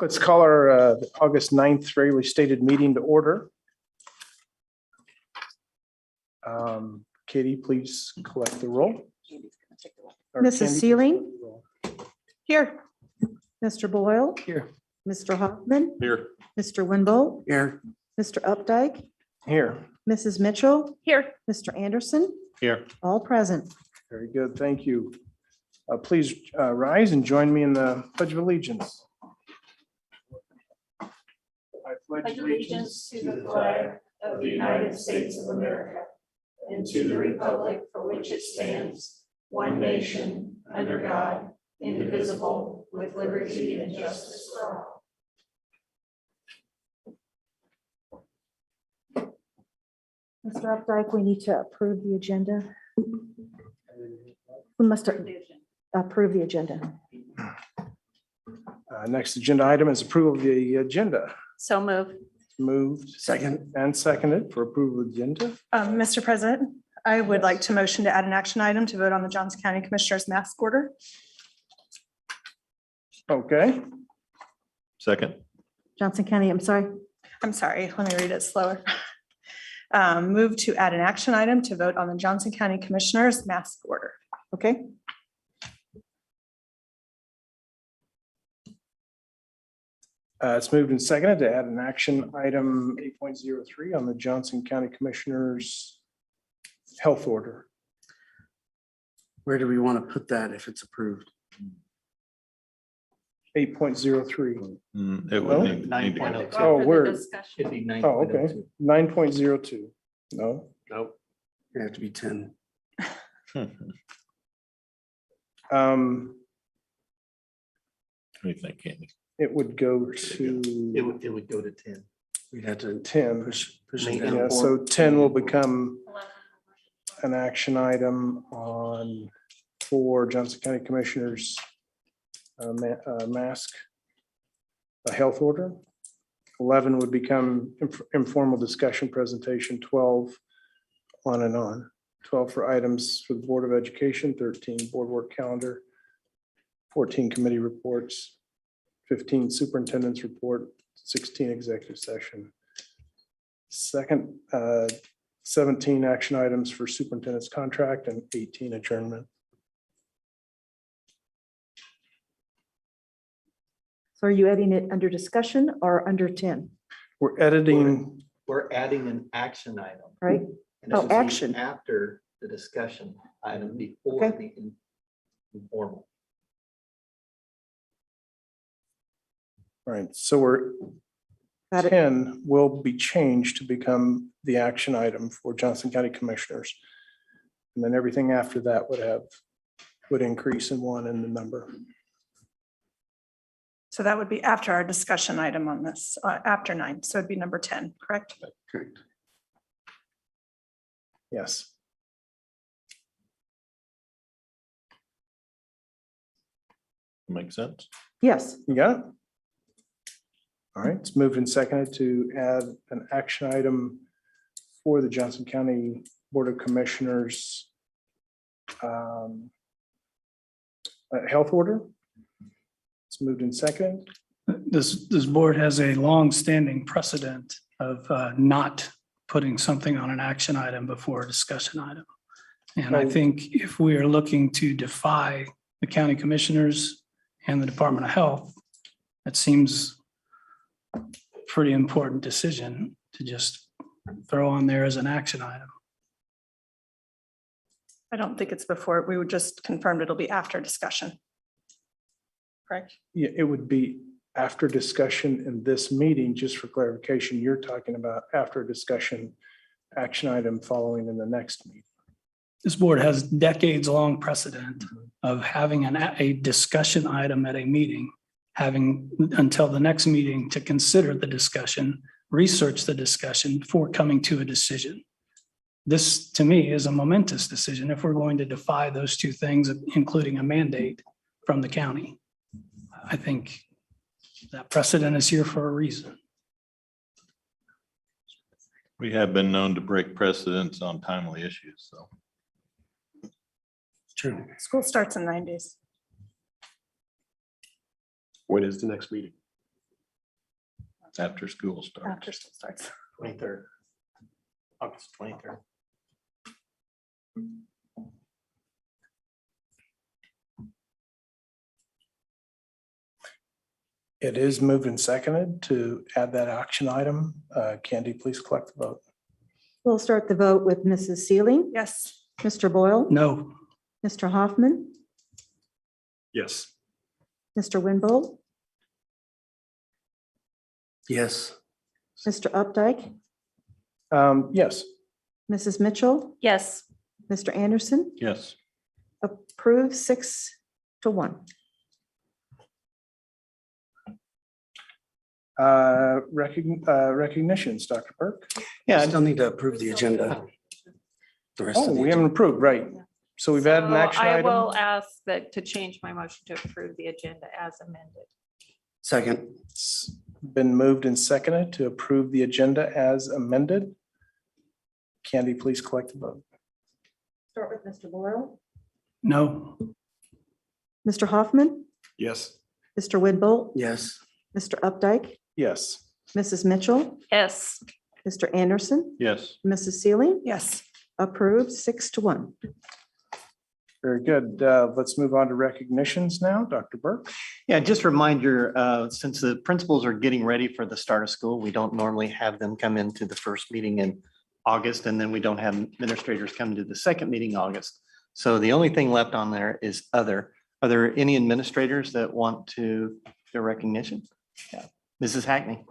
Let's call our August 9th regularly stated meeting to order. Katie, please collect the roll. Or Mrs. Candy, Sealing? Here. Mr. Boyle? Here. Mr. Hoffman? Here. Mr. Winbolt? Here. Mr. Updike? Here. Mrs. Mitchell? Here. Mr. Anderson? Here. All present. Very good. Thank you. Please rise and join me in the Pledge of Allegiance. I pledge allegiance to the flag of the United States of America and to the republic for which it stands, one nation, under God, indivisible, with liberty and justice for all. Mr. Updike, we need to approve the agenda. We must approve the agenda. Next agenda item is approval of the agenda. So move. Moved. Second. And seconded for approval of the agenda. Mr. President, I would like to motion to add an action item to vote on the Johnson County Commissioners mask order. Okay. Second. Johnson County, I'm sorry. I'm sorry, let me read it slower. Move to add an action item to vote on the Johnson County Commissioners mask order. Okay. It's moved and seconded to add an action item 8.03 on the Johnson County Commissioners health order. Where do we want to put that if it's approved? 8.03. It would need to go. Oh, word. It'd be Oh, okay. 9.02. No. Nope. It'd have to be 10. What do you think, Candy? It would go to It would go to 10. We'd have to 10. push it Yeah, down. so 10 will become an action item on for Johnson County Commissioners mask, a health order. 11 would become informal discussion presentation, 12 on and on. 12 for items for the Board of Education, 13 board work calendar, 14 committee reports, 15 superintendent's report, 16 executive session. Second, 17 action items for superintendent's contract and 18 adjournment. So are you adding it under discussion or under 10? We're editing, We're adding an action item. Right? And Oh, it should be action. after the discussion item before Okay. the informal. right, so we're Got it. 10 will be changed to become the action item for Johnson County Commissioners. And then everything after that would increase in one in the number. So that would be after our discussion item on this, after 9. So it'd be number 10, correct? Correct. Yes. Makes sense. Yes. You got it? All right, it's moved and seconded to add an action item for the Johnson County Board of Commissioners health order. It's moved and seconded. This board has a long-standing precedent of not putting something on an action item before a discussion item. And I think if we are looking to defy the county commissioners and the Department of Health, it seems a pretty important decision to just throw on there as an action item. I don't think it's before. We would just confirm it'll be after discussion. Correct? Yeah, it would be after discussion in this meeting, just for clarification, you're talking about after discussion, action item following in the next meeting. This board has decades-long precedent of having a discussion item at a meeting, having until the next meeting to consider the discussion, research the discussion before coming to a decision. This, to me, is a momentous decision if we're going to defy those two things, including a mandate from the county. I think that precedent is here for a reason. We have been known to break precedents on timely issues, so. True. School starts in 9 days. When is the next meeting? After school after starts. school starts. 23rd. August 23rd. It is moved and seconded to add that action item. Candy, please collect the vote. We'll start the vote with Mrs. Sealing, Yes. Mr. Boyle, No. Mr. Hoffman, Yes. Mr. Winbold, Yes. Mr. Updike, Yes. Mrs. Mitchell, Yes. Mr. Anderson, Yes. approved 6-1. Recognitions, Dr. Burke. I still need to approve the agenda. The rest Oh, of the we haven't agenda. approved, right. So we've added an So action I will item. ask that to change my motion to approve the agenda as amended. Second. It's been moved and seconded to approve the agenda as amended. Candy, please collect the vote. Start with Mr. Boyle, No. Mr. Hoffman, Yes. Mr. Winbold, Yes. Mr. Updike, Yes. Mrs. Mitchell, Yes. Mr. Anderson, Yes. Mrs. Sealing, Yes. approved 6-1. Very good. Let's move on to recognitions now. Dr. Burke. Yeah, just a reminder, since the principals are getting ready for the start of school, we don't normally have them come into the first meeting in August, and then we don't have administrators come to the second meeting in August. So the only thing left on there is other. Are there any administrators that want to do recognition? Yeah. Mrs. Hackney.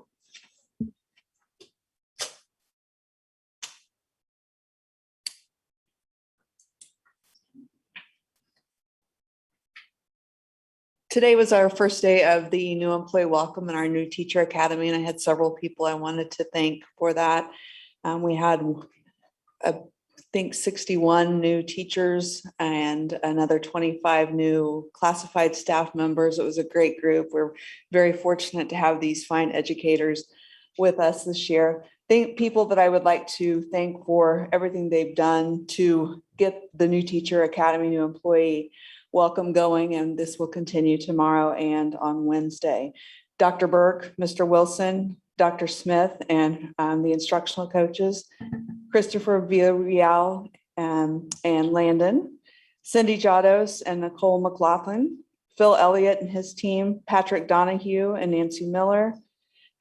Today was our first day of the new employee welcome in our new teacher academy, and I had several people I wanted to thank for that. We had, I think, 61 new teachers and another 25 new classified staff members. It was a great group. We're very fortunate to have these fine educators with us this year. People that I would like to thank for everything they've done to get the new teacher academy, new employee welcome going, and this will continue tomorrow and on Wednesday. Dr. Burke, Mr. Wilson, Dr. Smith, and the instructional coaches, Christopher Villarreal and Landon, Cindy Jados and Nicole McLaughlin, Phil Elliott and his team, Patrick Donahue and Nancy Miller,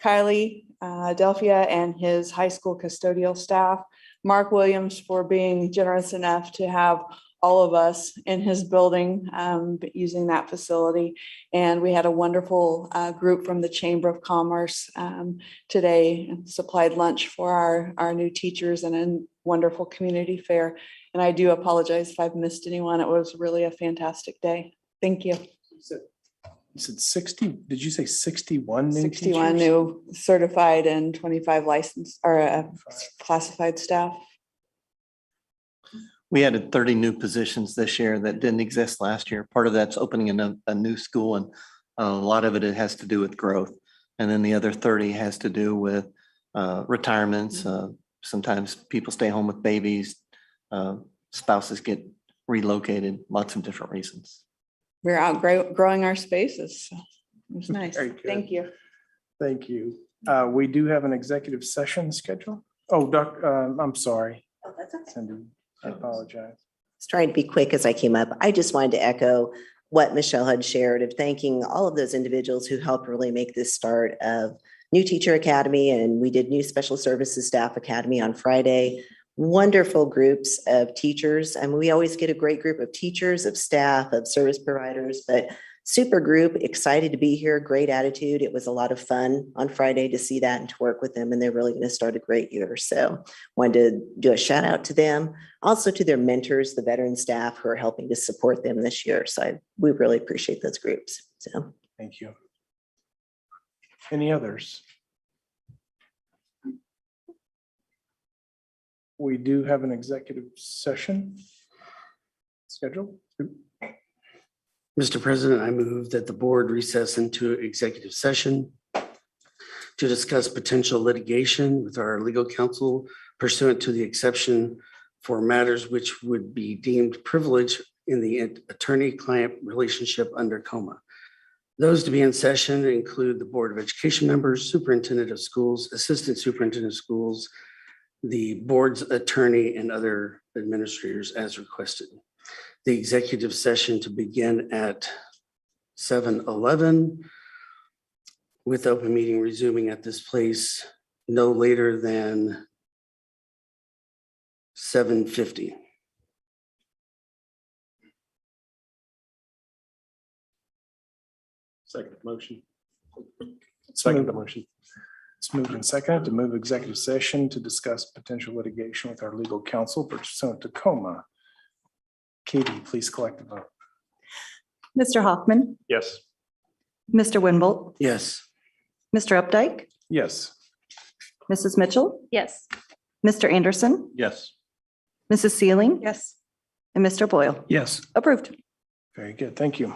Kylie Delphia and his high school custodial staff, Mark Williams for being generous enough to have all of us in his building using that facility. And we had a wonderful group from the Chamber of Commerce today, and supplied lunch for our new teachers and a wonderful community fair. And I do apologize if I've missed anyone. It was really a fantastic day. Thank you. You said 60, did you say 61 new 61 teachers? new certified and 25 licensed or classified staff. We added 30 new positions this year that didn't exist last year. Part of that's opening a new school, and a lot of it has to do with growth. And then the other 30 has to do with retirements. Sometimes people stay home with babies, spouses get relocated, lots of different reasons. We're outgrowing our spaces. So it was nice. Very good. Thank you. Thank you. We do have an executive session scheduled. Oh, I'm sorry. Oh, that's okay. Cindy, I apologize. I was trying to be quick as I came up. I just wanted to echo what Michelle had shared of thanking all of those individuals who helped really make this start of New Teacher Academy. And we did New Special Services Staff Academy on Friday. Wonderful groups of teachers. And we always get a great group of teachers, of staff, of service providers, but super group, excited to be here, great attitude. It was a lot of fun on Friday to see that and to work with them, and they're really going to start a great year. So wanted to do a shout out to them, also to their mentors, the veteran staff who are helping to support them this year. So we really appreciate those groups. So Thank you. Any others? We do have an executive session scheduled. Mr. President, I move that the board recess into executive session to discuss potential litigation with our legal counsel pursuant to the exception for matters which would be deemed privileged in the attorney-client relationship under COMA. Those to be in session include the Board of Education members, Superintendent of Schools, Assistant Superintendent of Schools, the board's attorney, and other administrators as requested. The executive session to begin at 7:11 with open meeting resuming at this place no later than 7:50. Second motion. Second motion. It's moved and seconded to move executive session to discuss potential litigation with our legal counsel pursuant to Tacoma. Katie, please collect the vote. Mr. Hoffman, Yes. Mr. Winbolt, Yes. Mr. Updike, Yes. Mrs. Mitchell, Yes. Mr. Anderson, Yes. Mrs. Sealing, Yes. and Mr. Boyle. Yes. Approved. Very good. Thank you.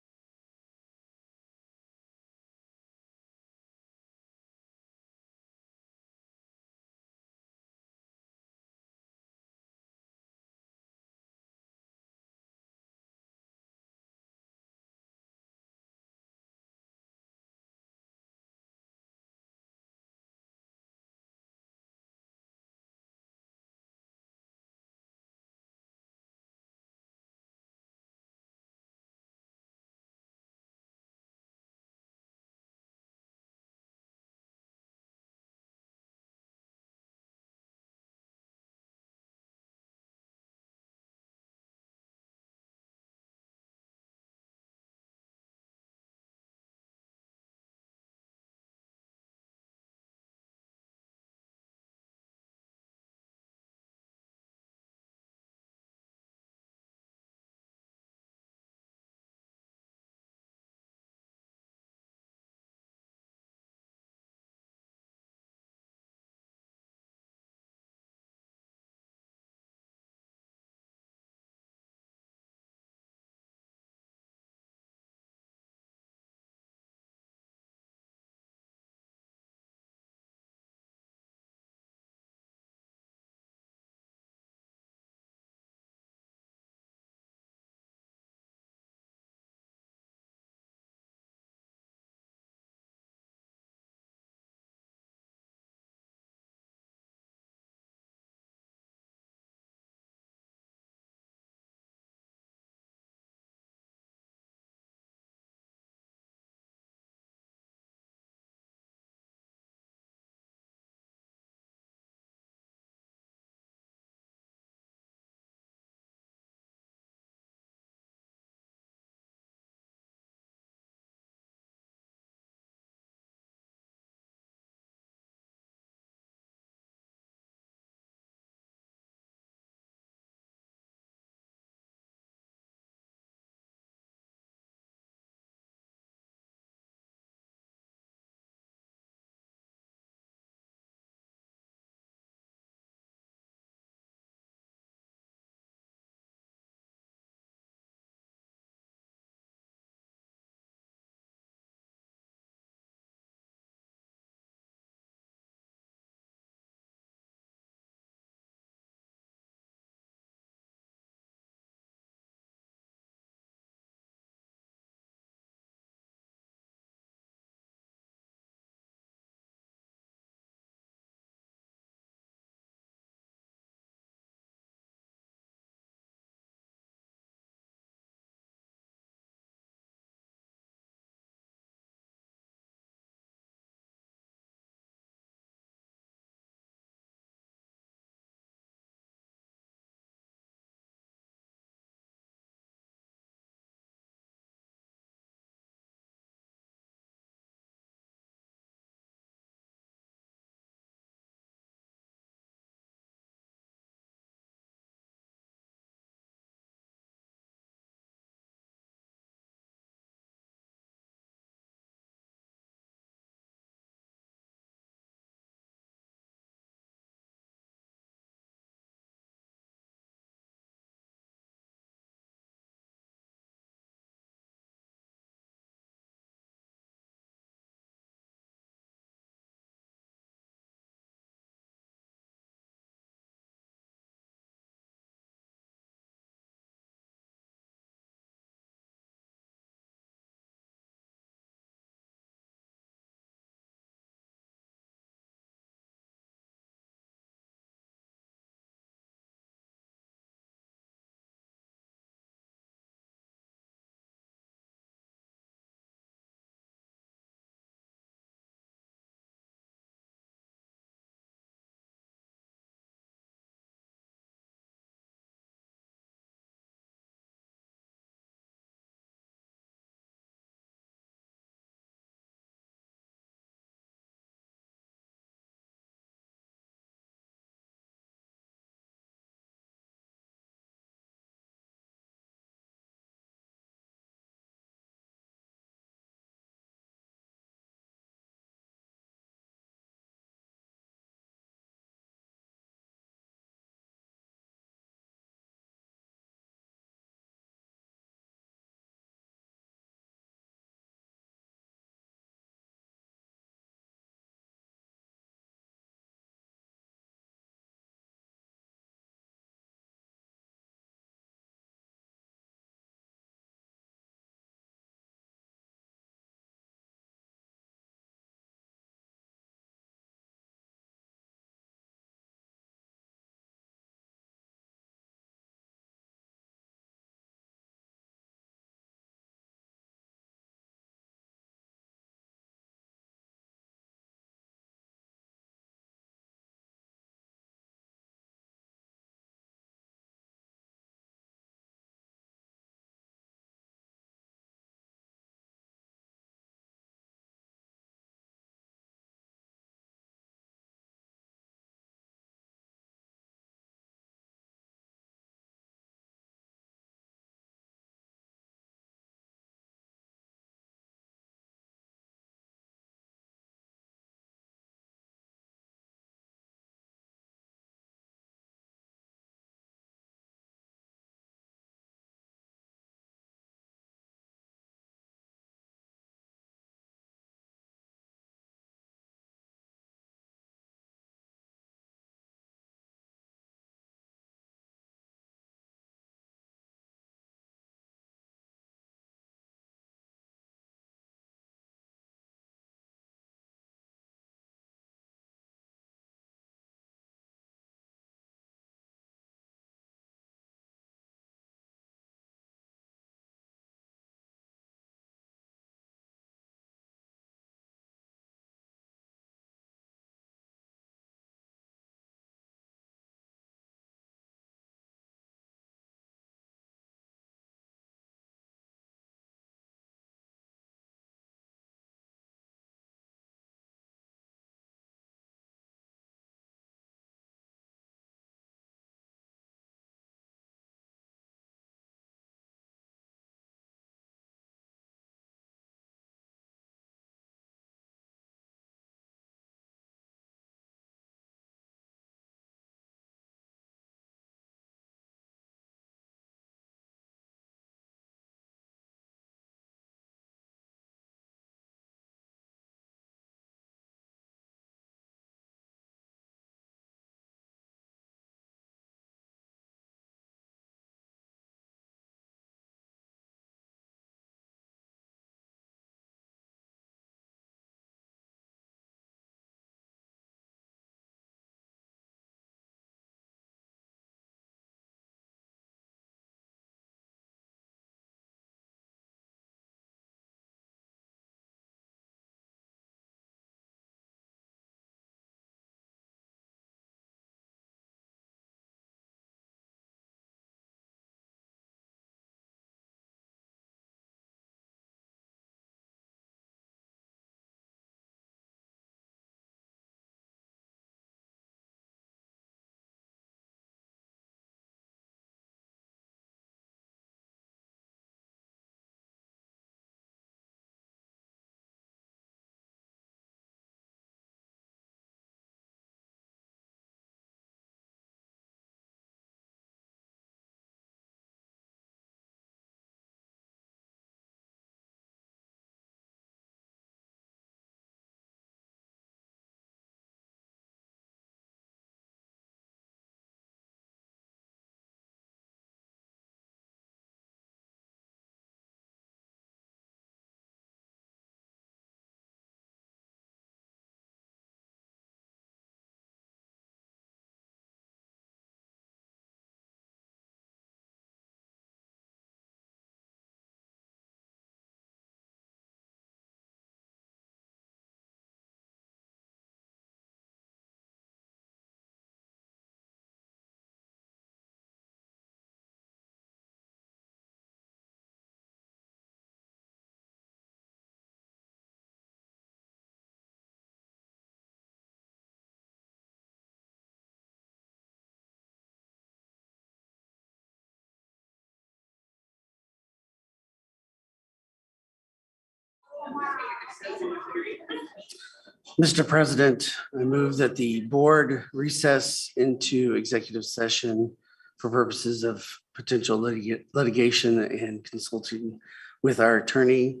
Mr. President, I move that the board recess into executive session for purposes of potential litigation and consulting with our attorney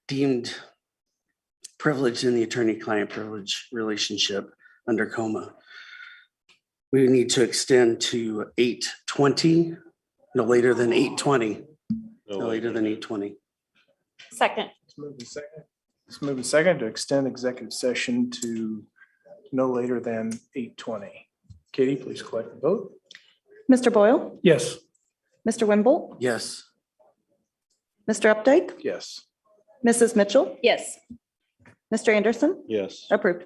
deemed privileged in the attorney-client privilege relationship under COMA. We need to extend to 8:20, no later than 8:20, no later than 8:20. Second. Let's move in second to extend executive session to no later than 8:20. Katie, please collect the vote. Mr. Boyle, Yes. Mr. Wimble, Yes. Mr. Updike, Yes. Mrs. Mitchell, Yes. Mr. Anderson, Yes. approved.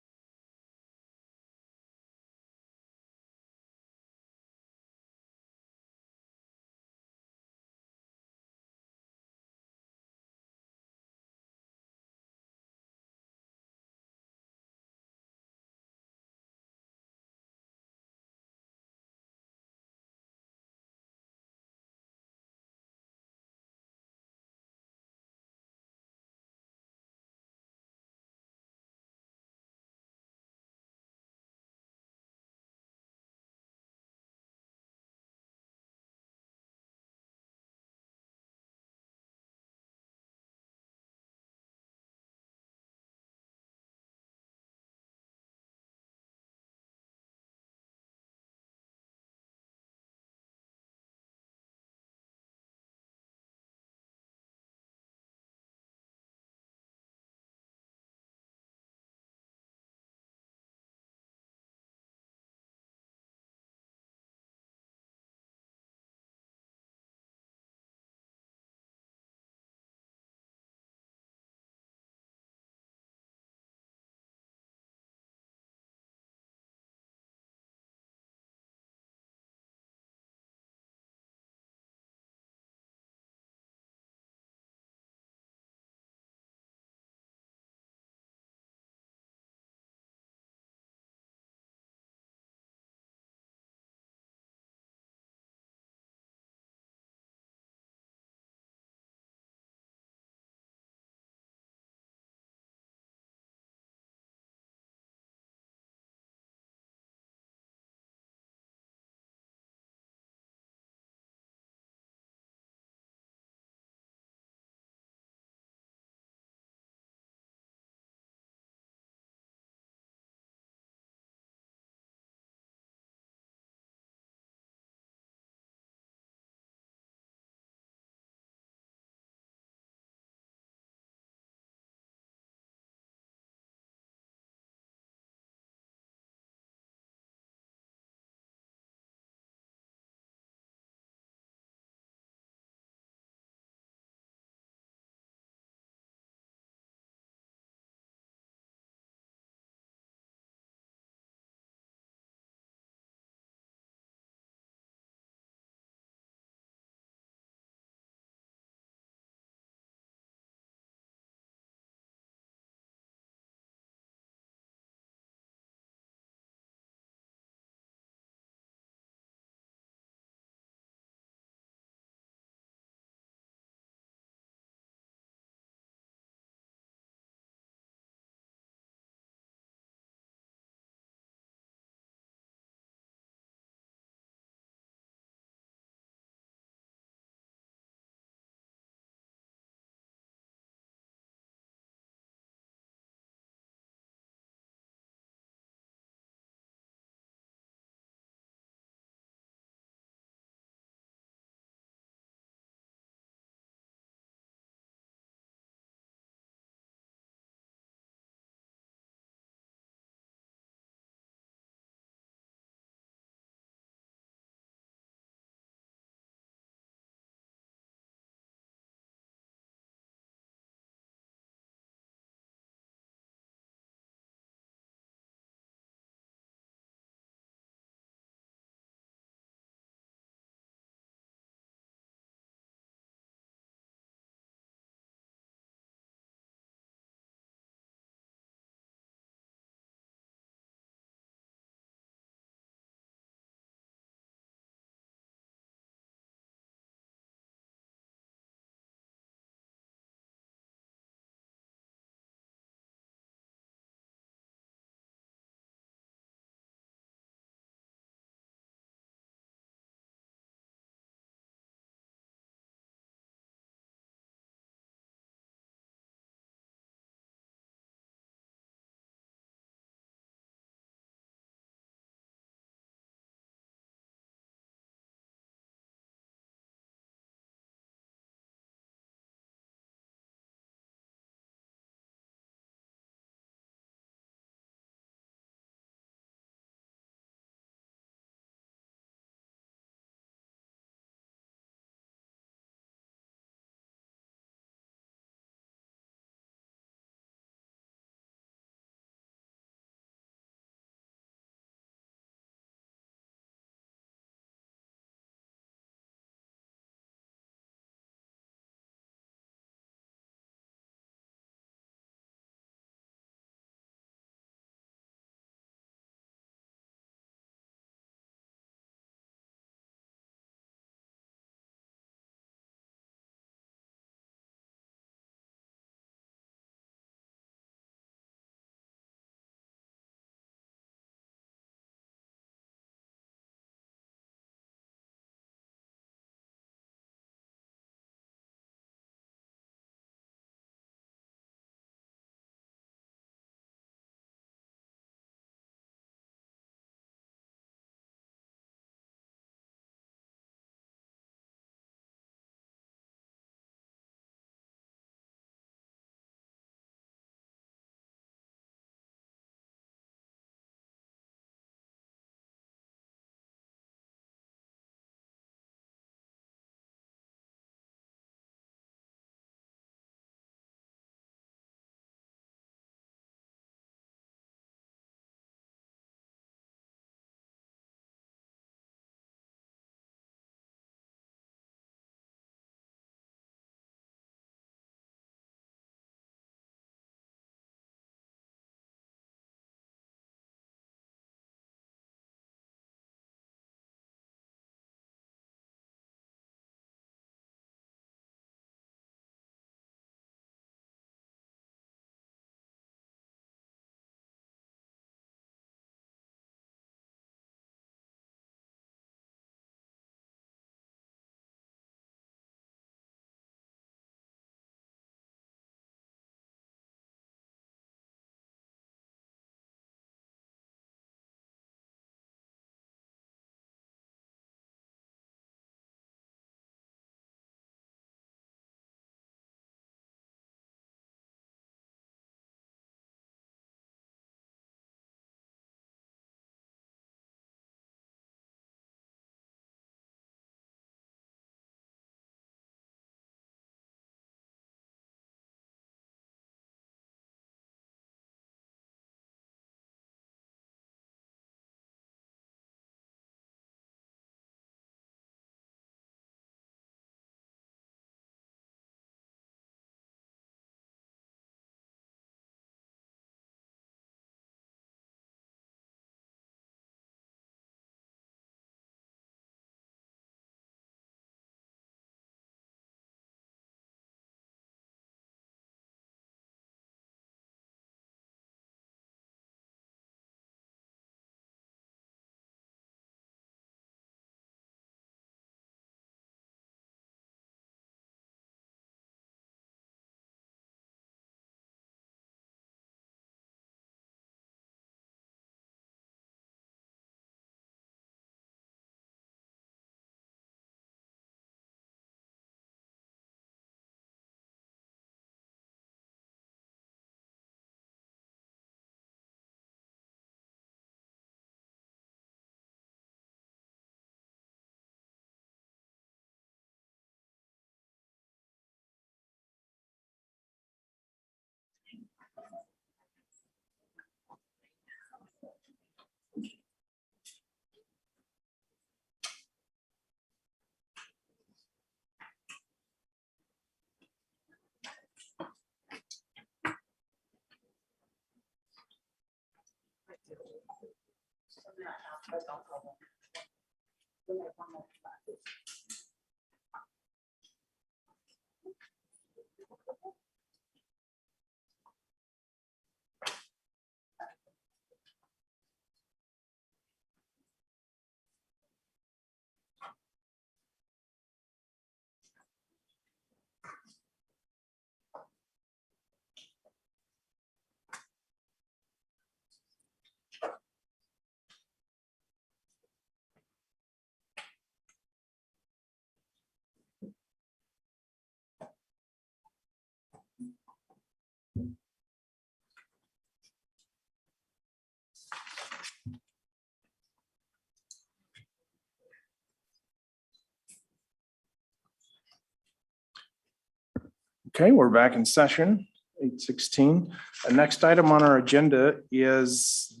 Okay, we're back in session, 8:16. The next item on our agenda is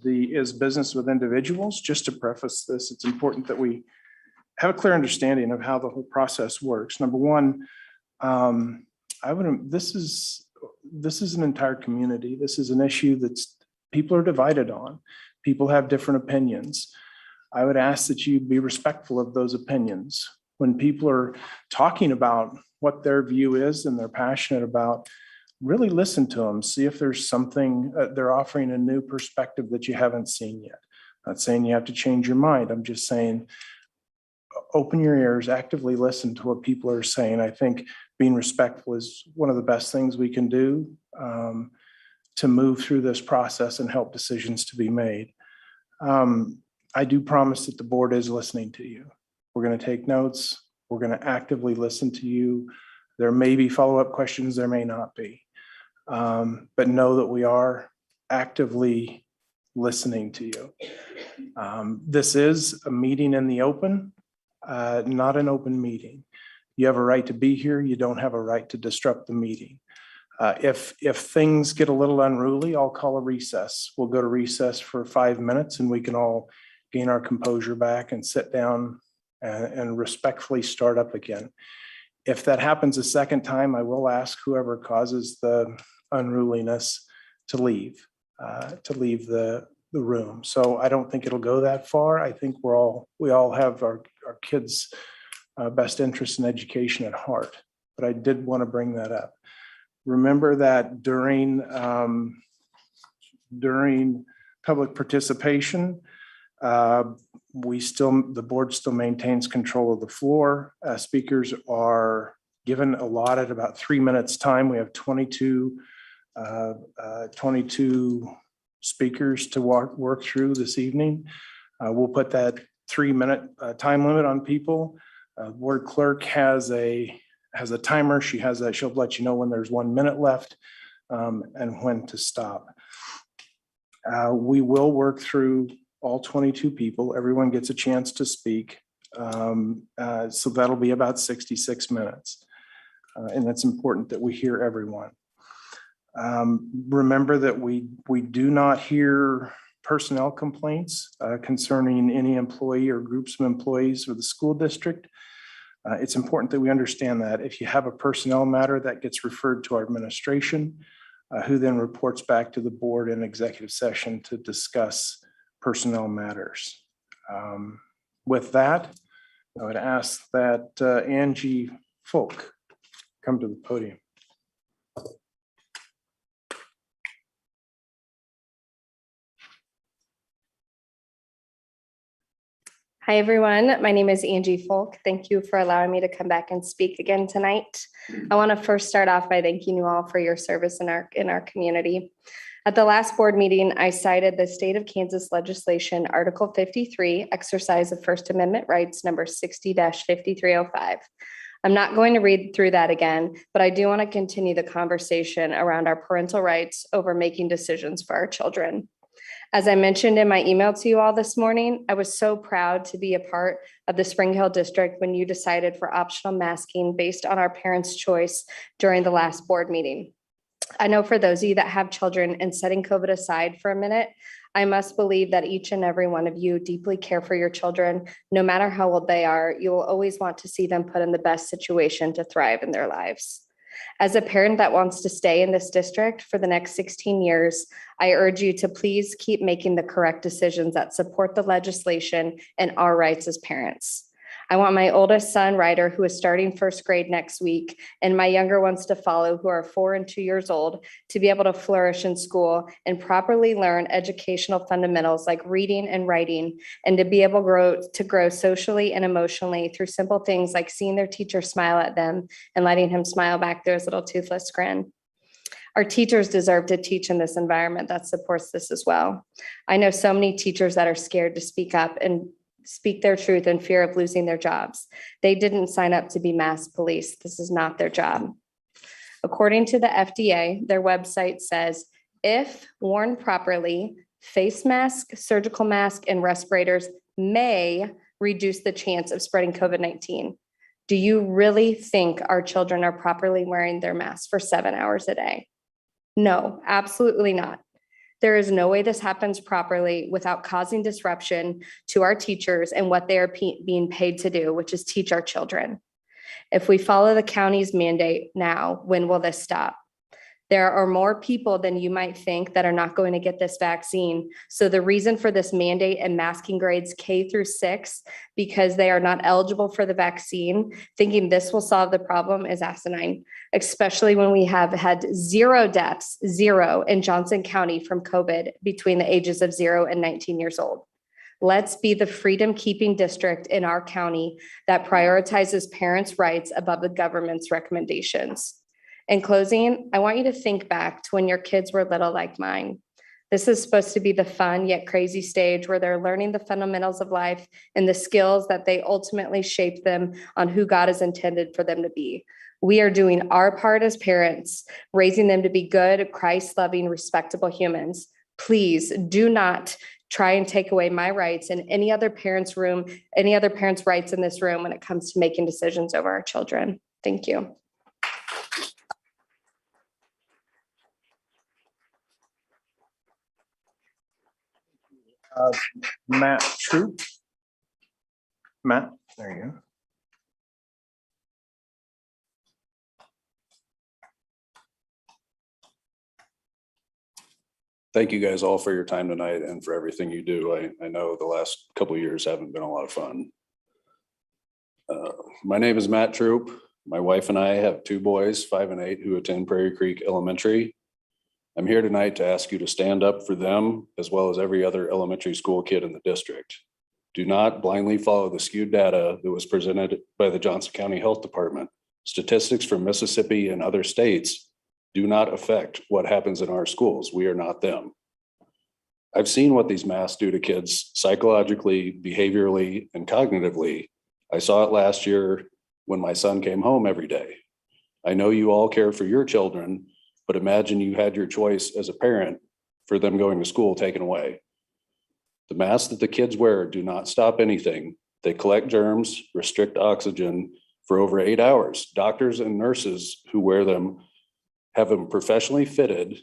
business with individuals. Just to preface this, it's important that we have a clear understanding of how the whole process works. Number one, this is an entire community. This is an issue that's people are divided on. People have different opinions. I would ask that you be respectful of those opinions. When people are talking about what their view is and they're passionate about, really listen to them. See if there's something, they're offering a new perspective that you haven't seen yet. I'm not saying you have to change your mind. I'm just saying, open your ears, actively listen to what people are saying. I think being respectful is one of the best things we can do to move through this process and help decisions to be made. I do promise that the board is listening to you. We're going to take notes. We're going to actively listen to you. There may be follow-up questions, there may not be. But know that we are actively listening to you. This is a meeting in the open, not an open meeting. You have a right to be here. You don't have a right to disrupt the meeting. If things get a little unruly, I'll call a recess. We'll go to recess for 5 minutes and we can all gain our composure back and sit down and respectfully start up again. If that happens a second time, I will ask whoever causes the unruliness to leave the room. So I don't think it'll go that far. I think we all have our kids' best interest in education at heart. But I did want to bring that up. Remember that during public participation, the board still maintains control of the floor. Speakers are given allotted about 3 minutes time. We have 22 speakers to work through this evening. We'll put that 3-minute time limit on people. Board clerk has a timer. She'll let you know when there's 1 minute left and when to stop. We will work through all 22 people. Everyone gets a chance to speak. So that'll be about 66 minutes. And it's important that we hear everyone. Remember that we do not hear personnel complaints concerning any employee or groups of employees of the school district. It's important that we understand that if you have a personnel matter, that gets referred to our administration, who then reports back to the board in executive session to discuss personnel matters. With that, I would ask that Angie Folk come to the podium. Hi, everyone. My name is Angie Folk. Thank you for allowing me to come back and speak again tonight. I want to first start off by thanking you all for your service in our community. At the last board meeting, I cited the state of Kansas legislation, Article 53, exercise of First Amendment rights, number 60-5305. I'm not going to read through that again, but I do want to continue the conversation around our parental rights over making decisions for our children. As I mentioned in my email to you all this morning, I was so proud to be a part of the Spring Hill District when you decided for optional masking based on our parents' choice during the last board meeting. I know for those of you that have children, and setting COVID aside for a minute, I must believe that each and every one of you deeply care for your children. No matter how old they are, you will always want to see them put in the best situation to thrive in their lives. As a parent that wants to stay in this district for the next 16 years, I urge you to please keep making the correct decisions that support the legislation and our rights as parents. I want my oldest son, Ryder, who is starting first grade next week, and my younger ones to follow, who are 4 and 2 years old, to be able to flourish in school and properly learn educational fundamentals like reading and writing, and to be able to grow socially and emotionally through simple things like seeing their teacher smile at them and letting him smile back through his little toothless grin. Our teachers deserve to teach in this environment that supports this as well. I know so many teachers that are scared to speak up and speak their truth in fear of losing their jobs. They didn't sign up to be mass police. This is not their job. According to the FDA, their website says, if worn properly, face mask, surgical mask, and respirators may reduce the chance of spreading COVID-19. Do you really think our children are properly wearing their masks for 7 hours a day? No, absolutely not. There is no way this happens properly without causing disruption to our teachers and what they are being paid to do, which is teach our children. If we follow the county's mandate now, when will this stop? There are more people than you might think that are not going to get this vaccine. So the reason for this mandate and masking grades K through 6, because they are not eligible for the vaccine, thinking this will solve the problem is asinine, especially when we have had 0 deaths, 0 in Johnson County from COVID between the ages of 0 and 19 years old. Let's be the freedom-keeping district in our county that prioritizes parents' rights above the government's recommendations. In closing, I want you to think back to when your kids were little like mine. This is supposed to be the fun yet crazy stage where they're learning the fundamentals of life and the skills that they ultimately shape them on who God has intended for them to be. We are doing our part as parents, raising them to be good, Christ-loving, respectable humans. Please do not try and take away my rights and any other parent's rights in this room when it comes to making decisions over our children. Thank you. Matt Troop. Matt, there you go. Thank you guys all for your time tonight and for everything you do. I know the last couple of years haven't been a lot of fun. My name is Matt Troop. My wife and I have 2 boys, 5 and 8, who attend Prairie Creek Elementary. I'm here tonight to ask you to stand up for them as well as every other elementary school kid in the district. Do not blindly follow the skewed data that was presented by the Johnson County Health Department. Statistics from Mississippi and other states do not affect what happens in our schools. We are not them. I've seen what these masks do to kids psychologically, behaviorally, and cognitively. I saw it last year when my son came home every day. I know you all care for your children, but imagine you had your choice as a parent for them going to school taken away. The masks that the kids wear do not stop anything. They collect germs, restrict oxygen for over 8 hours. Doctors and nurses who wear them have them professionally fitted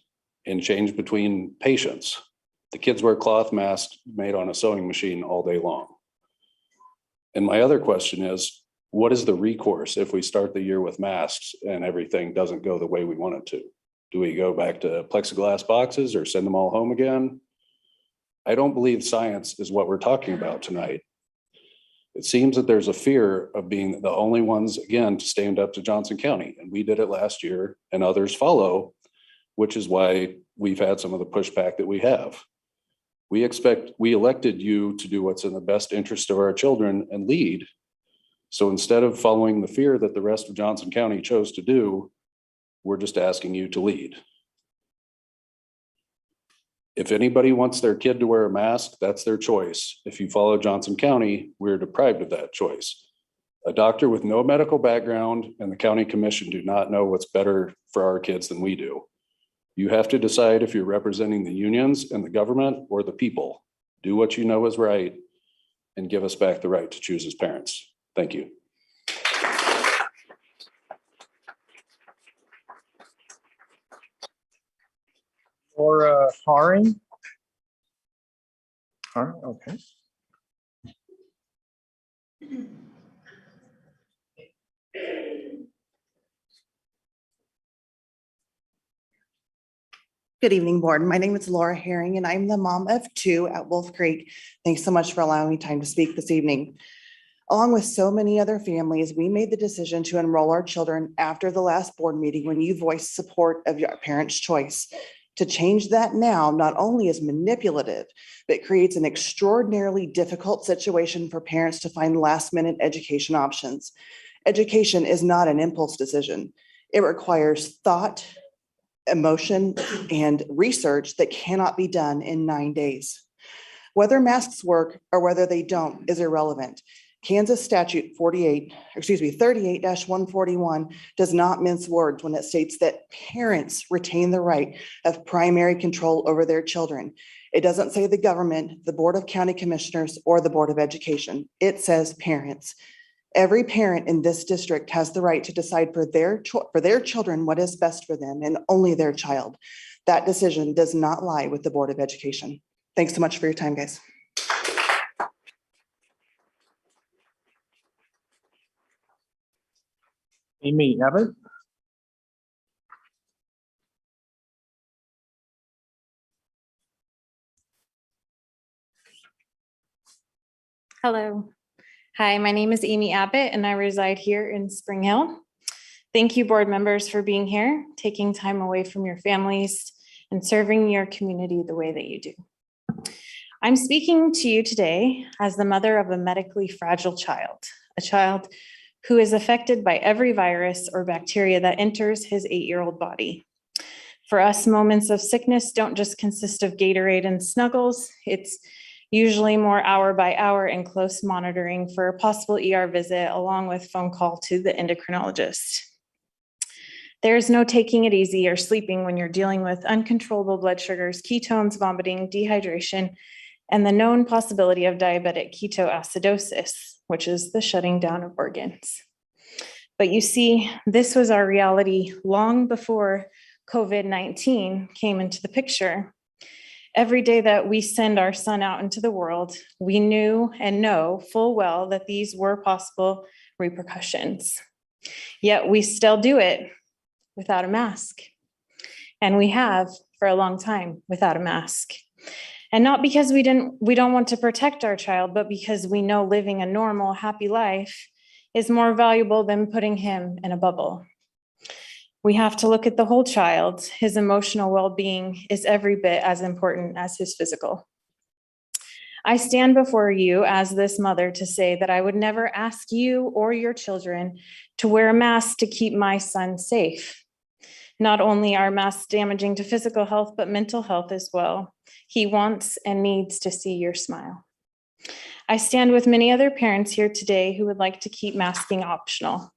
and change between patients. The kids wear cloth masks made on a sewing machine all day long. And my other question is, what is the recourse if we start the year with masks and everything doesn't go the way we want it to? Do we go back to plexiglass boxes or send them all home again? I don't believe science is what we're talking about tonight. It seems that there's a fear of being the only ones, again, to stand up to Johnson County. And we did it last year and others follow, which is why we've had some of the pushback that we have. We elected you to do what's in the best interest of our children and lead. So instead of following the fear that the rest of Johnson County chose to do, we're just asking you to lead. If anybody wants their kid to wear a mask, that's their choice. If you follow Johnson County, we're deprived of that choice. A doctor with no medical background and the county commission do not know what's better for our kids than we do. You have to decide if you're representing the unions and the government or the people. Do what you know is right and give us back the right to choose as parents. Thank you. Or Haring. Okay. Good evening, board. My name is Laura Herring and I'm the mom of two at Wolf Creek. Thanks so much for allowing me time to speak this evening. Along with so many other families, we made the decision to enroll our children after the last board meeting when you voiced support of your parents' choice. To change that now not only is manipulative, but creates an extraordinarily difficult situation for parents to find last-minute education options. Education is not an impulse decision. It requires thought, emotion, and research that cannot be done in 9 days. Whether masks work or whether they don't is irrelevant. Kansas statute 38-141 does not mince words when it states that parents retain the right of primary control over their children. It doesn't say the government, the Board of County Commissioners, or the Board of Education. It says parents. Every parent in this district has the right to decide for their children what is best for them and only their child. That decision does not lie with the Board of Education. Thanks so much for your time, guys. Amy Abbott. Hello. Hi, my name is Amy Abbott and I reside here in Spring Hill. Thank you, board members, for being here, taking time away from your families and serving your community the way that you do. I'm speaking to you today as the mother of a medically fragile child, a child who is affected by every virus or bacteria that enters his 8-year-old body. For us, moments of sickness don't just consist of Gatorade and snuggles. It's usually more hour by hour and close monitoring for a possible ER visit, along with phone call to the endocrinologist. There's no taking it easy or sleeping when you're dealing with uncontrollable blood sugars, ketones, vomiting, dehydration, and the known possibility of diabetic ketoacidosis, which is the shutting down of organs. But you see, this was our reality long before COVID-19 came into the picture. Every day that we send our son out into the world, we knew and know full well that these were possible repercussions. Yet we still do it without a mask. And we have for a long time without a mask. And not because we don't want to protect our child, but because we know living a normal, happy life is more valuable than putting him in a bubble. We have to look at the whole child. His emotional well-being is every bit as important as his physical. I stand before you as this mother to say that I would never ask you or your children to wear a mask to keep my son safe. Not only are masks damaging to physical health, but mental health as well. He wants and needs to see your smile. I stand with many other parents here today who would like to keep masking optional.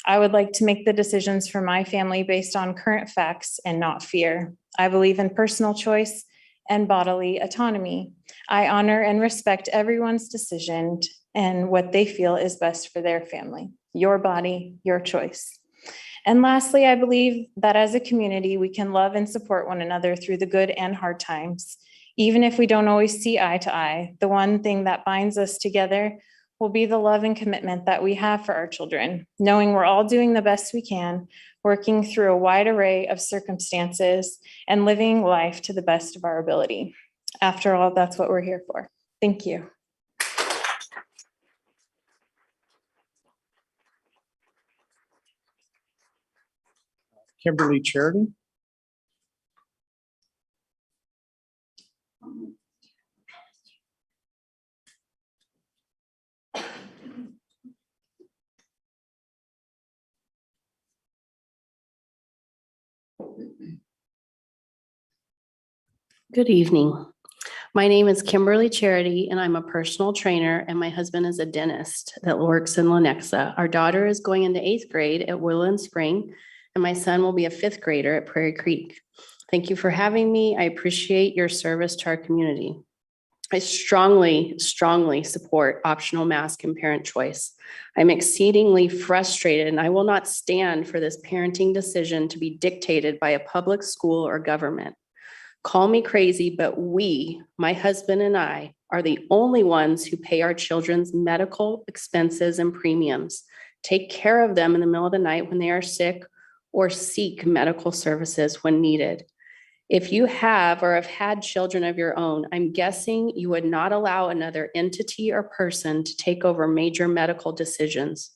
I would like to make the decisions for my family based on current facts and not fear. I believe in personal choice and bodily autonomy. I honor and respect everyone's decision and what they feel is best for their family. Your body, your choice. And lastly, I believe that as a community, we can love and support one another through the good and hard times. Even if we don't always see eye to eye, the one thing that binds us together will be the love and commitment that we have for our children, knowing we're all doing the best we can, working through a wide array of circumstances and living life to the best of our ability. After all, that's what we're here for. Thank you. Kimberly Charity. Good evening. My name is Kimberly Charity, and I'm a personal trainer, and my husband is a dentist that works in Lenexa. Our daughter is going into 8th grade at Woodland Spring, and my son will be a 5th grader at Prairie Creek. Thank you for having me. I appreciate your service to our community. I strongly support optional mask and parent choice. I'm exceedingly frustrated, and I will not stand for this parenting decision to be dictated by a public school or government. Call me crazy, but we, my husband and I, are the only ones who pay our children's medical expenses and premiums, take care of them in the middle of the night when they are sick, or seek medical services when needed. If you have or have had children of your own, I'm guessing you would not allow another entity or person to take over major medical decisions.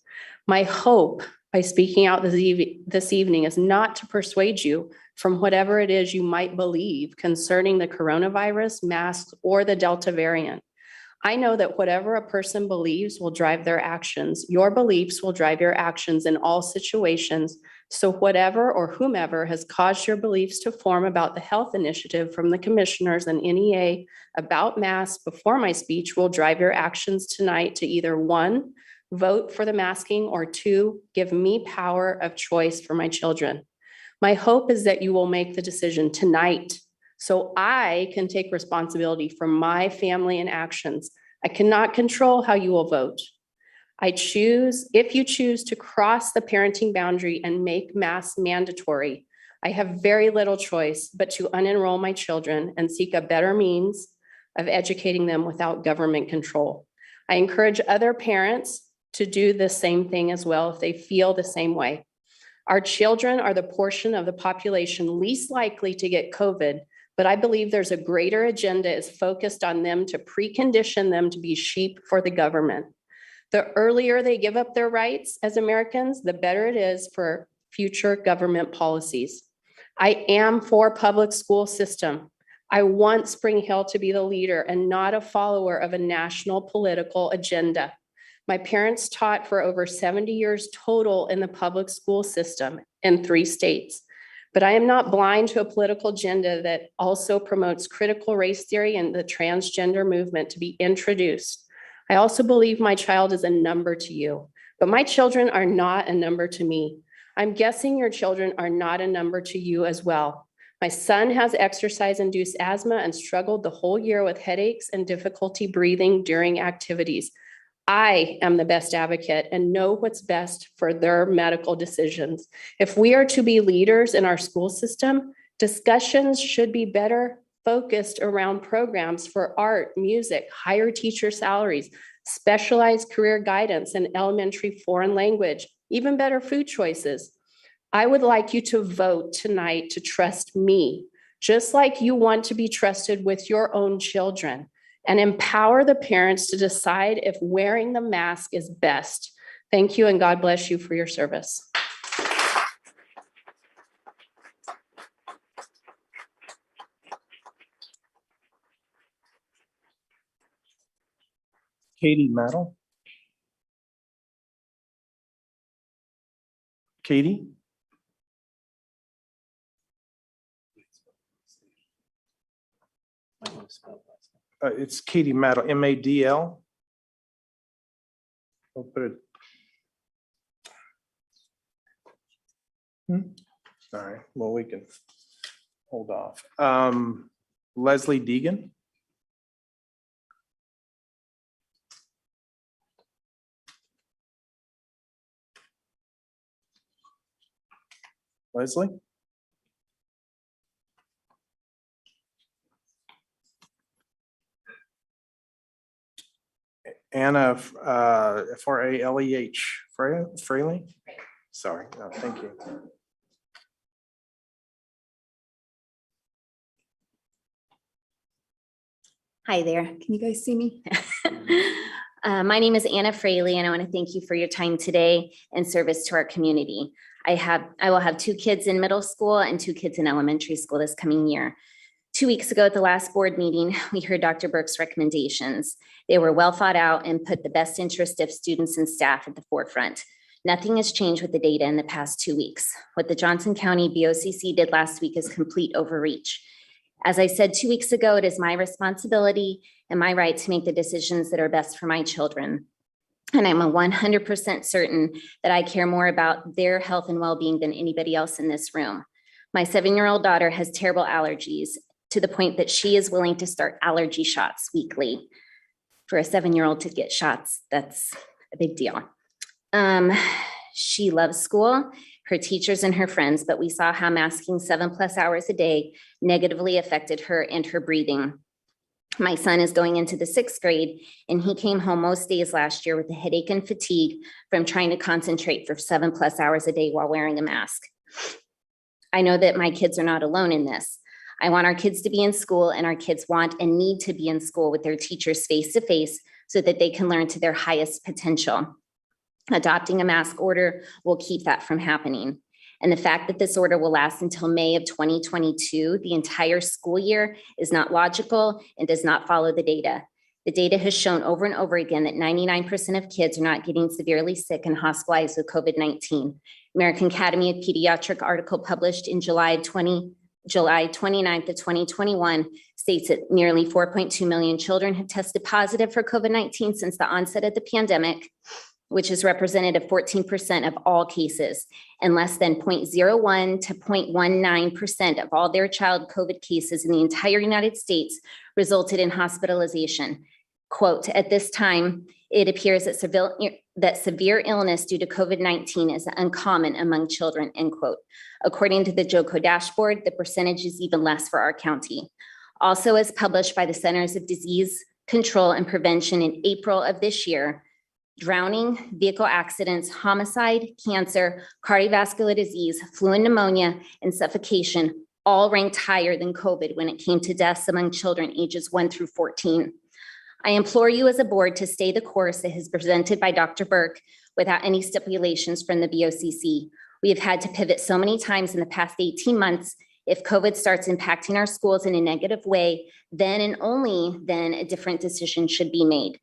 My hope by speaking out this evening is not to persuade you from whatever it is you might believe concerning the coronavirus, masks, or the Delta variant. I know that whatever a person believes will drive their actions. Your beliefs will drive your actions in all situations. So whatever or whomever has caused your beliefs to form about the health initiative from the commissioners and NEA about masks before my speech will drive your actions tonight to either 1, vote for the masking, or 2, give me power of choice for my children. My hope is that you will make the decision tonight so I can take responsibility for my family and actions. I cannot control how you will vote. If you choose to cross the parenting boundary and make masks mandatory, I have very little choice but to unenroll my children and seek a better means of educating them without government control. I encourage other parents to do the same thing as well if they feel the same way. Our children are the portion of the population least likely to get COVID, but I believe there's a greater agenda is focused on them to precondition them to be sheep for the government. The earlier they give up their rights as Americans, the better it is for future government policies. I am for public school system. I want Spring Hill to be the leader and not a follower of a national political agenda. My parents taught for over 70 years total in the public school system in 3 states. But I am not blind to a political agenda that also promotes critical race theory and the transgender movement to be introduced. I also believe my child is a number to you, but my children are not a number to me. I'm guessing your children are not a number to you as well. My son has exercise-induced asthma and struggled the whole year with headaches and difficulty breathing during activities. I am the best advocate and know what's best for their medical decisions. If we are to be leaders in our school system, discussions should be better focused around programs for art, music, higher teacher salaries, specialized career guidance, and elementary foreign language, even better food choices. I would like you to vote tonight to trust me, just like you want to be trusted with your own children, and empower the parents to decide if wearing the mask is best. Thank you, and God bless you for your service. Katie Mattel. Katie? It's Katie Mattel, M-A-D-L. I'll put it. All right, well, we can hold off. Leslie Deegan. Leslie? Anna, F-R-A-L-E-H, Fraley? Sorry, no, thank you. Hi there. Can you guys see me? My name is Anna Fraley, and I want to thank you for your time today and service to our community. I will have 2 kids in middle school and 2 kids in elementary school this coming year. 2 weeks ago at the last board meeting, we heard Dr. Burke's recommendations. They were well thought out and put the best interest of students and staff at the forefront. Nothing has changed with the data in the past 2 weeks. What the Johnson County BOCC did last week is complete overreach. As I said 2 weeks ago, it is my responsibility and my right to make the decisions that are best for my children. And I'm 100% certain that I care more about their health and well-being than anybody else in this room. My 7-year-old daughter has terrible allergies to the point that she is willing to start allergy shots weekly. For a 7-year-old to get shots, that's a big deal. She loves school, her teachers and her friends, but we saw how masking 7+ hours a day negatively affected her and her breathing. My son is going into the 6th grade, and he came home most days last year with a headache and fatigue from trying to concentrate for 7+ hours a day while wearing a mask. I know that my kids are not alone in this. I want our kids to be in school, and our kids want and need to be in school with their teachers face to face so that they can learn to their highest potential. Adopting a mask order will keep that from happening. And the fact that this order will last until May of 2022, the entire school year, is not logical and does not follow the data. The data has shown over and over again that 99% of kids are not getting severely sick and hospitalized with COVID-19. American Academy of Pediatric article published in July 29th of 2021 states that nearly 4.2 million children have tested positive for COVID-19 since the onset of the pandemic, which is representative of 14% of all cases, and less than 0.01 to 0.19% of all their child COVID cases in the entire United States resulted in hospitalization. Quote, at this time, it appears that severe illness due to COVID-19 is uncommon among children, end quote. According to the JOCO dashboard, the percentage is even less for our county. Also, as published by the Centers of Disease Control and Prevention in April of this year, drowning, vehicle accidents, homicide, cancer, cardiovascular disease, flu and pneumonia, and suffocation all ranked higher than COVID when it came to deaths among children ages 1 through 14. I implore you as a board to stay the course that has presented by Dr. Burke without any stipulations from the BOCC. We have had to pivot so many times in the past 18 months. If COVID starts impacting our schools in a negative way, then and only then a different decision should be made.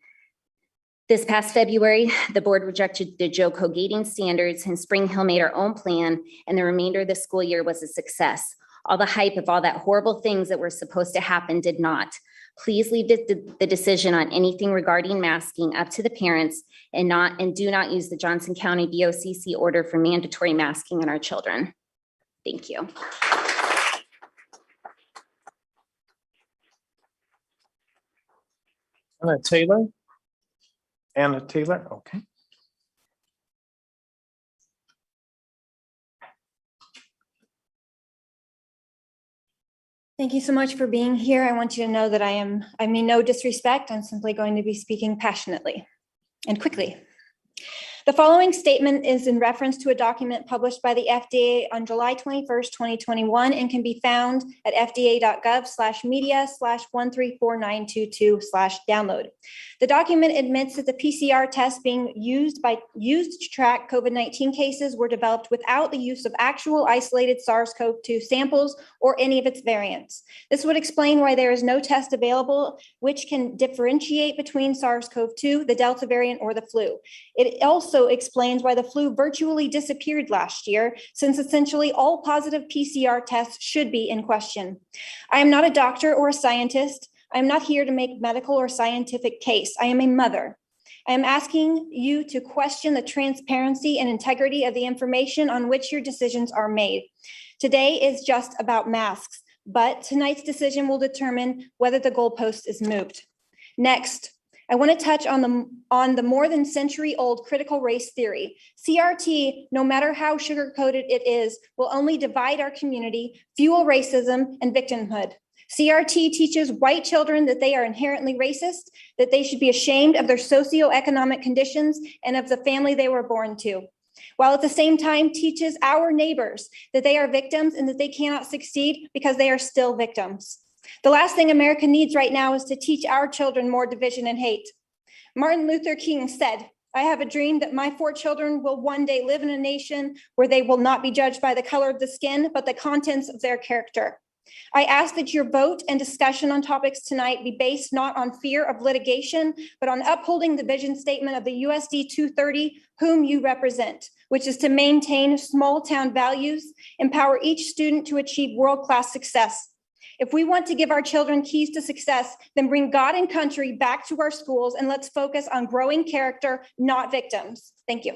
This past February, the board rejected the JOCO gating standards, and Spring Hill made our own plan, and the remainder of the school year was a success. All the hype of all that horrible things that were supposed to happen did not. Please leave the decision on anything regarding masking up to the parents, and do not use the Johnson County BOCC order for mandatory masking on our children. Thank you. Anna Taylor. Anna Taylor, okay. Thank you so much for being here. I want you to know that I mean no disrespect. I'm simply going to be speaking passionately and quickly. The following statement is in reference to a document published by the FDA on July 21st, 2021, and can be found at fda.gov/media/134922/download. The document admits that the PCR tests being used to track COVID-19 cases were developed without the use of actual isolated SARS-CoV-2 samples or any of its variants. This would explain why there is no test available which can differentiate between SARS-CoV-2, the Delta variant, or the flu. It also explains why the flu virtually disappeared last year, since essentially all positive PCR tests should be in question. I am not a doctor or a scientist. I am not here to make medical or scientific case. I am a mother. I am asking you to question the transparency and integrity of the information on which your decisions are made. Today is just about masks, but tonight's decision will determine whether the goalpost is moved. Next, I want to touch on the more than century-old critical race theory. CRT, no matter how sugar-coated it is, will only divide our community, fuel racism and victimhood. CRT teaches white children that they are inherently racist, that they should be ashamed of their socioeconomic conditions and of the family they were born to, while at the same time teaches our neighbors that they are victims and that they cannot succeed because they are still victims. The last thing America needs right now is to teach our children more division and hate. Martin Luther King said, "I have a dream that my 4 children will one day live in a nation where they will not be judged by the color of the skin, but the contents of their character." I ask that your vote and discussion on topics tonight be based not on fear of litigation, but on upholding the vision statement of the USD230, whom you represent, which is to maintain small town values, empower each student to achieve world-class success. If we want to give our children keys to success, then bring God and country back to our schools, and let's focus on growing character, not victims. Thank you.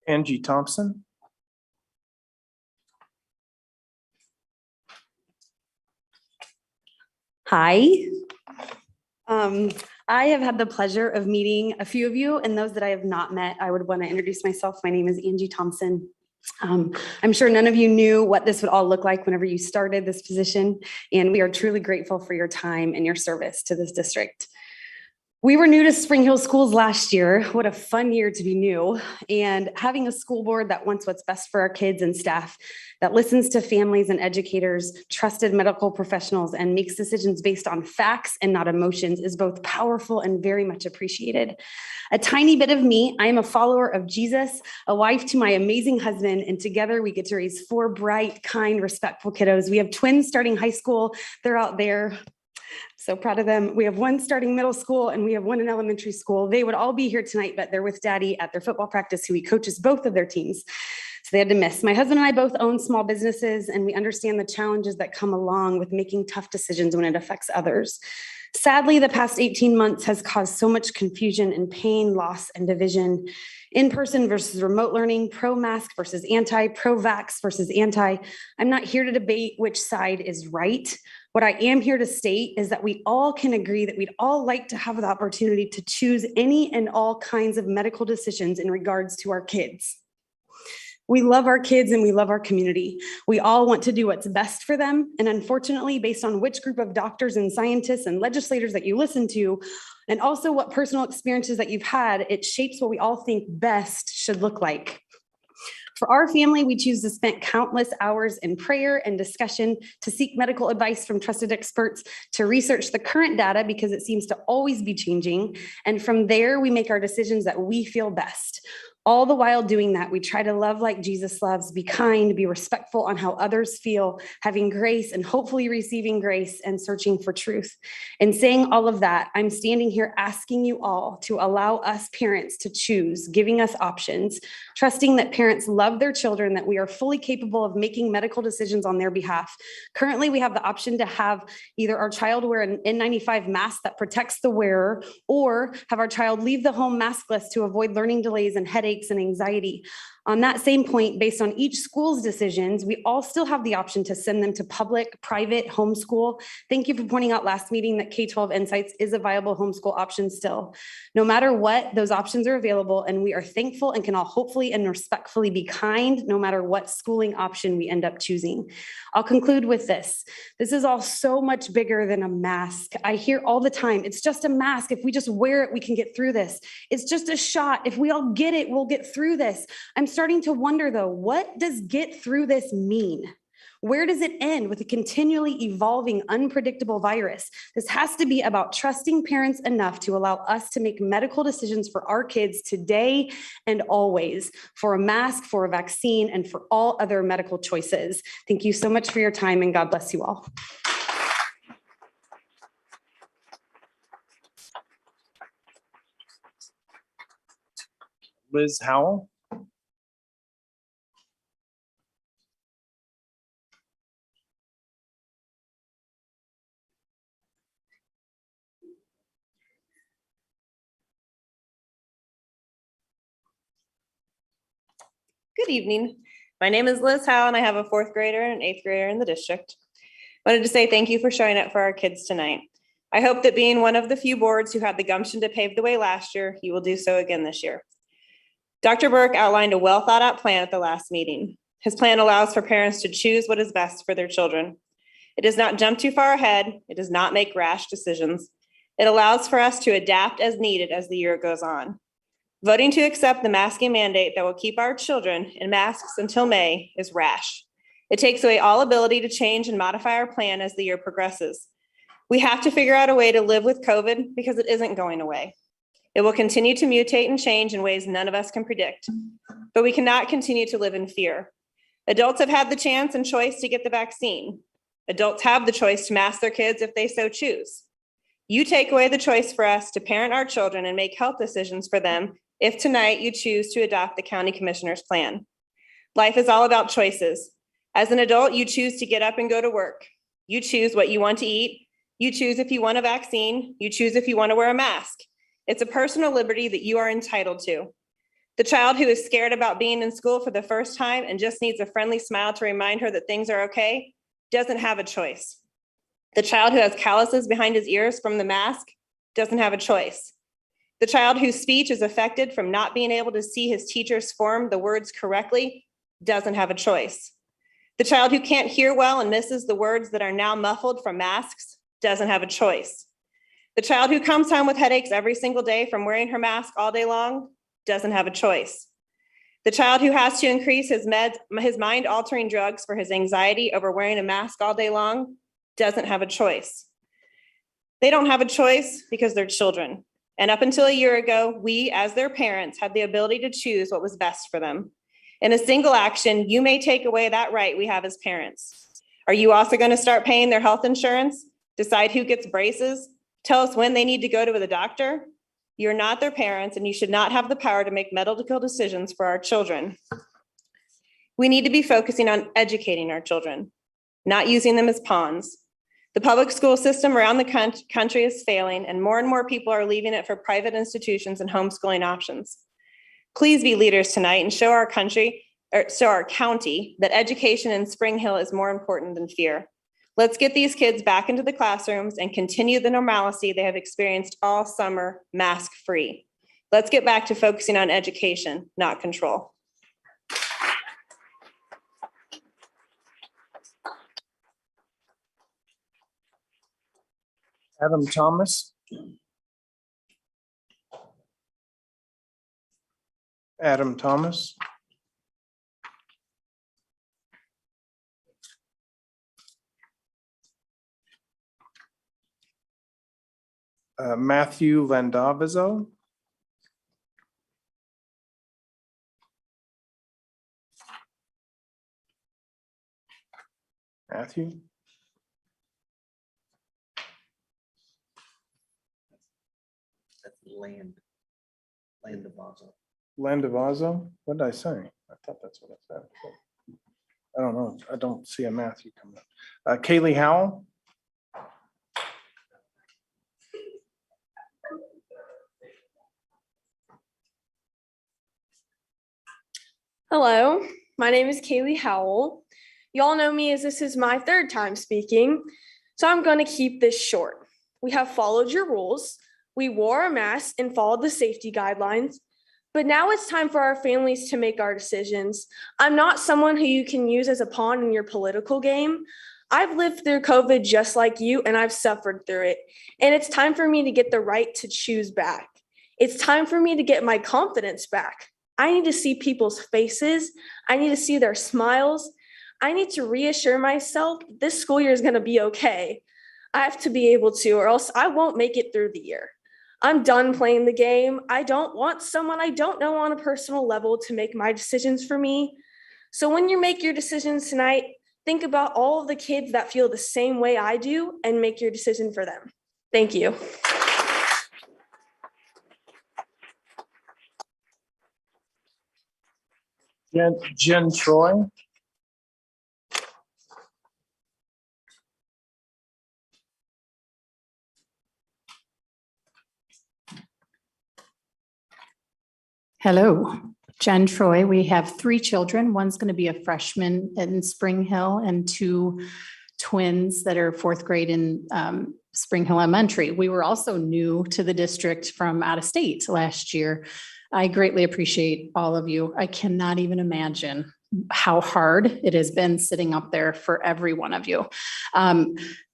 Angie Thompson. Hi. I have had the pleasure of meeting a few of you, and those that I have not met, I would want to introduce myself. My name is Angie Thompson. I'm sure none of you knew what this would all look like whenever you started this position, and we are truly grateful for your time and your service to this district. We were new to Spring Hill Schools last year. What a fun year to be new. And having a school board that wants what's best for our kids and staff, that listens to families and educators, trusted medical professionals, and makes decisions based on facts and not emotions is both powerful and very much appreciated. A tiny bit of me, I am a follower of Jesus, a wife to my amazing husband, and together we get to raise 4 bright, kind, respectful kiddos. We have twins starting high school. They're out there. So proud of them. We have 1 starting middle school and we have 1 in elementary school. They would all be here tonight, but they're with daddy at their football practice, who he coaches both of their teams. So they had to miss. My husband and I both own small businesses, and we understand the challenges that come along with making tough decisions when it affects others. Sadly, the past 18 months has caused so much confusion and pain, loss, and division. In-person versus remote learning, pro-mask versus anti, pro-vax versus anti. I'm not here to debate which side is right. What I am here to state is that we all can agree that we'd all like to have the opportunity to choose any and all kinds of medical decisions in regards to our kids. We love our kids and we love our community. We all want to do what's best for them. And unfortunately, based on which group of doctors and scientists and legislators that you listen to, and also what personal experiences that you've had, it shapes what we all think best should look like. For our family, we choose to spend countless hours in prayer and discussion, to seek medical advice from trusted experts, to research the current data because it seems to always be changing. And from there, we make our decisions that we feel best. All the while doing that, we try to love like Jesus loves, be kind, be respectful on how others feel, having grace and hopefully receiving grace and searching for truth. In saying all of that, I'm standing here asking you all to allow us parents to choose, giving us options, trusting that parents love their children, that we are fully capable of making medical decisions on their behalf. Currently, we have the option to have either our child wear an N95 mask that protects the wearer, or have our child leave the home maskless to avoid learning delays and headaches and anxiety. On that same point, based on each school's decisions, we all still have the option to send them to public, private, homeschool. Thank you for pointing out last meeting that K-12 Insights is a viable homeschool option still. No matter what, those options are available, and we are thankful and can all hopefully and respectfully be kind no matter what schooling option we end up choosing. I'll conclude with this. This is all so much bigger than a mask. I hear all the time, it's just a mask. If we just wear it, we can get through this. It's just a shot. If we all get it, we'll get through this. I'm starting to wonder though, what does get through this mean? Where does it end with a continually evolving, unpredictable virus? This has to be about trusting parents enough to allow us to make medical decisions for our kids today and always, for a mask, for a vaccine, and for all other medical choices. Thank you so much for your time, and God bless you all. Liz Howell. Good evening. My name is Liz Howe, and I have a 4th grader and an 8th grader in the district. Wanted to say thank you for showing up for our kids tonight. I hope that being one of the few boards who had the gumption to pave the way last year, you will do so again this year. Dr. Burke outlined a well thought out plan at the last meeting. His plan allows for parents to choose what is best for their children. It does not jump too far ahead. It does not make rash decisions. It allows for us to adapt as needed as the year goes on. Voting to accept the masking mandate that will keep our children in masks until May is rash. It takes away all ability to change and modify our plan as the year progresses. We have to figure out a way to live with COVID because it isn't going away. It will continue to mutate and change in ways none of us can predict, but we cannot continue to live in fear. Adults have had the chance and choice to get the vaccine. Adults have the choice to mask their kids if they so choose. You take away the choice for us to parent our children and make health decisions for them if tonight you choose to adopt the county commissioner's plan. Life is all about choices. As an adult, you choose to get up and go to work. You choose what you want to eat. You choose if you want a vaccine. You choose if you want to wear a mask. It's a personal liberty that you are entitled to. The child who is scared about being in school for the first time and just needs a friendly smile to remind her that things are okay doesn't have a choice. The child who has calluses behind his ears from the mask doesn't have a choice. The child whose speech is affected from not being able to see his teachers form the words correctly doesn't have a choice. The child who can't hear well and misses the words that are now muffled from masks doesn't have a choice. The child who comes home with headaches every single day from wearing her mask all day long doesn't have a choice. The child who has to increase his mind-altering drugs for his anxiety over wearing a mask all day long doesn't have a choice. They don't have a choice because they're children. And up until a year ago, we, as their parents, had the ability to choose what was best for them. In a single action, you may take away that right we have as parents. Are you also going to start paying their health insurance? Decide who gets braces? Tell us when they need to go to the doctor? You're not their parents, and you should not have the power to make medical decisions for our children. We need to be focusing on educating our children, not using them as pawns. The public school system around the country is failing, and more people are leaving it for private institutions and homeschooling options. Please be leaders tonight and show our county that education in Spring Hill is more important than fear. Let's get these kids back into the classrooms and continue the normalcy they have experienced all summer, mask-free. Let's get back to focusing on education, not control. Adam Thomas. Adam Thomas. Matthew Landavazo. Matthew. Landavazo. What did I say? I thought that's what I said. I don't know. I don't see a Matthew coming up. Kaylee Howell. Hello, my name is Kaylee Howell. Y'all know me as this is my third time speaking, so I'm going to keep this short. We have followed your rules. We wore a mask and followed the safety guidelines, but now it's time for our families to make our decisions. I'm not someone who you can use as a pawn in your political game. I've lived through COVID just like you, and I've suffered through it. And it's time for me to get the right to choose back. It's time for me to get my confidence back. I need to see people's faces. I need to see their smiles. I need to reassure myself this school year is going to be okay. I have to be able to, or else I won't make it through the year. I'm done playing the game. I don't want someone I don't know on a personal level to make my decisions for me. So when you make your decisions tonight, think about all of the kids that feel the same way I do and make your decision for them. Thank you. Jen Troy. Hello, Jen Troy. We have 3 children. One's going to be a freshman in Spring Hill and 2 twins that are 4th grade in Spring Hill Elementary. We were also new to the district from out of state last year. I greatly appreciate all of you. I cannot even imagine how hard it has been sitting up there for every one of you.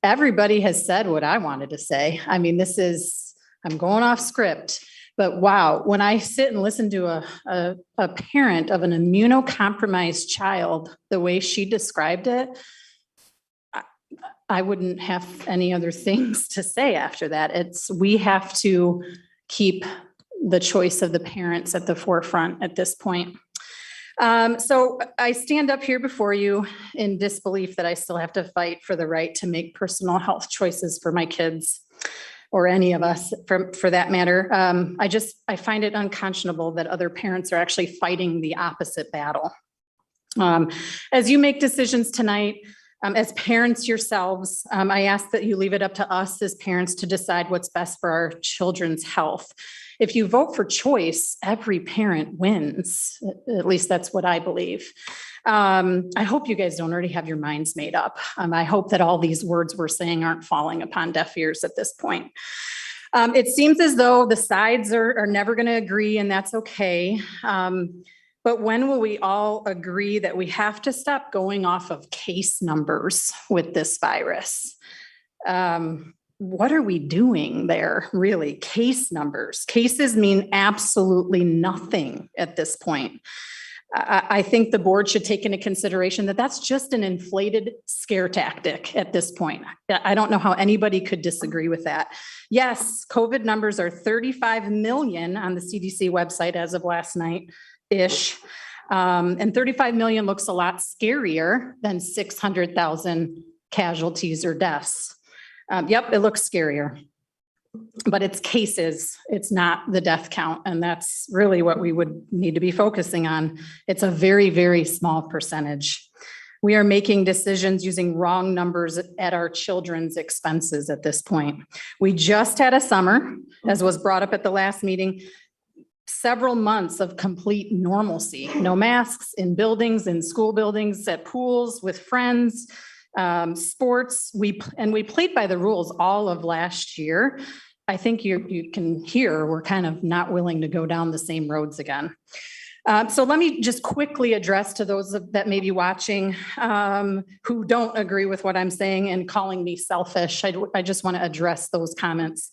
Everybody has said what I wanted to say. I mean, I'm going off script. But wow, when I sit and listen to a parent of an immunocompromised child, the way she described it, I wouldn't have any other things to say after that. We have to keep the choice of the parents at the forefront at this point. So I stand up here before you in disbelief that I still have to fight for the right to make personal health choices for my kids, or any of us for that matter. I find it unconscionable that other parents are actually fighting the opposite battle. As you make decisions tonight, as parents yourselves, I ask that you leave it up to us as parents to decide what's best for our children's health. If you vote for choice, every parent wins. At least that's what I believe. I hope you guys don't already have your minds made up. I hope that all these words we're saying aren't falling upon deaf ears at this point. It seems as though the sides are never going to agree, and that's okay. But when will we all agree that we have to stop going off of case numbers with this virus? what are we doing there, really? Case numbers. Cases mean absolutely nothing at this point. I think the board should take into consideration that that's just an inflated scare tactic at this point. I don't know how anybody could disagree with that. Yes, COVID numbers are 35 million on the CDC website as of last night-ish. And 35 million looks a lot scarier than 600,000 casualties or deaths. Yep, it looks scarier. But it's cases, it's not the death count. And that's really what we would need to be focusing on. It's a very, very small percentage. We are making decisions using wrong numbers at our children's expenses at this point. We just had a summer, as was brought up at the last meeting, several months of complete normalcy. No masks in buildings, in school buildings, at pools, with friends, sports. We played by the rules all of last year. I think you can hear we're kind of not willing to go down the same roads again. So let me just quickly address to those that may be watching who don't agree with what I'm saying and calling me selfish. I just want to address those comments.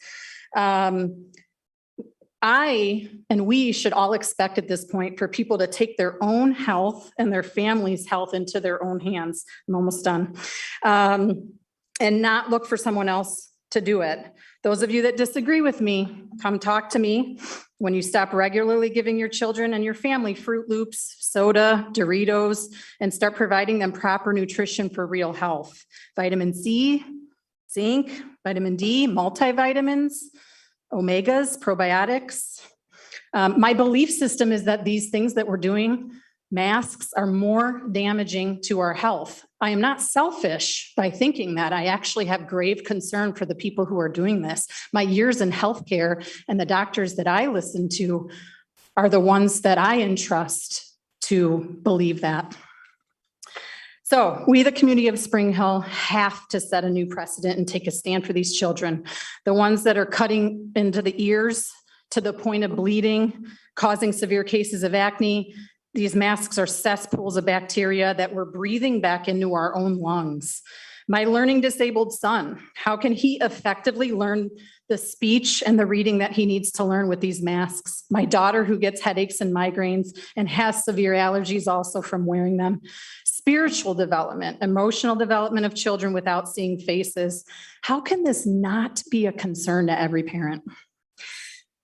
We should all expect at this point for people to take their own health and their family's health into their own hands. I'm almost done. And not look for someone else to do it. Those of you that disagree with me, come talk to me. When you stop regularly giving your children and your family Fruit Loops, soda, Doritos, and start providing them proper nutrition for real health. Vitamin C, zinc, vitamin D, multivitamins, omegas, probiotics. My belief system is that these things that we're doing, masks, are more damaging to our health. I am not selfish by thinking that. I actually have grave concern for the people who are doing this. My years in healthcare and the doctors that I listen to are the ones that I entrust to believe that. So we, the community of Spring Hill, have to set a new precedent and take a stand for these children. The ones that are cutting into the ears to the point of bleeding, causing severe cases of acne. These masks are cesspools of bacteria that we're breathing back into our own lungs. My learning disabled son, how can he effectively learn the speech and the reading that he needs to learn with these masks? My daughter, who gets headaches and migraines and has severe allergies also from wearing them. Spiritual development, emotional development of children without seeing faces. How can this not be a concern to every parent?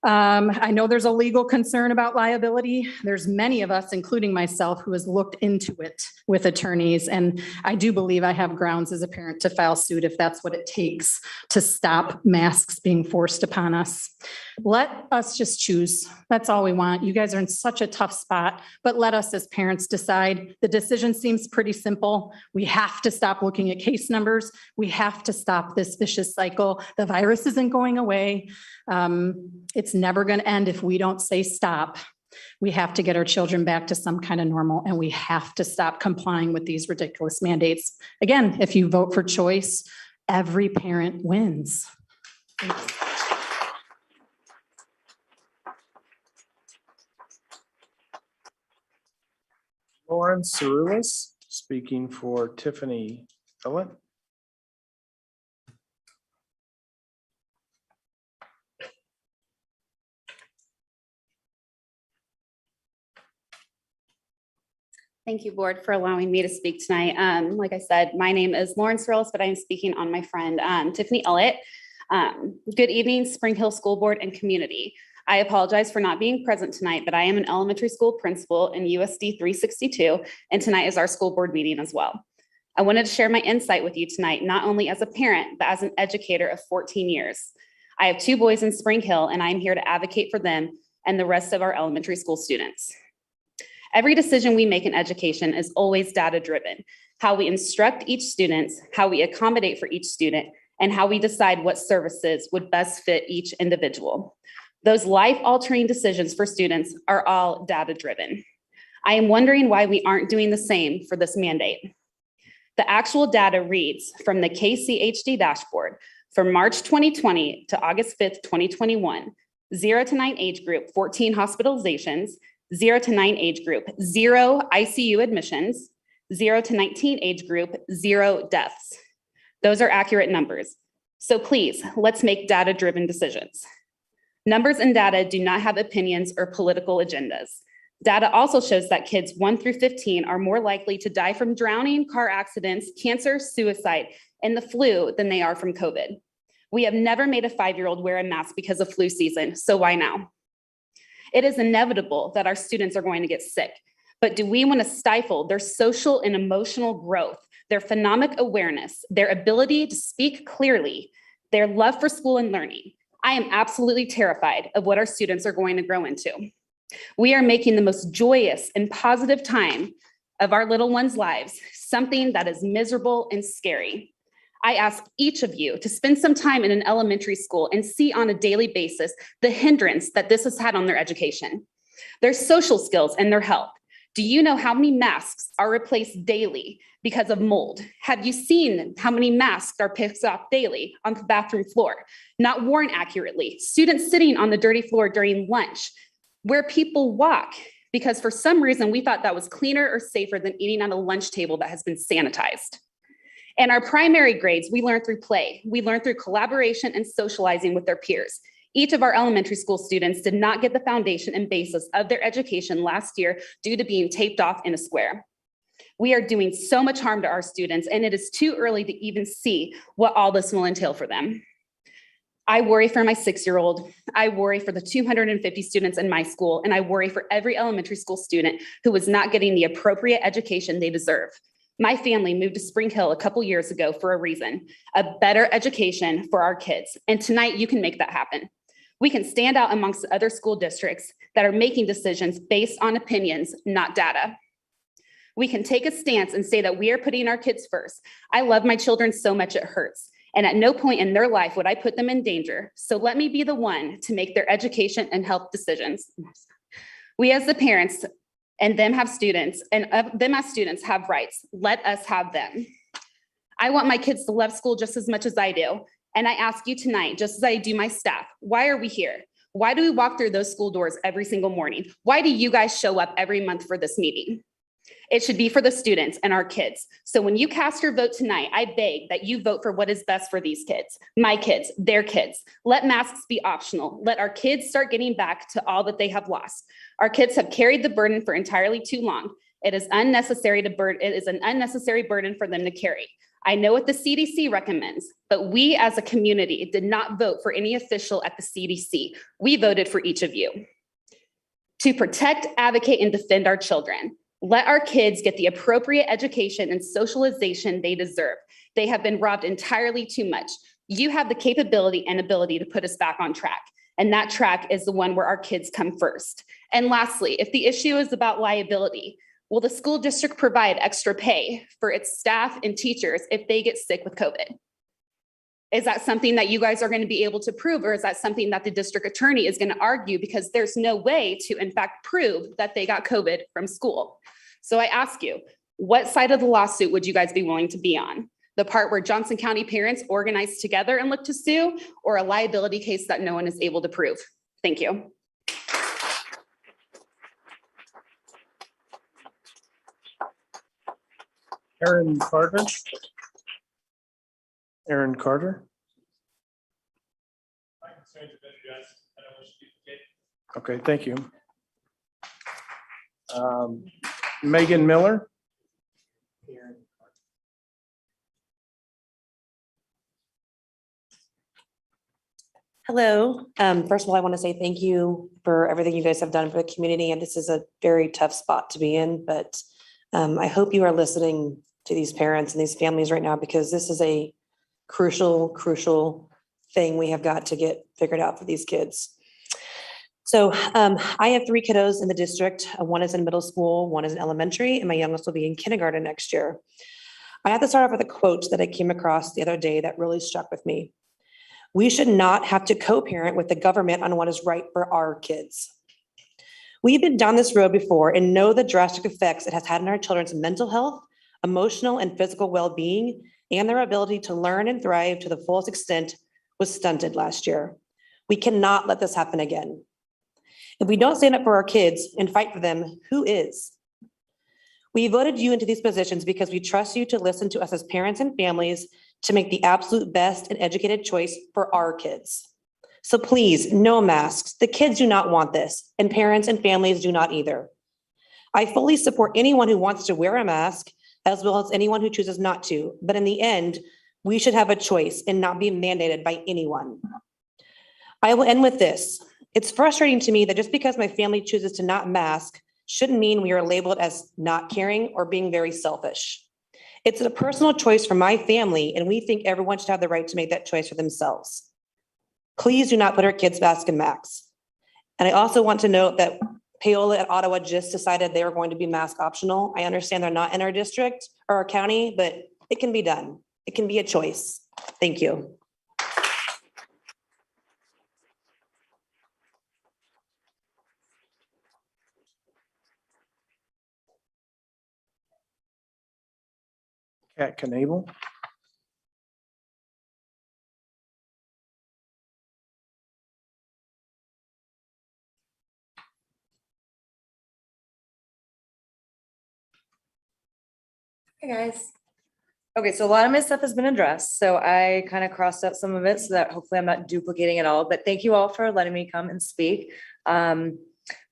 I know there's a legal concern about liability. There's many of us, including myself, who has looked into it with attorneys. And I do believe I have grounds as a parent to file suit if that's what it takes to stop masks being forced upon us. Let us just choose. That's all we want. You guys are in such a tough spot, but let us as parents decide. The decision seems pretty simple. We have to stop looking at case numbers. We have to stop this vicious cycle. The virus isn't going away. It's never going to end if we don't say stop. We have to get our children back to some kind of normal, and we have to stop complying with these ridiculous mandates. Again, if you vote for choice, every parent wins. Thank you. Lauren Cerulis, speaking for Tiffany Owen. Thank you, board, for allowing me to speak tonight. Like I said, my name is Lauren Cerulis, but I am speaking on my friend Tiffany Ellett. Good evening, Spring Hill School Board and community. I apologize for not being present tonight, but I am an elementary school principal in USD 362, and tonight is our school board meeting as well. I wanted to share my insight with you tonight, not only as a parent, but as an educator of 14 years. I have 2 boys in Spring Hill, and I'm here to advocate for them and the rest of our elementary school students. Every decision we make in education is always data-driven. How we instruct each student, how we accommodate for each student, and how we decide what services would best fit each individual. Those life-altering decisions for students are all data-driven. I am wondering why we aren't doing the same for this mandate. The actual data reads from the KCHD dashboard from March 2020 to August 5th, 2021, 0 to 9 age group, 14 hospitalizations, 0 to 9 age group, 0 ICU admissions, 0 to 19 age group, 0 deaths. Those are accurate numbers. So please, let's make data-driven decisions. Numbers and data do not have opinions or political agendas. Data also shows that kids 1 through 15 are more likely to die from drowning, car accidents, cancer, suicide, and the flu than they are from COVID. We have never made a 5-year-old wear a mask because of flu season, so why now? It is inevitable that our students are going to get sick, but do we want to stifle their social and emotional growth, their phonemic awareness, their ability to speak clearly, their love for school and learning? I am absolutely terrified of what our students are going to grow into. We are making the most joyous and positive time of our little ones' lives something that is miserable and scary. I ask each of you to spend some time in an elementary school and see on a daily basis the hindrance that this has had on their education, their social skills, and their health. Do you know how many masks are replaced daily because of mold? Have you seen how many masks are picked up daily on the bathroom floor, not worn accurately, students sitting on the dirty floor during lunch, where people walk because for some reason we thought that was cleaner or safer than eating on a lunch table that has been sanitized? And our primary grades, we learn through play. We learn through collaboration and socializing with their peers. Each of our elementary school students did not get the foundation and basis of their education last year due to being taped off in a square. We are doing so much harm to our students, and it is too early to even see what all this will entail for them. I worry for my 6-year-old. I worry for the 250 students in my school, and I worry for every elementary school student who is not getting the appropriate education they deserve. My family moved to Spring Hill a couple years ago for a reason, a better education for our kids. And tonight you can make that happen. We can stand out amongst the other school districts that are making decisions based on opinions, not data. We can take a stance and say that we are putting our kids first. I love my children so much it hurts. And at no point in their life would I put them in danger. So let me be the one to make their education and health decisions. We as the parents and them have students and them as students have rights. Let us have them. I want my kids to love school just as much as I do. And I ask you tonight, just as I do my staff, why are we here? Why do we walk through those school doors every single morning? Why do you guys show up every month for this meeting? It should be for the students and our kids. So when you cast your vote tonight, I beg that you vote for what is best for these kids, my kids, their kids. Let masks be optional. Let our kids start getting back to all that they have lost. Our kids have carried the burden for entirely too long. It is an unnecessary burden for them to carry. I know what the CDC recommends, but we as a community did not vote for any official at the CDC. We voted for each of you to protect, advocate, and defend our children. Let our kids get the appropriate education and socialization they deserve. They have been robbed entirely too much. You have the capability and ability to put us back on track. And that track is the one where our kids come first. And lastly, if the issue is about liability, will the school district provide extra pay for its staff and teachers if they get sick with COVID? Is that something that you guys are going to be able to prove, or is that something that the district attorney is going to argue because there's no way to, in fact, prove that they got COVID from school? So I ask you, what side of the lawsuit would you guys be willing to be on? The part where Johnson County parents organize together and look to sue, or a liability case that no one is able to prove? Thank you. Aaron Carter. Aaron Carter. Okay, thank you. Megan Miller. Hello. First of all, I want to say thank you for everything you guys have done for the community. And this is a very tough spot to be in, but I hope you are listening to these parents and these families right now, because this is a crucial thing we have got to get figured out for these kids. So I have 3 kiddos in the district. One is in middle school, one is in elementary, and my youngest will be in kindergarten next year. I have to start off with a quote that I came across the other day that really struck with me. We should not have to co-parent with the government on what is right for our kids. We've been down this road before and know the drastic effects it has had on our children's mental health, emotional and physical well-being, and their ability to learn and thrive to the fullest extent was stunted last year. We cannot let this happen again. If we don't stand up for our kids and fight for them, who is? We voted you into these positions because we trust you to listen to us as parents and families, to make the absolute best and educated choice for our kids. So please, no masks. The kids do not want this, and parents and families do not either. I fully support anyone who wants to wear a mask, as well as anyone who chooses not to. But in the end, we should have a choice and not be mandated by anyone. I will end with this. It's frustrating to me that just because my family chooses to not mask shouldn't mean we are labeled as not caring or being very selfish. It's a personal choice for my family, and we think everyone should have the right to make that choice for themselves. Please do not put our kids mask and max. And I also want to note that Paola at Ottawa just decided they were going to be mask optional. I understand they're not in our district or our county, but it can be done. It can be a choice. Thank you. Kat Knable. Hey, guys. Okay, so a lot of my stuff has been addressed, so I kind of crossed out some of it so that hopefully I'm not duplicating it all, but thank you all for letting me come and speak. My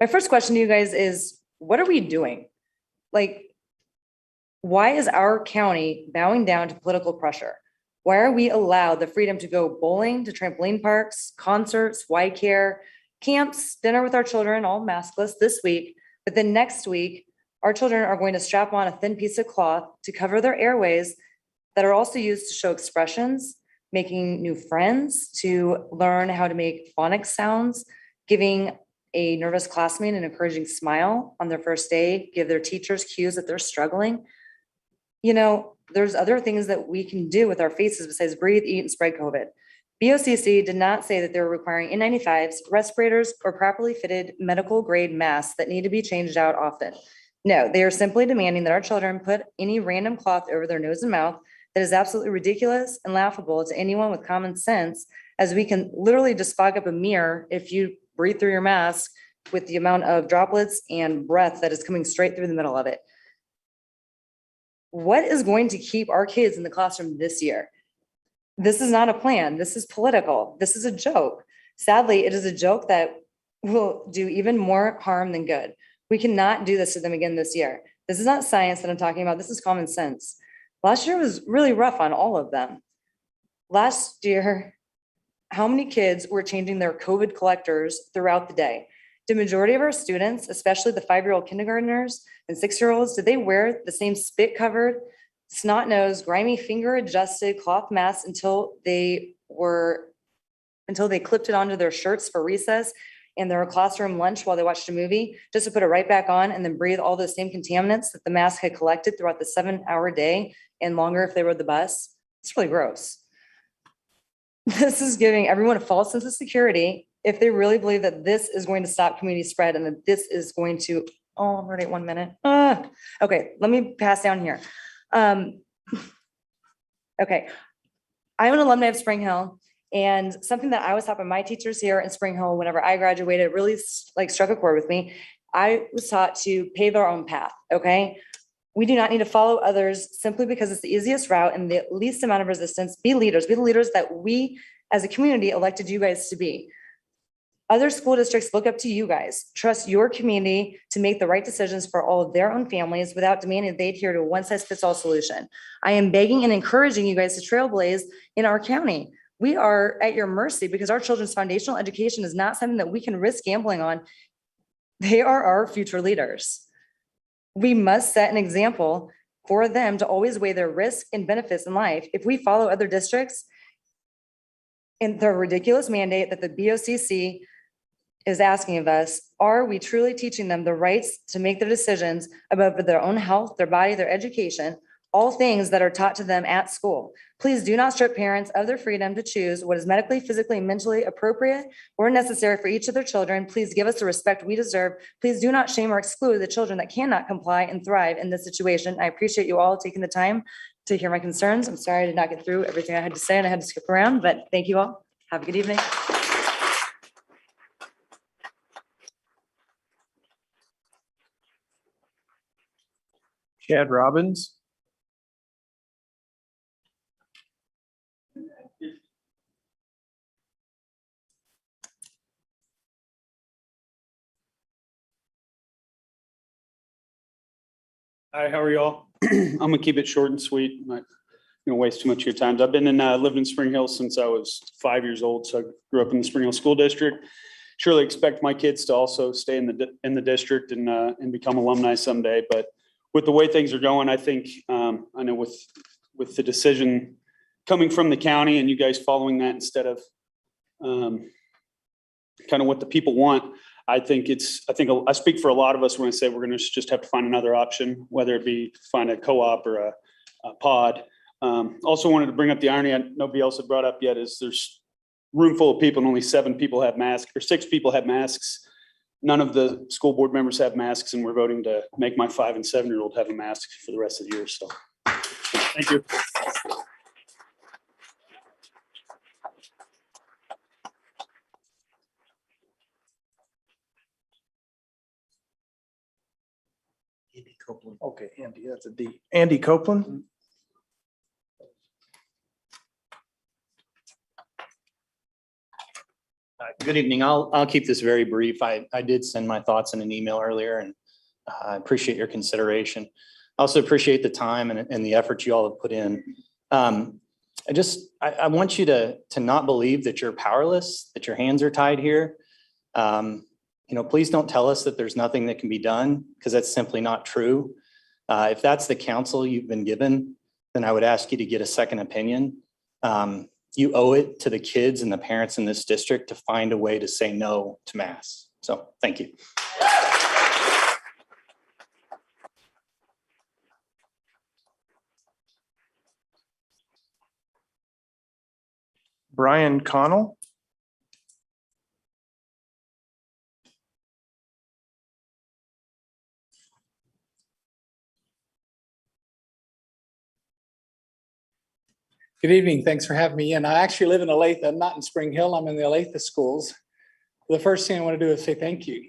first question to you guys is, what are we doing? Like, why is our county bowing down to political pressure? Why are we allowed the freedom to go bowling, to trampoline parks, concerts, Y care, camps, dinner with our children, all maskless this week, but then next week, our children are going to strap on a thin piece of cloth to cover their airways that are also used to show expressions, making new friends, to learn how to make phonics sounds, giving a nervous classmate an encouraging smile on their first day, give their teachers cues that they're struggling. You know, there's other things that we can do with our faces besides breathe, eat, and spread COVID. BOCC did not say that they were requiring N95s, respirators, or properly fitted medical grade masks that need to be changed out often. No, they are simply demanding that our children put any random cloth over their nose and mouth. That is absolutely ridiculous and laughable to anyone with common sense, as we can literally just fog up a mirror if you breathe through your mask with the amount of droplets and breath that is coming straight through the middle of it. What is going to keep our kids in the classroom this year? This is not a plan. This is political. This is a joke. Sadly, it is a joke that will do even more harm than good. We cannot do this to them again this year. This is not science that I'm talking about. This is common sense. Last year was really rough on all of them. Last year, how many kids were changing their COVID collectors throughout the day? The majority of our students, especially the 5-year-old kindergartners and 6-year-olds, did they wear the same spit-covered, snot-nosed, grimy, finger-adjusted cloth masks until they clipped it onto their shirts for recess and their classroom lunch while they watched a movie, just to put it right back on and then breathe all those same contaminants that the mask had collected throughout the 7-hour day and longer if they rode the bus? It's really gross. This is giving everyone a false sense of security if they really believe that this is going to stop community spread and that this is going to, oh, I'm already at 1 minute. Okay, let me pass down here. Okay, I'm an alumni of Spring Hill. And something that I was taught by my teachers here in Spring Hill whenever I graduated really struck a chord with me. I was taught to pave our own path, okay? We do not need to follow others simply because it's the easiest route and the least amount of resistance. Be leaders, be the leaders that we as a community elected you guys to be. Other school districts look up to you guys. Trust your community to make the right decisions for all of their own families without demanding they adhere to a one-size-fits-all solution. I am begging and encouraging you guys to trailblaze in our county. We are at your mercy because our children's foundational education is not something that we can risk gambling on. They are our future leaders. We must set an example for them to always weigh their risk and benefits in life. If we follow other districts and the ridiculous mandate that the BOCC is asking of us, are we truly teaching them the rights to make their decisions about their own health, their body, their education, all things that are taught to them at school? Please do not strip parents of their freedom to choose what is medically, physically, and mentally appropriate or necessary for each of their children. Please give us the respect we deserve. Please do not shame or exclude the children that cannot comply and thrive in this situation. I appreciate you all taking the time to hear my concerns. I'm sorry I did not get through everything I had to say and I had to skip around, but thank you all. Have a good evening. Chad Robbins. Hi, how are y'all? I'm gonna keep it short and sweet. I'm not gonna waste too much of your time. I've been lived in Spring Hill since I was 5 years old, so I grew up in the Spring Hill School District. Surely expect my kids to also stay in the district and become alumni someday. But with the way things are going, I think I know with the decision coming from the county and you guys following that instead of kind of what the people want. I think I speak for a lot of us when I say we're going to just have to find another option, whether it be find a co-op or a pod. Also wanted to bring up the irony nobody else had brought up yet is there's room full of people and only 7 people have masks or 6 people have masks. None of the school board members have masks and we're voting to make my 5 and 7-year-old have a mask for the rest of the year. So thank you. Okay, Andy, that's a D. Andy Copeland. Good evening. I'll keep this very brief. I did send my thoughts in an email earlier and I appreciate your consideration. I also appreciate the time and the effort you all have put in. I want you to not believe that you're powerless, that your hands are tied here. Please don't tell us that there's nothing that can be done because that's simply not true. If that's the counsel you've been given, then I would ask you to get a second opinion. You owe it to the kids and the parents in this district to find a way to say no to masks. So thank you. Brian Connell. Good evening. Thanks for having me in. I actually live in Olathe. I'm not in Spring Hill. I'm in the Olathe schools. The first thing I want to do is say thank you.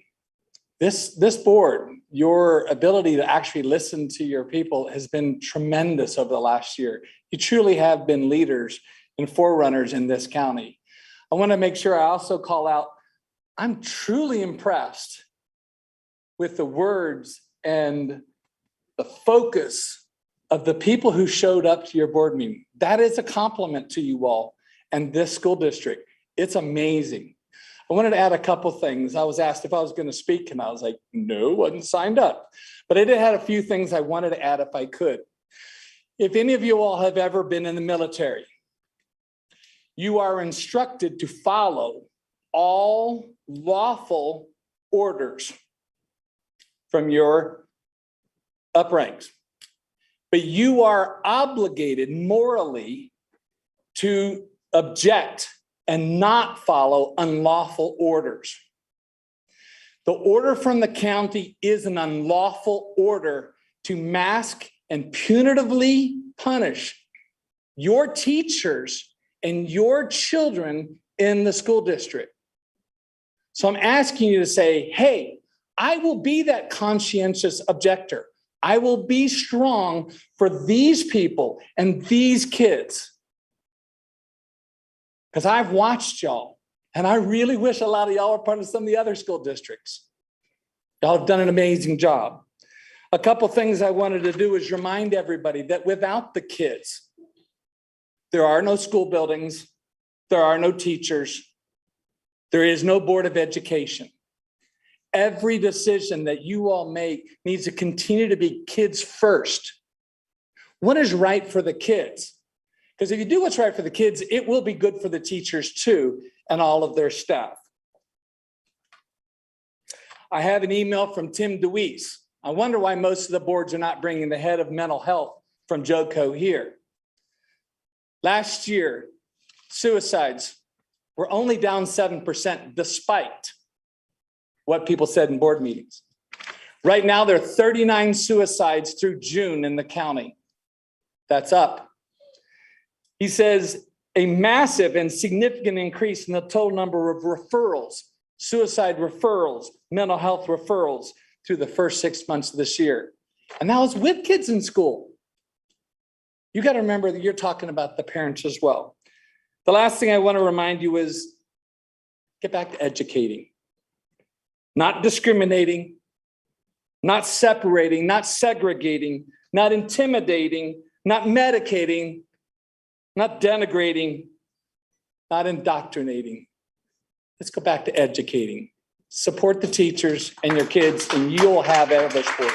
This board, your ability to actually listen to your people has been tremendous over the last year. You truly have been leaders and forerunners in this county. I want to make sure I also call out, I'm truly impressed with the words and the focus of the people who showed up to your board meeting. That is a compliment to you all and this school district. It's amazing. I wanted to add a couple things. I was asked if I was going to speak and I was like, no, wasn't signed up. But I did have a few things I wanted to add if I could. If any of you all have ever been in the military, you are instructed to follow all lawful orders from your up ranks. But you are obligated morally to object and not follow unlawful orders. The order from the county is an unlawful order to mask and punitively punish your teachers and your children in the school district. So I'm asking you to say, hey, I will be that conscientious objector. I will be strong for these people and these kids. Because I've watched y'all, and I really wish a lot of y'all were part of some of the other school districts. Y'all have done an amazing job. A couple things I wanted to do is remind everybody that without the kids, there are no school buildings, there are no teachers, there is no Board of Education. Every decision that you all make needs to continue to be kids first. What is right for the kids? Because if you do what's right for the kids, it will be good for the teachers too and all of their staff. I have an email from Tim DeWeese. I wonder why most of the boards are not bringing the head of mental health from JOCO here. Last year, suicides were only down 7% despite what people said in board meetings. Right now, there are 39 suicides through June in the county. That's up. He says a massive and significant increase in the total number of referrals, suicide referrals, mental health referrals through the first 6 months of this year. And that was with kids in school. You got to remember that you're talking about the parents as well. The last thing I want to remind you is get back to educating. Not discriminating, not separating, not segregating, not intimidating, not medicating, not denigrating, not indoctrinating. Let's go back to educating. Support the teachers and your kids, and you'll have our support.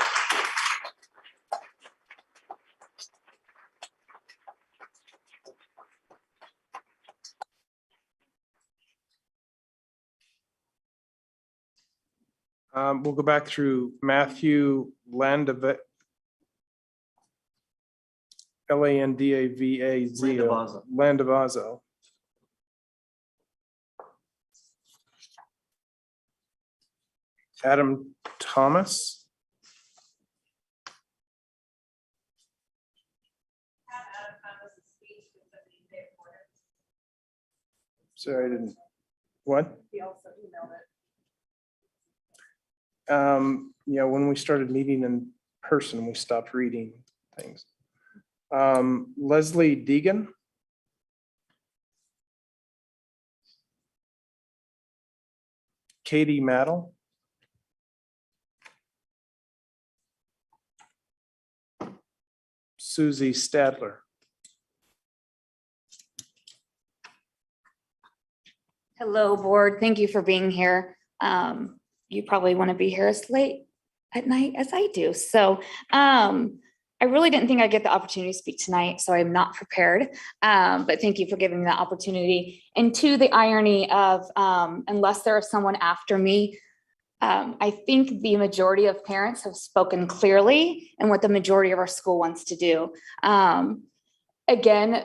We'll go back through Matthew Landavazo. Landavazo. Landavazo. Adam Thomas. Sorry, I didn't. What? He also emailed it. Yeah, when we started meeting in person, we stopped reading things. Leslie Deegan. Katie Maddle. Susie Stadler. Hello, board. Thank you for being here. You probably want to be here as late at night as I do. So I really didn't think I'd get the opportunity to speak tonight, so I'm not prepared. But thank you for giving me that opportunity. And to the irony of unless there is someone after me, I think the majority of parents have spoken clearly and what the majority of our school wants to do. Again,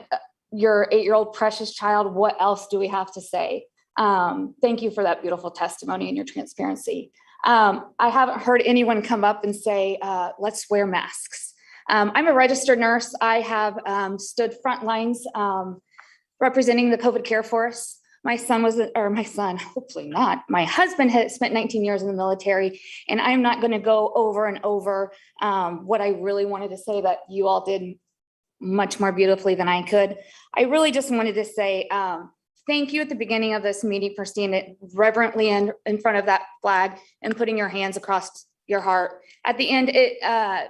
your 8-year-old precious child, what else do we have to say? Thank you for that beautiful testimony and your transparency. I haven't heard anyone come up and say, let's wear masks. I'm a registered nurse. I have stood front lines representing the COVID care force. My son, hopefully not. My husband had spent 19 years in the military, and I'm not going to go over and over what I really wanted to say that you all did much more beautifully than I could. I really just wanted to say thank you at the beginning of this meeting for standing reverently in front of that flag and putting your hands across your heart. At the end,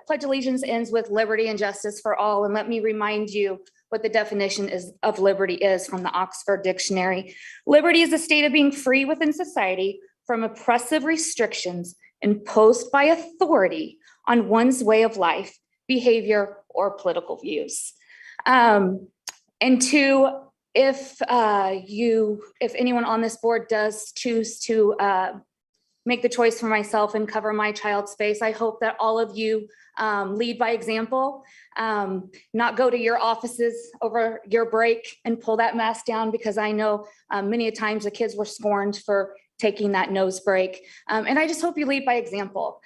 Pledge Allegiance ends with liberty and justice for all. And let me remind you what the definition of liberty is from the Oxford Dictionary. Liberty is a state of being free within society from oppressive restrictions imposed by authority on one's way of life, behavior, or political views. And two, if anyone on this board does choose to make the choice for myself and cover my child's face, I hope that all of you lead by example, not go to your offices over your break and pull that mask down, because I know many a times the kids were scorned for taking that nose break. And I just hope you lead by example.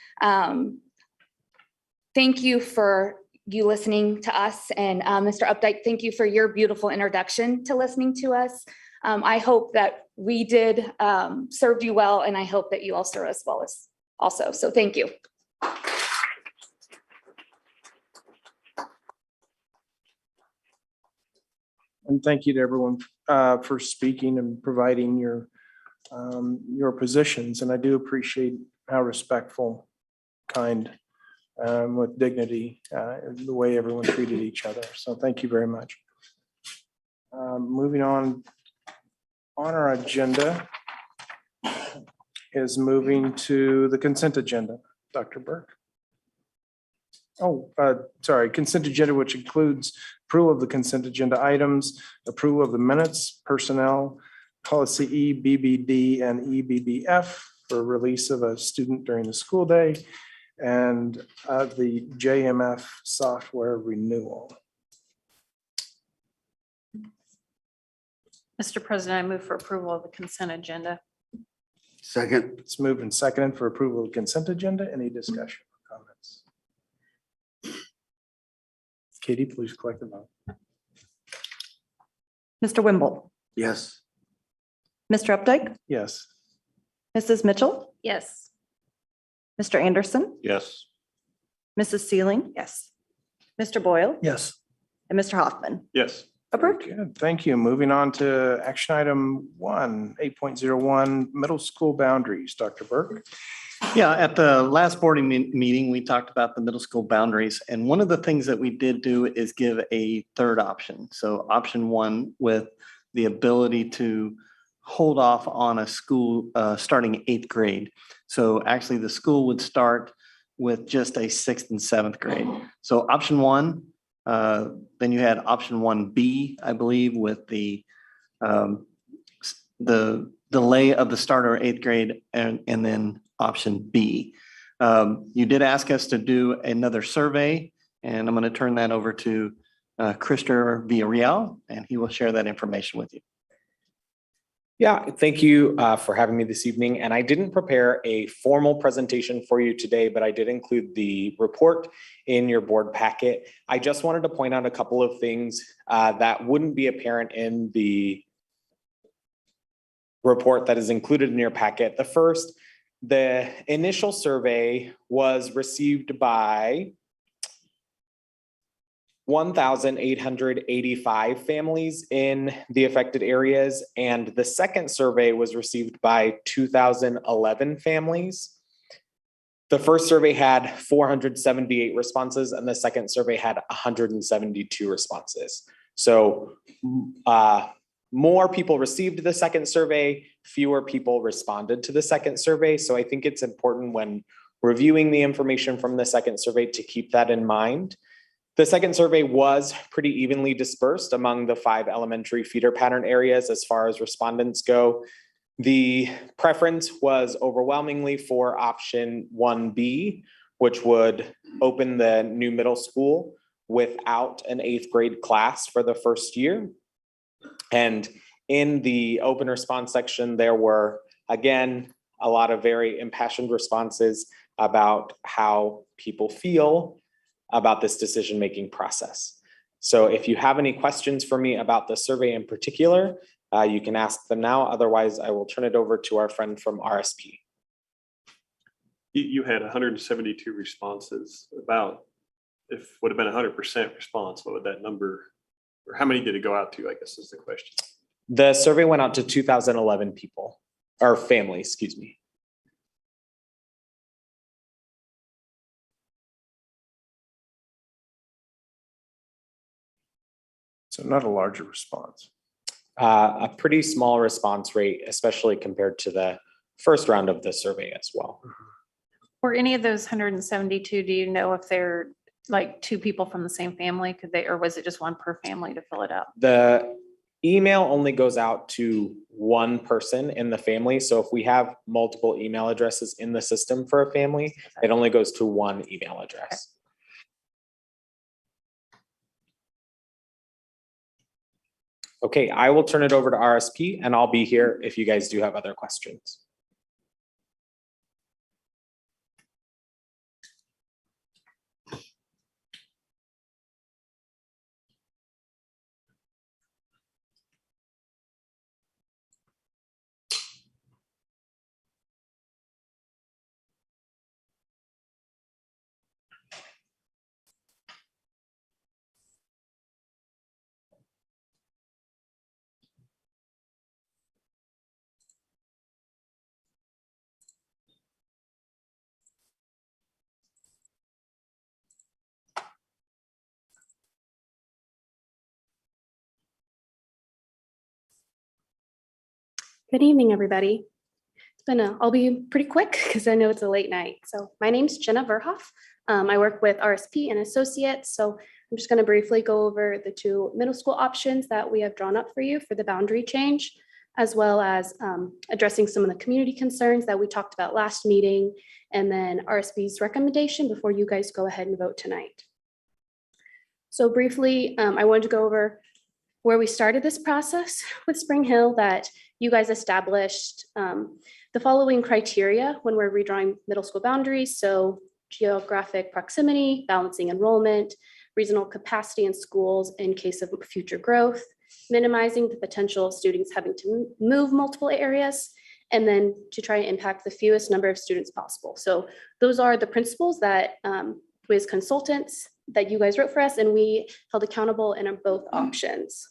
Thank you for you listening to us. And Mr. Updike, thank you for your beautiful introduction to listening to us. I hope that we did served you well, and I hope that you all serve us well as also. So thank you. And thank you to everyone for speaking and providing your positions. And I do appreciate how respectful, kind, with dignity, the way everyone treated each other. So thank you very much. Moving on our agenda is moving to the consent agenda. Dr. Burke. Oh, sorry, consent agenda, which includes approval of the consent agenda items, approval of the minutes, personnel, policy E, BBD, and EBBF for release of a student during the school day, and the JMF software renewal. Mr. President, I move for approval of the consent agenda. Second. It's moved and seconded for approval of consent agenda. Any discussion or comments? Katie, please collect the vote. Mr. Wimble, Yes. Mr. Updike, Yes. Mrs. Mitchell, Yes. Mr. Anderson, Yes. Mrs. Sealing, Yes. Mr. Boyle, Yes. and Mr. Hoffman. Yes. Approved. Good, thank you. Moving on to action item 8.01, middle school boundaries. Dr. Burke. Yeah, at the last boarding meeting, we talked about the middle school boundaries. And one of the things that we did do is give a third option. So option one with the ability to hold off on a school starting 8th grade. So actually the school would start with just a 6th and 7th grade. So option one, then you had option 1B, I believe, with the delay of the start of 8th grade and then option B. You did ask us to do another survey, and I'm going to turn that over to Christopher Villarreal, and he will share that information with you. Yeah, thank you for having me this evening. And I didn't prepare a formal presentation for you today, but I did include the report in your board packet. I just wanted to point out a couple of things that wouldn't be apparent in the report that is included in your packet. The first, the initial survey was received by 1,885 families in the affected areas, and the second survey was received by 2,011 families. The first survey had 478 responses, and the second survey had 172 responses. So more people received the second survey, fewer people responded to the second survey. So I think it's important when reviewing the information from the second survey to keep that in mind. The second survey was pretty evenly dispersed among the 5 elementary feeder pattern areas as far as respondents go. The preference was overwhelmingly for option 1B, which would open the new middle school without an 8th grade class for the first year. And in the open response section, there were, again, a lot of very impassioned responses about how people feel about this decision-making process. So if you have any questions for me about the survey in particular, you can ask them now. Otherwise, I will turn it over to our friend from RSP. You had 172 responses. About, if would have been 100% response, what would that number, or how many did it go out to, I guess is the question. The survey went out to 2,011 people, or families, excuse me. So not a larger response. A pretty small response rate, especially compared to the first round of the survey as well. Were any of those 172, do you know if they're like 2 people from the same family? Could they, or was it just 1 per family to fill it out? The email only goes out to 1 person in the family. So if we have multiple email addresses in the system for a family, it only goes to 1 email address. Okay, I will turn it over to RSP and I'll be here if you guys do have other questions. Good evening, everybody. I'll be pretty quick because I know it's a late night. So my name's Jenna Verhoff. I work with RSP and Associates. So I'm just going to briefly go over the 2 middle school options that we have drawn up for you for the boundary change, as well as addressing some of the community concerns that we talked about last meeting, and then RSP's recommendation before you guys go ahead and vote tonight. So briefly, I wanted to go over where we started this process with Spring Hill, that you guys established the following criteria when we're redrawing middle school boundaries. So geographic proximity, balancing enrollment, reasonable capacity in schools in case of future growth, minimizing the potential of students having to move multiple areas, and then to try and impact the fewest number of students possible. So those are the principles that we as consultants that you guys wrote for us, and we held accountable in both options.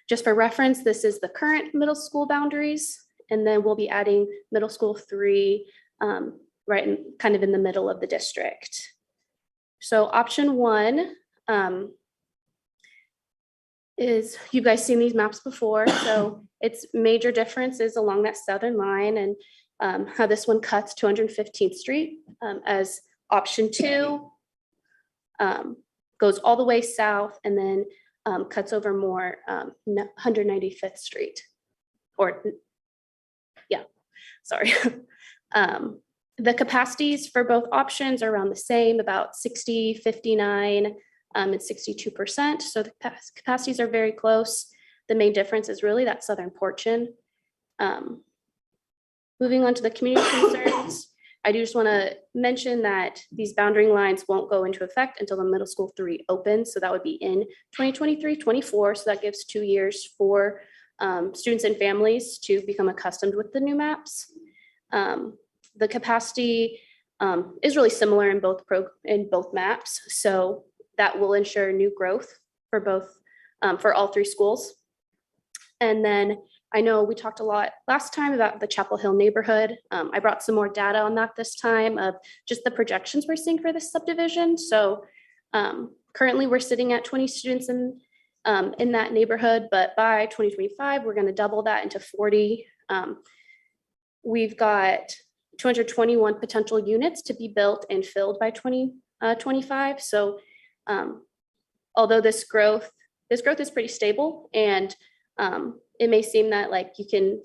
Just for reference, this is the current middle school boundaries, and then we'll be adding middle school 3 right in kind of in the middle of the district. So option 1 is, you guys seen these maps before, so its major difference is along that southern line, and how this one cuts 215th Street, as option 2 goes all the way south and then cuts over more 195th Street. Or, yeah, sorry. The capacities for both options are around the same, about 60, 59, and 62%. So the capacities are very close. The main difference is really that southern portion. Moving on to the community concerns, I do just want to mention that these boundary lines won't go into effect until the middle school 3 opens. So that would be in 2023-24. So that gives 2 years for students and families to become accustomed with the new maps. The capacity is really similar in both maps. So that will ensure new growth for both, for all 3 schools. And then I know we talked a lot last time about the Chapel Hill neighborhood. I brought some more data on that this time of just the projections we're seeing for this subdivision. So currently we're sitting at 20 students in that neighborhood, but by 2025, we're going to double that into 40. We've got 221 potential units to be built and filled by 2025. So although this growth is pretty stable, and it may seem that like you can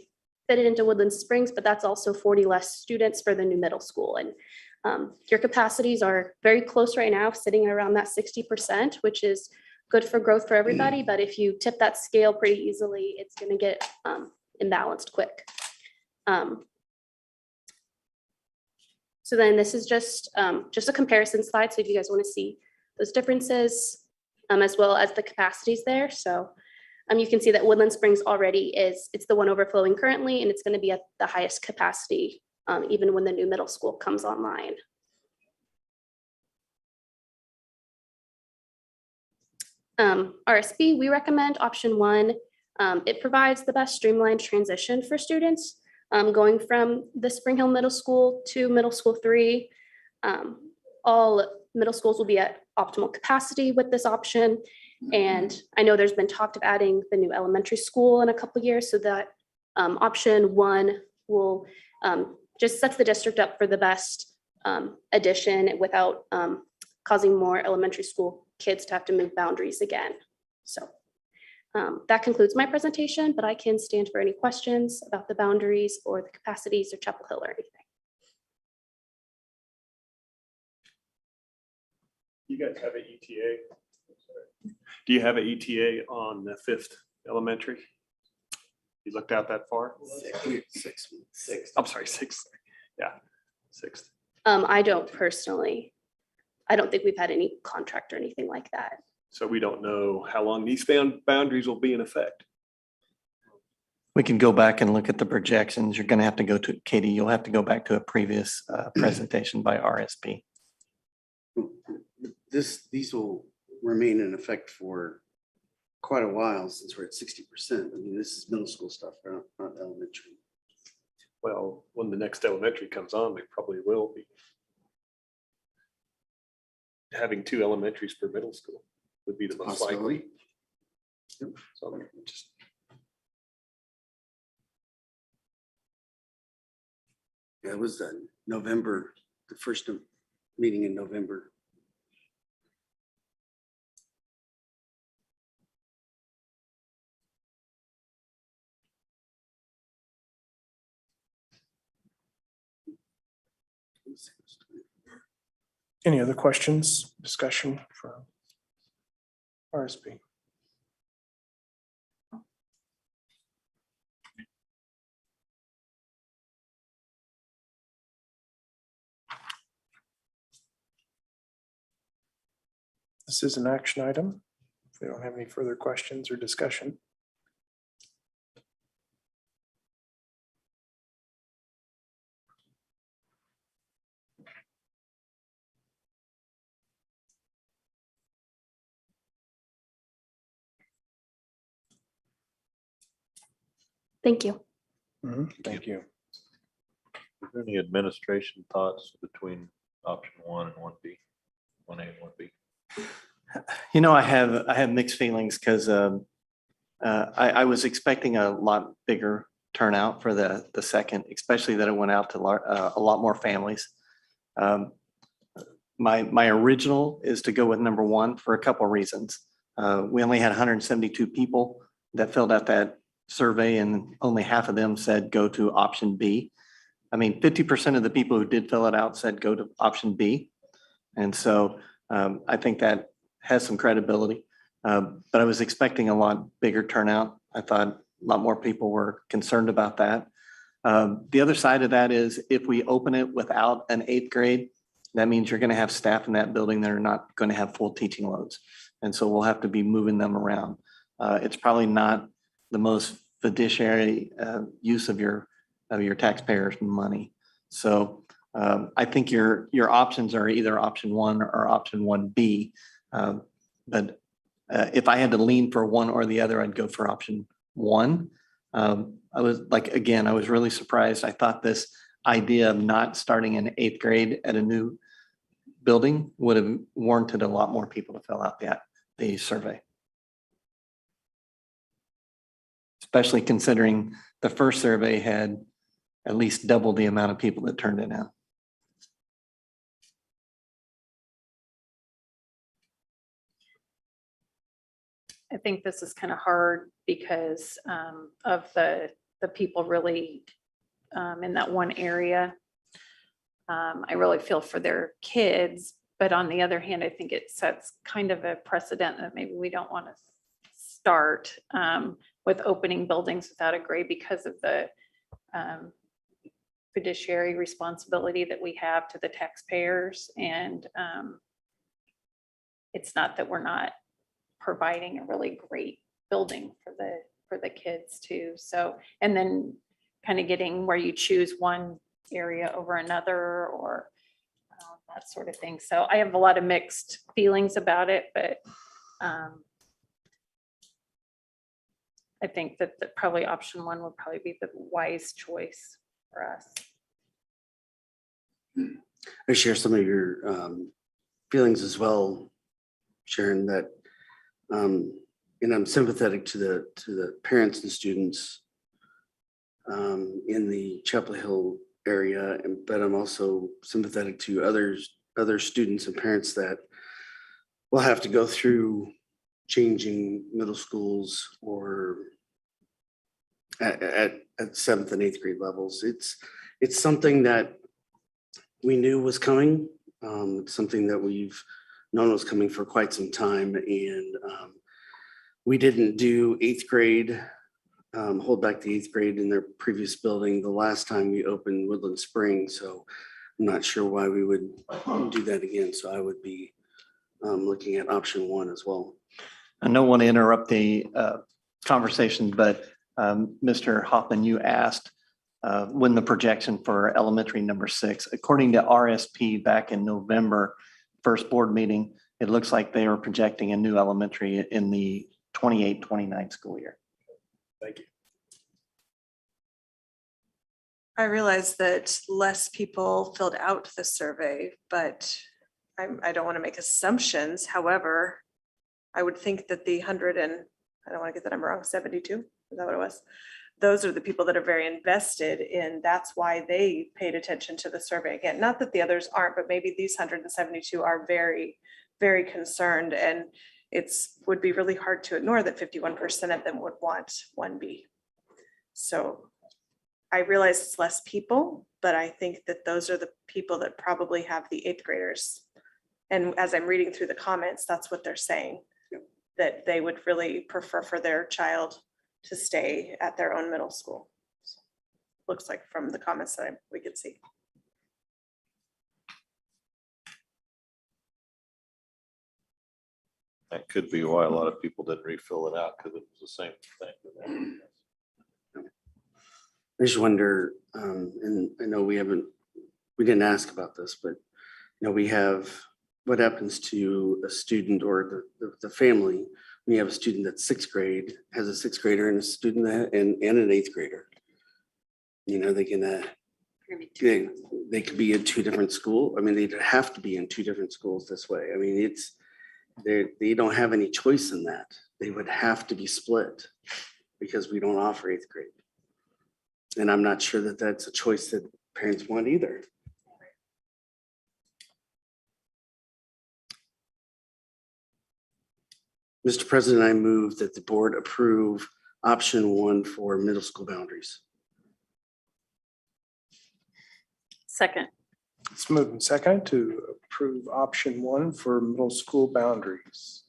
fit it into Woodland Springs, but that's also 40 less students for the new middle school. And your capacities are very close right now, sitting around that 60%, which is good for growth for everybody. But if you tip that scale pretty easily, it's going to get imbalanced quick. So then this is just a comparison slide. So if you guys want to see those differences, as well as the capacities there. So you can see that Woodland Springs already it's the one overflowing currently, and it's going to be at the highest capacity, even when the new middle school comes online. RSP, we recommend option 1. It provides the best streamlined transition for students going from the Spring Hill Middle School to Middle School 3. All middle schools will be at optimal capacity with this option. And I know there's been talk of adding the new elementary school in a couple of years, so that option 1 will just sets the district up for the best addition without causing more elementary school kids to have to move boundaries again. So that concludes my presentation, but I can stand for any questions about the boundaries or the capacities or Chapel Hill or anything. You guys have an ETA? Do you have an ETA on the 5th elementary? You looked out that far? 6. I'm sorry, 6. Yeah, 6th. I don't personally. I don't think we've had any contract or anything like that. So we don't know how long these boundaries will be in effect. We can go back and look at the projections. You're going to have to go to, Katie, you'll have to go back to a previous presentation by RSP. These will remain in effect for quite a while since we're at 60%. I mean, this is middle school stuff, not elementary. Well, when the next elementary comes on, they probably will be having 2 elementaries per middle school would be the most likely. Yep. So just Yeah, it was November, the first meeting in November. Any other questions, discussion from RSP? This is an action item. If we don't have any further questions or discussion. Thank you. Thank you. Is there any administration thoughts between option 1 and 1B, 1A and 1B? You know, I have mixed feelings because I was expecting a lot bigger turnout for the second, especially that it went out to a lot more families. My original is to go with number 1 for a couple of reasons. We only had 172 people that filled out that survey, and only half of them said go to option B. I mean, 50% of the people who did fill it out said go to option B. And so I think that has some credibility, but I was expecting a lot bigger turnout. I thought a lot more people were concerned about that. The other side of that is if we open it without an 8th grade, that means you're going to have staff in that building that are not going to have full teaching loads. And so we'll have to be moving them around. It's probably not the most fiduciary use of your taxpayers' money. So I think your options are either option 1 or option 1B. But if I had to lean for one or the other, I'd go for option 1. I was really surprised. I thought this idea of not starting in 8th grade at a new building would have warranted a lot more people to fill out the survey. Especially considering the first survey had at least double the amount of people that turned it in. I think this is kind of hard because of the people really in that one area. I really feel for their kids, but on the other hand, I think it sets kind of a precedent that maybe we don't want to start with opening buildings without a grade because of the fiduciary responsibility that we have to the taxpayers. And it's not that we're not providing a really great building for the kids too. So, and then kind of getting where you choose one area over another or that sort of thing. So I have a lot of mixed feelings about it, but I think that probably option 1 would probably be the wise choice for us. I share some of your feelings as well, Sharon, that and I'm sympathetic to the parents and students in the Chapel Hill area, but I'm also sympathetic to other students and parents that will have to go through changing middle schools or at 7th and 8th grade levels. It's something that we knew was coming. It's something that we've known was coming for quite some time, and we didn't do 8th grade, hold back the 8th grade in their previous building the last time we opened Woodland Spring. So I'm not sure why we would do that again. So I would be looking at option 1 as well. I don't want to interrupt the conversation, but Mr. Hoffman, you asked when the projection for elementary number 6, according to RSP back in November, first board meeting, it looks like they are projecting a new elementary in the 28-29 school year. Thank you. I realize that less people filled out the survey, but I don't want to make assumptions. However, I would think that the 100 and, I don't want to get the number wrong, 72, is that what it was? Those are the people that are very invested in, that's why they paid attention to the survey again. Not that the others aren't, but maybe these 172 are very, very concerned, and would be really hard to ignore that 51% of them would want 1B. So I realize it's less people, but I think that those are the people that probably have the 8th graders. And as I'm reading through the comments, that's what they're saying, that they would really prefer for their child to stay at their own middle school. Looks like from the comments that we could see. That could be why a lot of people didn't refill it out, because it was the same thing. I just wonder, and I know we didn't ask about this, but we have, what happens to a student or the family when you have a student that's 6th grade, has a 6th grader and a student and an 8th grader? You know, they can, they could be in two different school. I mean, they'd have to be in two different schools this way. I mean, they don't have any choice in that. They would have to be split because we don't offer 8th grade. And I'm not sure that that's a choice that parents want either. Mr. President, I move that the board approve option 1 for middle school boundaries. Second. It's moved and second to approve option 1 for middle school boundaries.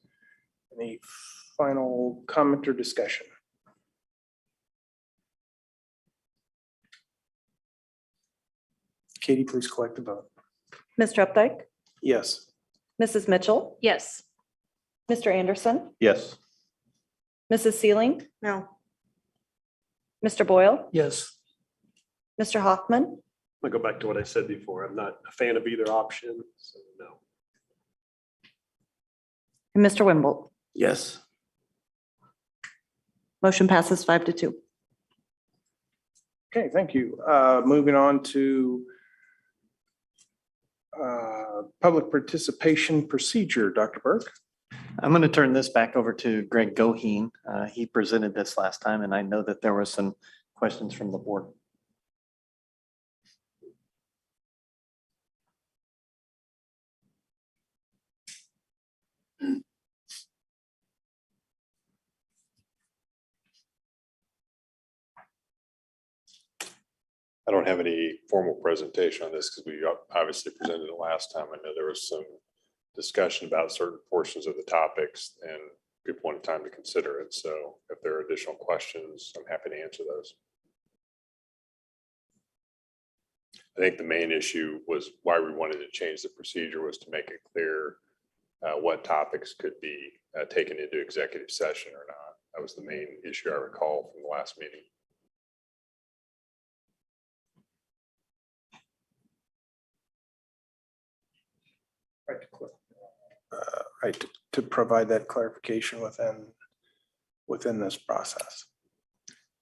Any final comment or discussion? Katie, please collect the vote. Mr. Updike, Yes. Mrs. Mitchell, Yes. Mr. Anderson, Yes. Mrs. Sealing, No. Mr. Boyle, Yes. Mr. Hoffman, I go back to what I said before. I'm not a fan of either option, so no. and Mr. Wimble. Yes. Motion passes 5-2. Okay, thank you. Moving on to public participation procedure, Dr. Burke. I'm going to turn this back over to Greg Goheen. He presented this last time, and I know that there was some questions from the board. I don't have any formal presentation on this because we obviously presented it last time. I know there was some discussion about certain portions of the topics and people wanted time to consider it. So if there are additional questions, I'm happy to answer those. I think the main issue was why we wanted to change the procedure was to make it clear what topics could be taken into executive session or not. That was the main issue I recall from the last meeting. Right, to provide that clarification within this process.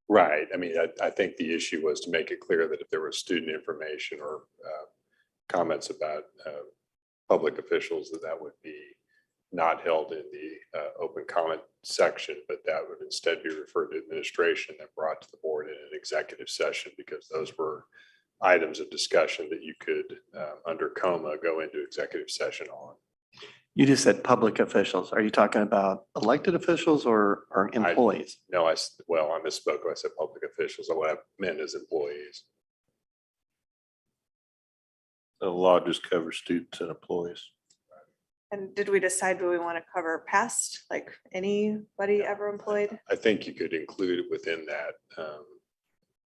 Right. I mean, I think the issue was to make it clear that if there was student information or comments about public officials, that would be not held in the open comment section, but that would instead be referred to administration and brought to the board in an executive session, because those were items of discussion that you could, under COMA, go into executive session on. You just said public officials. Are you talking about elected officials or employees? No, I misspoke. I said public officials. What I meant is employees. The law just covers students and employees. And did we decide do we want to cover past, like anybody ever employed? I think you could include it within that.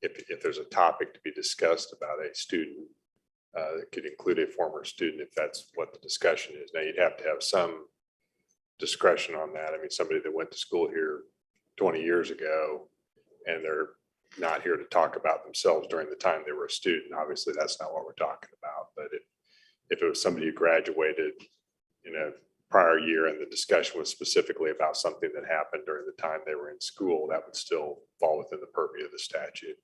If there's a topic to be discussed about a student, it could include a former student if that's what the discussion is. Now, you'd have to have some discretion on that. I mean, somebody that went to school here 20 years ago and they're not here to talk about themselves during the time they were a student, obviously that's not what we're talking about. But if it was somebody who graduated in a prior year and the discussion was specifically about something that happened during the time they were in school, that would still fall within the purview of the statute.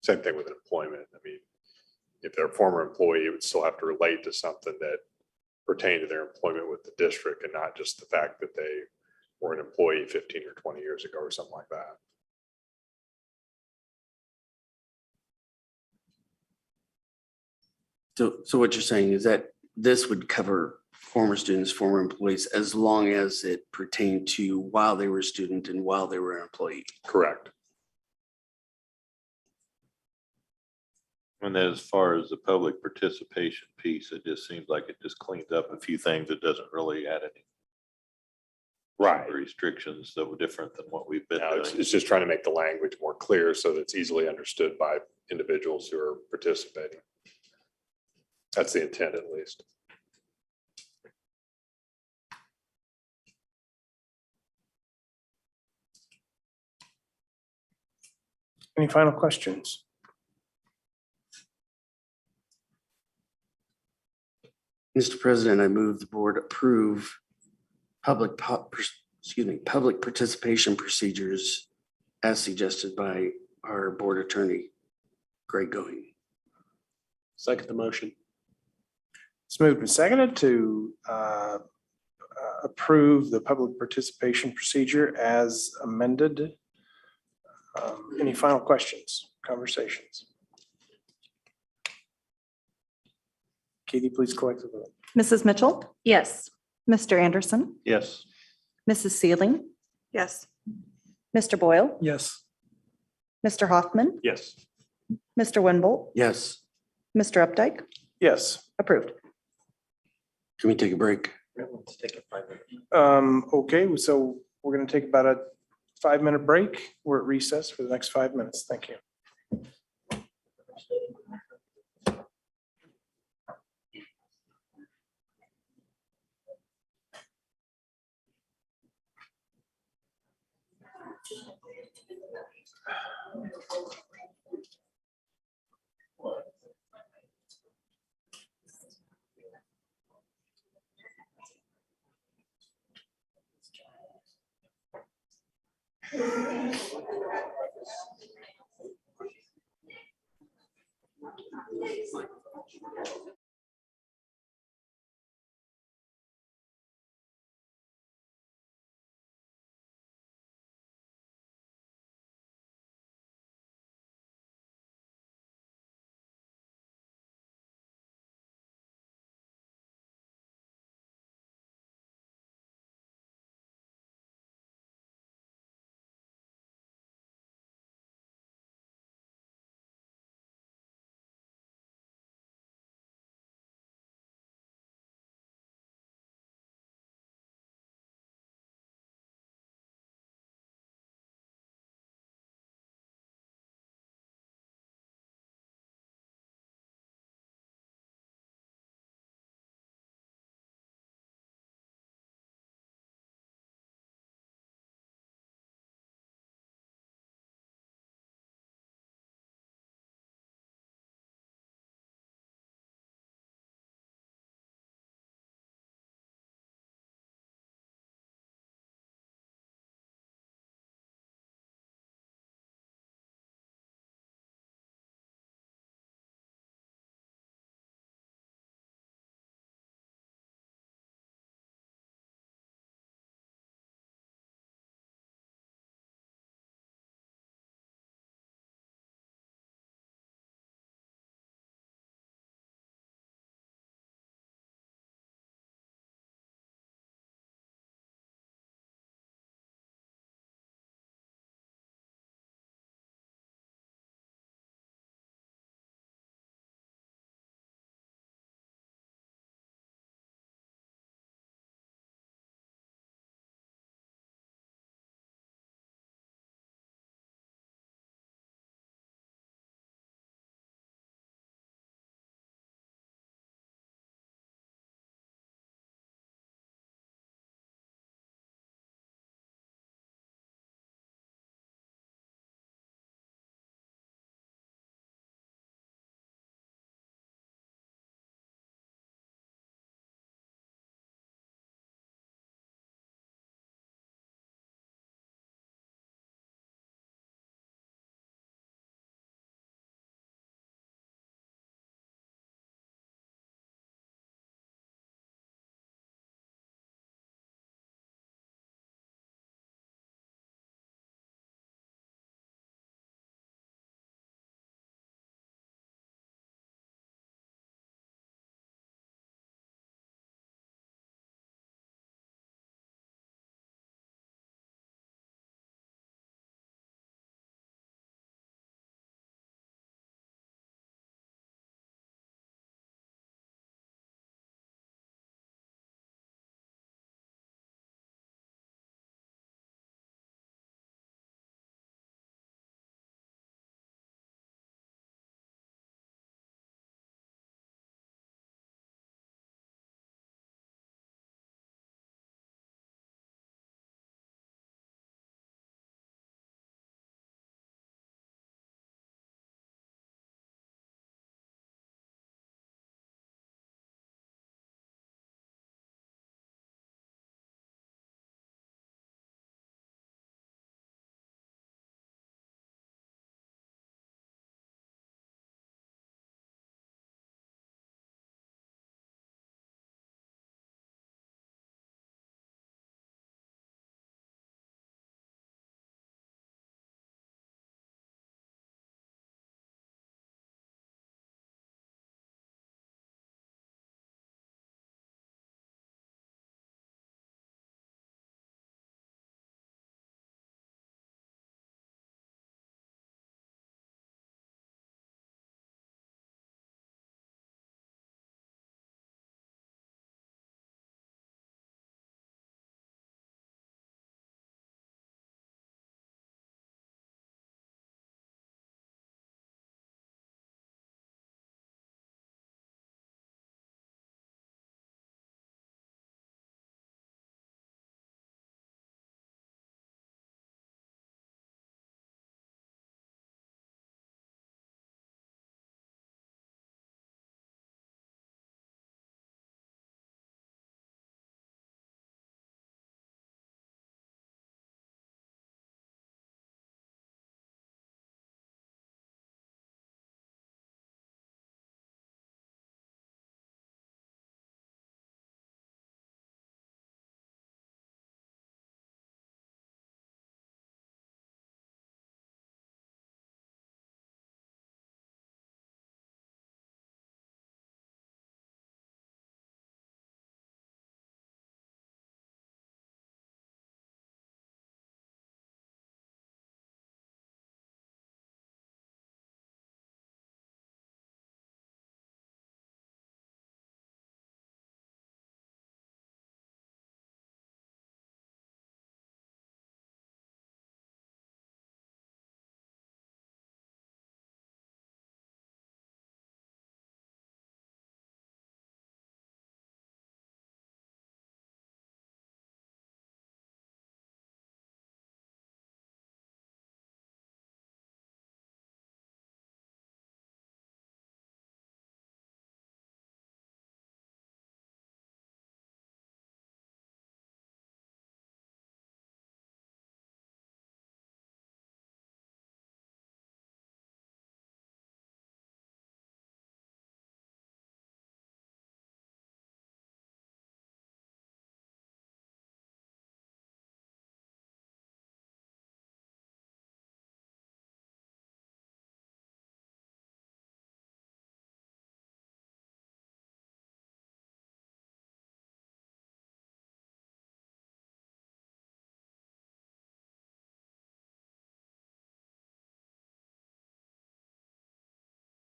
Same thing with employment. I mean, if they're a former employee, it would still have to relate to something that pertained to their employment with the district and not just the fact that they were an employee 15 or 20 years ago or something like that. So what you're saying is that this would cover former students, former employees, as long as it pertained to while they were a student and while they were an employee. Correct. And then as far as the public participation piece, it just seems like it just cleans up a few things. It doesn't really add any restrictions that were different than what we've been doing. It's just trying to make the language more clear so that it's easily understood by individuals who are participating. That's the intent, at least. Any final questions? Mr. President, I move the board approve public participation procedures as suggested by our board attorney, great going. Second the motion. It's moved and seconded to approve the public participation procedure as amended. Any final questions, conversations? Katie, please collect the vote. Mrs. Mitchell, Yes. Mr. Anderson, Yes. Mrs. Sealing, Yes. Mr. Boyle, Yes. Mr. Hoffman, Yes. Mr. Winbolt, Yes. Mr. Updike, Yes. approved. Can we take a break? Let's take a 5 minute. Okay, so we're going to take about a 5-minute break. We're at recess for the next 5 minutes. Thank you.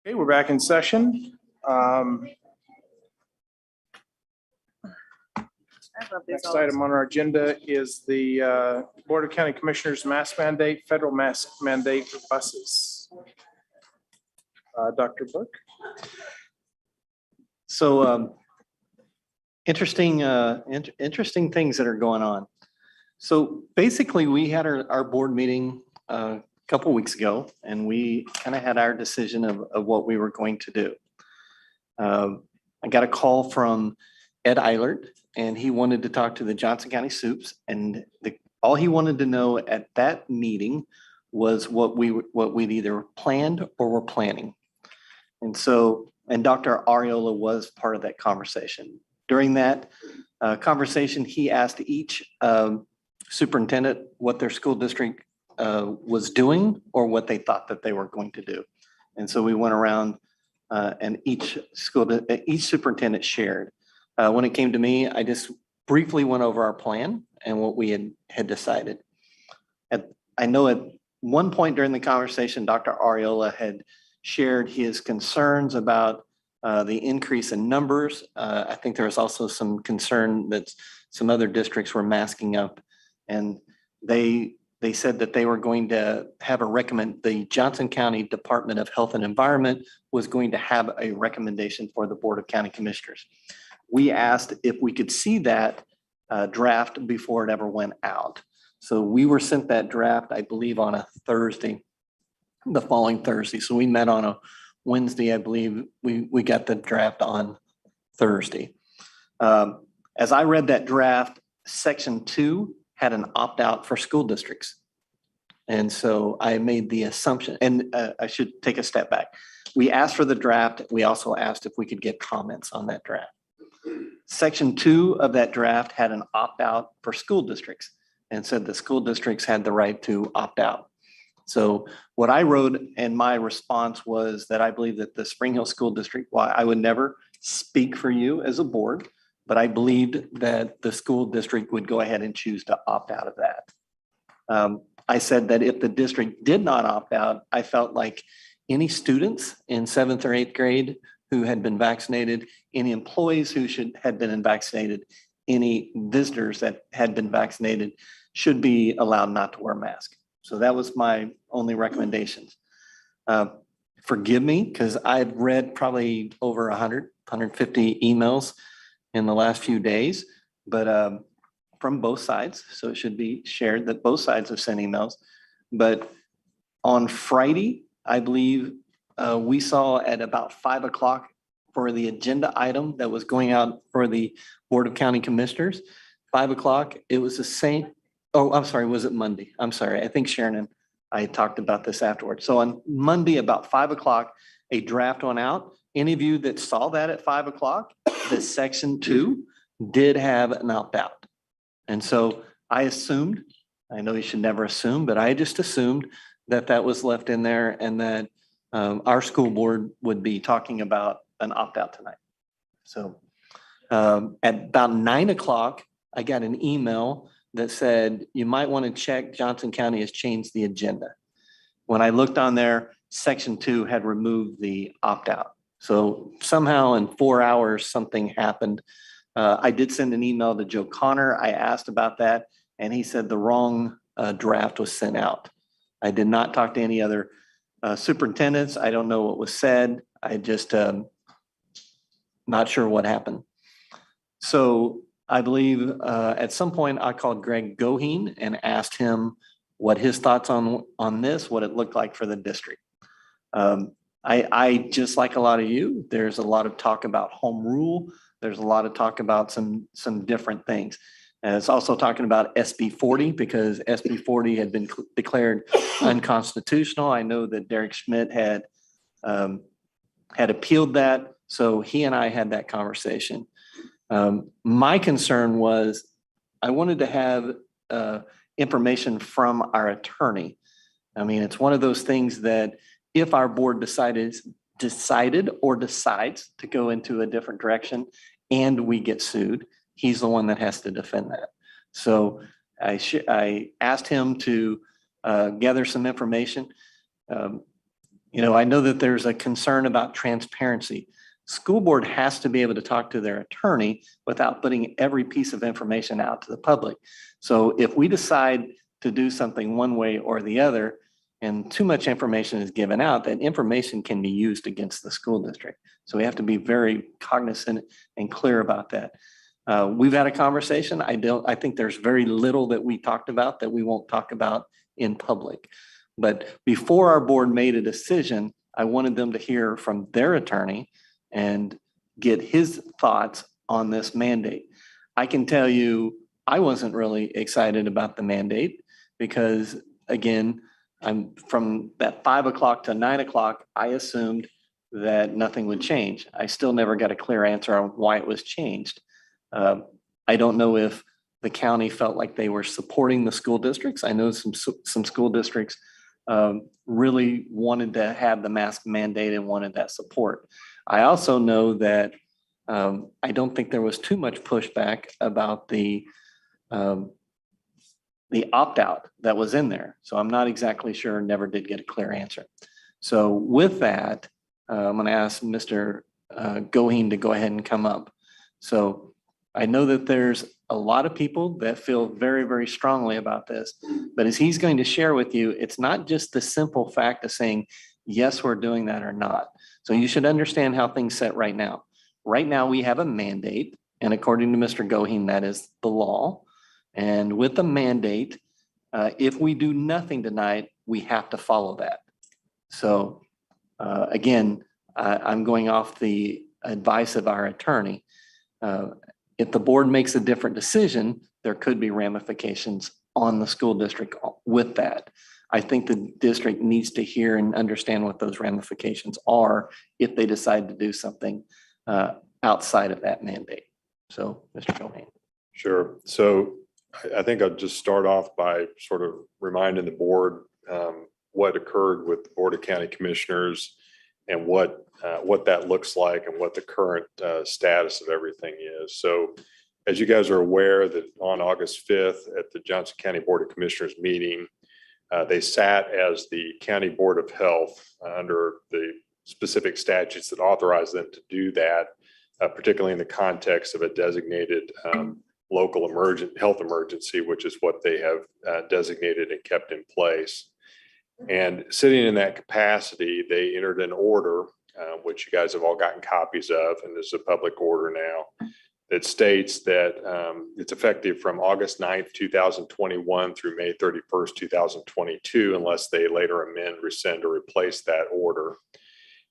Okay, we're back in session. I love these Next all. item on our agenda is the Board of County Commissioners mask mandate, federal mask mandate for buses. Dr. Book. So interesting things that are going on. So basically, we had our board meeting a couple weeks ago, and we kind of had our decision of what we were going to do. I got a call from Ed Eilert, and he wanted to talk to the Johnson County Soups, and all he wanted to know at that meeting was what we'd either planned or were planning. And so, and Dr. Ariola was part of that conversation. During that conversation, he asked each superintendent what their school district was doing or what they thought that they were going to do. And so we went around and each superintendent shared. When it came to me, I just briefly went over our plan and what we had decided. I know at one point during the conversation, Dr. Ariola had shared his concerns about the increase in numbers. I think there was also some concern that some other districts were masking up, and they said that they were going to have the Johnson County Department of Health and Environment was going to have a recommendation for the Board of County Commissioners. We asked if we could see that draft before it ever went out. So we were sent that draft, I believe, on a Thursday, the following Thursday. So we met on a Wednesday, I believe. We got the draft on Thursday. As I read that draft, section 2 had an opt-out for school districts. And so I made the assumption, and I should take a step back. We asked for the draft. We also asked if we could get comments on that draft. Section 2 of that draft had an opt-out for school districts and said the school districts had the right to opt out. So what I wrote in my response was that I believe that the Spring Hill School District, while I would never speak for you as a board, but I believed that the school district would go ahead and choose to opt out of that. I said that if the district did not opt out, I felt like any students in 7th or 8th grade who had been vaccinated, any employees who had been vaccinated, any visitors that had been vaccinated should be allowed not to wear a mask. So that was my only recommendations. Forgive me, because I've read probably over 150 emails in the last few days, but from both sides. So it should be shared that both sides have sent emails. But on Friday, I believe we saw at about 5 o'clock for the agenda item that was going out for the Board of County Commissioners, 5 o'clock, it was the same. Oh, I'm sorry, was it Monday? I'm sorry. I think Sharon and I talked about this afterwards. So on Monday, about 5 o'clock, a draft went out. Any of you that saw that at 5 o'clock, the section 2 did have an opt-out. And so I assumed, I know you should never assume, but I just assumed that that was left in there and that our school board would be talking about an opt-out tonight. So at about 9 o'clock, I got an email that said, you might want to check Johnson County has changed the agenda. When I looked on there, section 2 had removed the opt-out. So somehow in 4 hours, something happened. I did send an email to Joe Connor. I asked about that, and he said the wrong draft was sent out. I did not talk to any other superintendents. I don't know what was said. I just not sure what happened. So I believe at some point I called Greg Goheen and asked him what his thoughts on this, what it looked like for the district. I just like a lot of you, there's a lot of talk about home rule. There's a lot of talk about some different things. And it's also talking about SB 40 because SB 40 had been declared unconstitutional. I know that Derek Schmidt had appealed that. So he and I had that conversation. My concern was I wanted to have information from our attorney. I mean, it's one of those things that if our board decided or decides to go into a different direction and we get sued, he's the one that has to defend that. So I asked him to gather some information. You know, I know that there's a concern about transparency. School board has to be able to talk to their attorney without putting every piece of information out to the public. So if we decide to do something one way or the other, and too much information is given out, that information can be used against the school district. So we have to be very cognizant and clear about that. We've had a conversation. I think there's very little that we talked about that we won't talk about in public. But before our board made a decision, I wanted them to hear from their attorney and get his thoughts on this mandate. I can tell you, I wasn't really excited about the mandate because, again, I'm from that 5 o'clock to 9 o'clock, I assumed that nothing would change. I still never got a clear answer on why it was changed. I don't know if the county felt like they were supporting the school districts. I know some school districts really wanted to have the mask mandate and wanted that support. I also know that I don't think there was too much pushback about the opt-out that was in there. So I'm not exactly sure, never did get a clear answer. So with that, I'm going to ask Mr. Goheen to go ahead and come up. So I know that there's a lot of people that feel very, very strongly about this, but as he's going to share with you, it's not just the simple fact of saying, yes, we're doing that or not. So you should understand how things set right now. Right now, we have a mandate, and according to Mr. Goheen, that is the law. And with the mandate, if we do nothing tonight, we have to follow that. So again, I'm going off the advice of our attorney. If the board makes a different decision, there could be ramifications on the school district with that. I think the district needs to hear and understand what those ramifications are if they decide to do something outside of that mandate. So, Mr. Goheen. Sure. So I think I'll just start off by sort of reminding the board what occurred with the Board of County Commissioners and what that looks like and what the current status of everything is. So as you guys are aware that on August 5th at the Johnson County Board of Commissioners meeting, they sat as the County Board of Health under the specific statutes that authorize them to do that, particularly in the context of a designated local health emergency, which is what they have designated and kept in place. And sitting in that capacity, they entered an order, which you guys have all gotten copies of, and this is a public order now, that states that it's effective from August 9th, 2021 through May 31st, 2022, unless they later amend, rescind, or replace that order.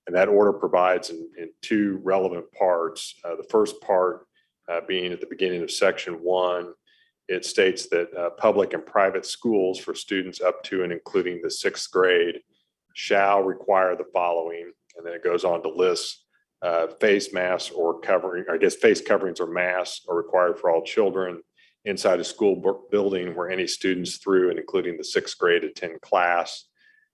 And that order provides in two relevant parts. The first part being at the beginning of section 1, it states that public and private schools for students up to and including the 6th grade shall require the following. And then it goes on to list face masks or covering, I guess face coverings or masks are required for all children inside a school building where any students through and including the 6th grade attend class.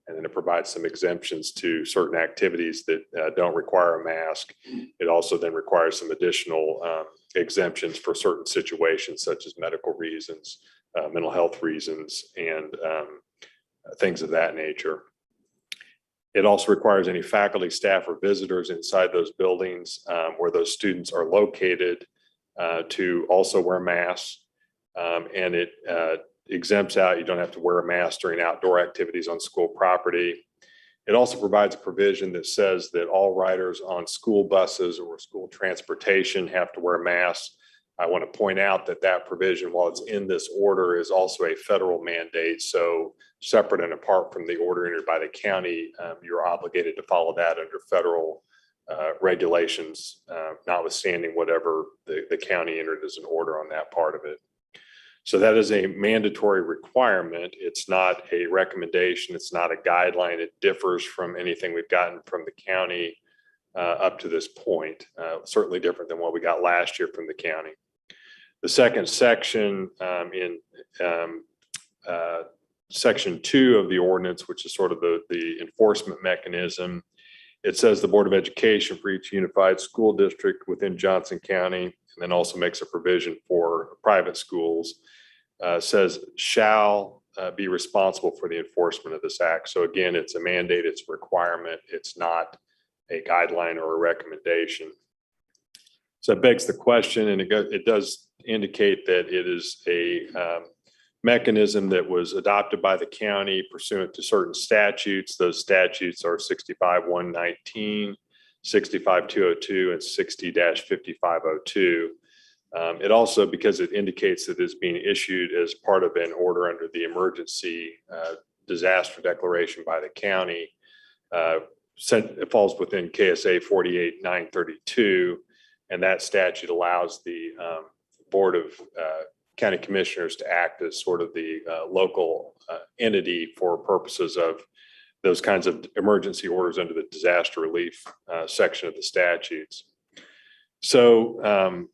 And then it provides some exemptions to certain activities that don't require a mask. It also then requires some additional exemptions for certain situations such as medical reasons, mental health reasons, and things of that nature. It also requires any faculty, staff, or visitors inside those buildings where those students are located to also wear masks. And it exempts out, you don't have to wear a mask during outdoor activities on school property. It also provides a provision that says that all riders on school buses or school transportation have to wear masks. I want to point out that that provision, while it's in this order, is also a federal mandate. So separate and apart from the order entered by the county, you're obligated to follow that under federal regulations, notwithstanding whatever the county entered as an order on that part of it. So that is a mandatory requirement. It's not a recommendation. It's not a guideline. It differs from anything we've gotten from the county up to this point. Certainly different than what we got last year from the county. The second section in section 2 of the ordinance, which is sort of the enforcement mechanism, it says the Board of Education for each unified school district within Johnson County, and then also makes a provision for private schools, says shall be responsible for the enforcement of this act. So again, it's a mandate, it's a requirement, it's not a guideline or a recommendation. So it begs the question, and it does indicate that it is a mechanism that was adopted by the county pursuant to certain statutes. Those statutes are 65-119, 65-202, and 60-5502. It also, because it indicates that it's being issued as part of an order under the emergency disaster declaration by the county, it falls within KSA 48-932, and that statute allows the Board of County Commissioners to act as sort of the local entity for purposes of those kinds of emergency orders under the disaster relief section of the statutes. So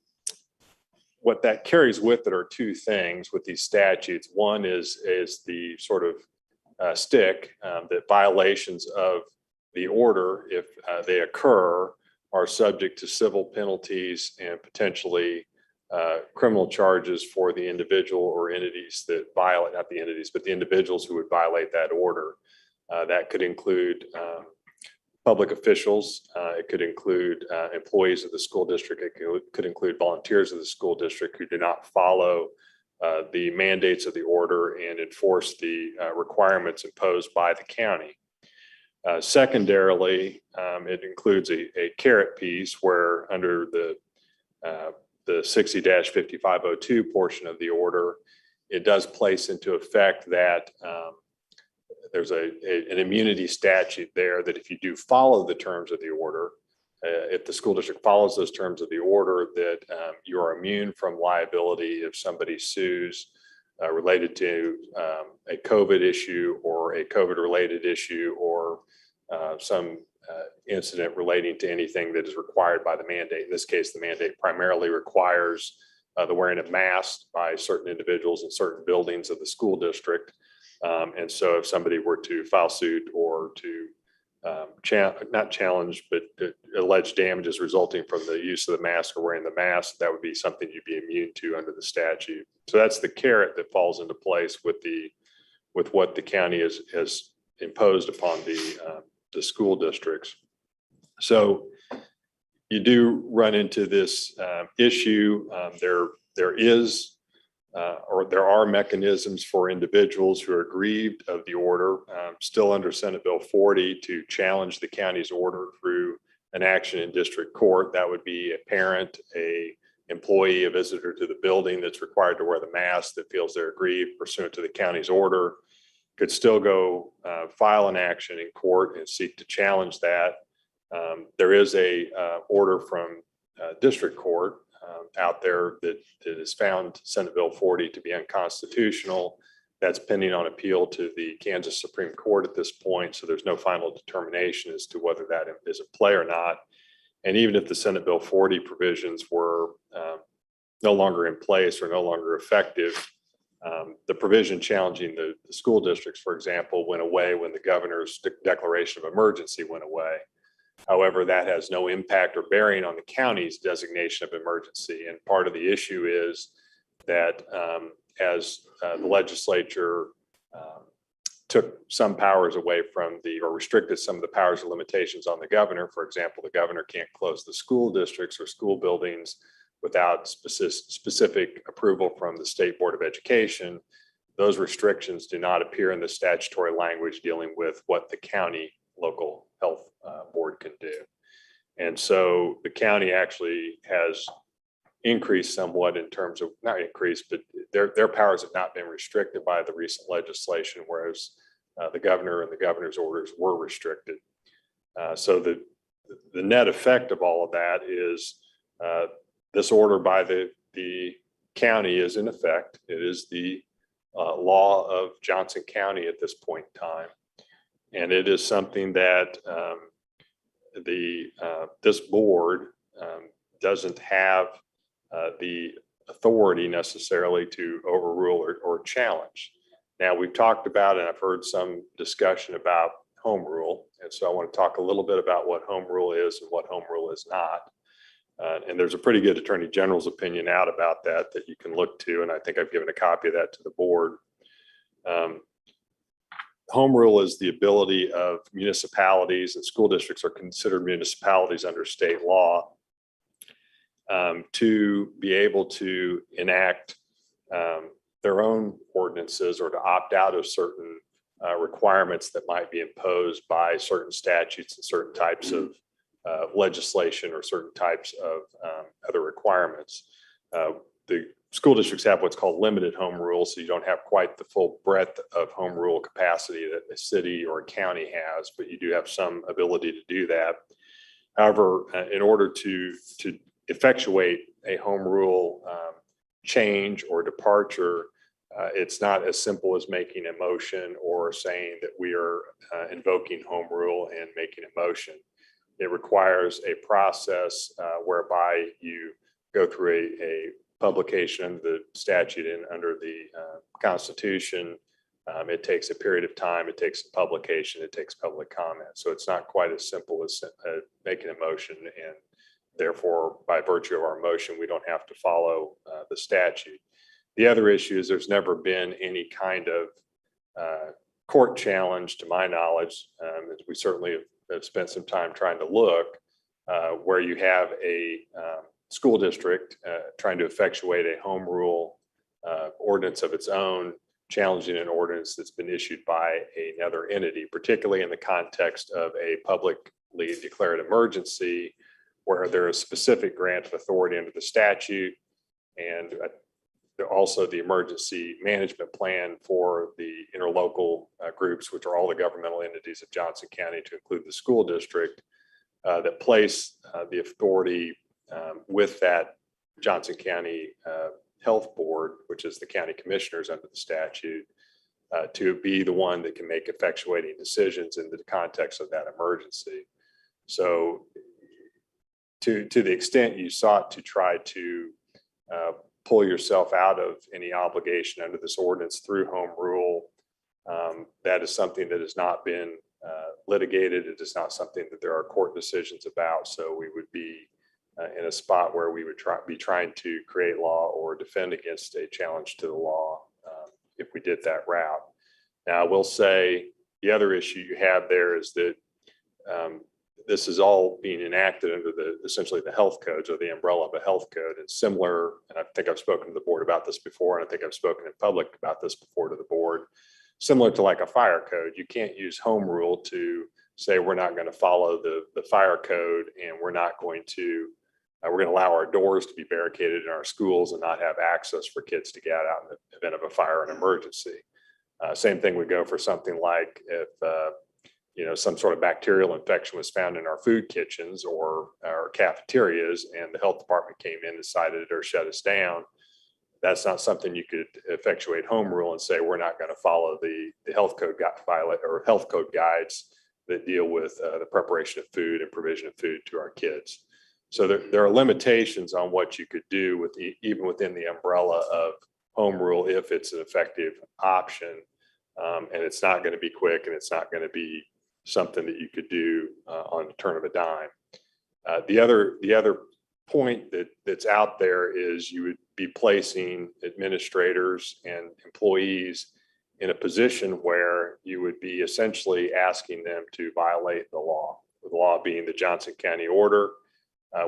what that carries with it are two things with these statutes. One is the sort of stick that violations of the order, if they occur, are subject to civil penalties and potentially criminal charges for the individual or entities that violate, not the entities, but the individuals who would violate that order. That could include public officials. It could include employees of the school district. It could include volunteers of the school district who do not follow the mandates of the order and enforce the requirements imposed by the county. Secondarily, it includes a carrot piece where under the 60-5502 portion of the order, it does place into effect that there's an immunity statute there that if you do follow the terms of the order, if the school district follows those terms of the order, that you are immune from liability if somebody sues related to a COVID issue or a COVID related issue or some incident relating to anything that is required by the mandate. In this case, the mandate primarily requires the wearing of masks by certain individuals in certain buildings of the school district. And so if somebody were to file suit or to not challenge, but allege damages resulting from the use of the mask or wearing the mask, that would be something you'd be immune to under the statute. So that's the carrot that falls into place with what the county has imposed upon the school districts. So you do run into this issue. There are mechanisms for individuals who are aggrieved of the order, still under Senate Bill 40, to challenge the county's order through an action in district court. That would be a parent, a employee, a visitor to the building that's required to wear the mask that feels they're aggrieved pursuant to the county's order, could still go file an action in court and seek to challenge that. There is a order from district court out there that has found Senate Bill 40 to be unconstitutional. That's pending on appeal to the Kansas Supreme Court at this point. So there's no final determination as to whether that is a play or not. And even if the Senate Bill 40 provisions were no longer in place or no longer effective, the provision challenging the school districts, for example, went away when the governor's declaration of emergency went away. However, that has no impact or bearing on the county's designation of emergency. And part of the issue is that as the legislature took some powers away from or restricted some of the powers and limitations on the governor, for example, the governor can't close the school districts or school buildings without specific approval from the State Board of Education. Those restrictions do not appear in the statutory language dealing with what the county local health board can do. And so the county actually has increased somewhat in terms of, not increased, but their powers have not been restricted by the recent legislation, whereas the governor and the governor's orders were restricted. So the net effect of all of that is this order by the county is in effect. It is the law of Johnson County at this point in time. And it is something that this board doesn't have the authority necessarily to overrule or challenge. Now, we've talked about, and I've heard some discussion about home rule. And so I want to talk a little bit about what home rule is and what home rule is not. And there's a pretty good Attorney General's opinion out about that you can look to. And I think I've given a copy of that to the board. Home rule is the ability of municipalities, and school districts are considered municipalities under state law, to be able to enact their own ordinances or to opt out of certain requirements that might be imposed by certain statutes and certain types of legislation or certain types of other requirements. The school districts have what's called limited home rule, so you don't have quite the full breadth of home rule capacity that a city or a county has, but you do have some ability to do that. However, in order to effectuate a home rule change or departure, it's not as simple as making a motion or saying that we are invoking home rule and making a motion. It requires a process whereby you go through a publication under the statute and under the Constitution. It takes a period of time, it takes a publication, it takes public comment. So it's not quite as simple as making a motion, and therefore, by virtue of our motion, we don't have to follow the statute. The other issue is there's never been any kind of court challenge, to my knowledge. We certainly have spent some time trying to look where you have a school district trying to effectuate a home rule ordinance of its own, challenging an ordinance that's been issued by another entity, particularly in the context of a publicly declared emergency where there is specific grant of authority under the statute, and also the emergency management plan for the interlocal groups, which are all the governmental entities of Johnson County to include the school district, that place the authority with that Johnson County Health Board, which is the county commissioners under the statute, to be the one that can make effectuating decisions in the context of that emergency. So to the extent you sought to try to pull yourself out of any obligation under this ordinance through home rule, that is something that has not been litigated. It is not something that there are court decisions about. So we would be in a spot where we would be trying to create law or defend against a challenge to the law if we did that route. Now, I will say the other issue you have there is that this is all being enacted under essentially the health codes, or the umbrella of a health code. And similar, and I think I've spoken to the board about this before, and I think I've spoken in public about this before to the board, similar to like a fire code. You can't use home rule to say we're not going to follow the fire code, and we're not going to we're going to allow our doors to be barricaded in our schools and not have access for kids to get out in the event of a fire and emergency. Same thing would go for something like if some sort of bacterial infection was found in our food kitchens or our cafeterias, and the health department came in and decided or shut us down. That's not something you could effectuate home rule and say we're not going to follow the health code health code guides that deal with the preparation of food and provision of food to our kids. So there are limitations on what you could do with even within the umbrella of home rule if it's an effective option, and it's not going to be quick, and it's not going to be something that you could do on the turn of a dime. The other point that's out there is you would be placing administrators and employees in a position where you would be essentially asking them to violate the law. The law being the Johnson County order,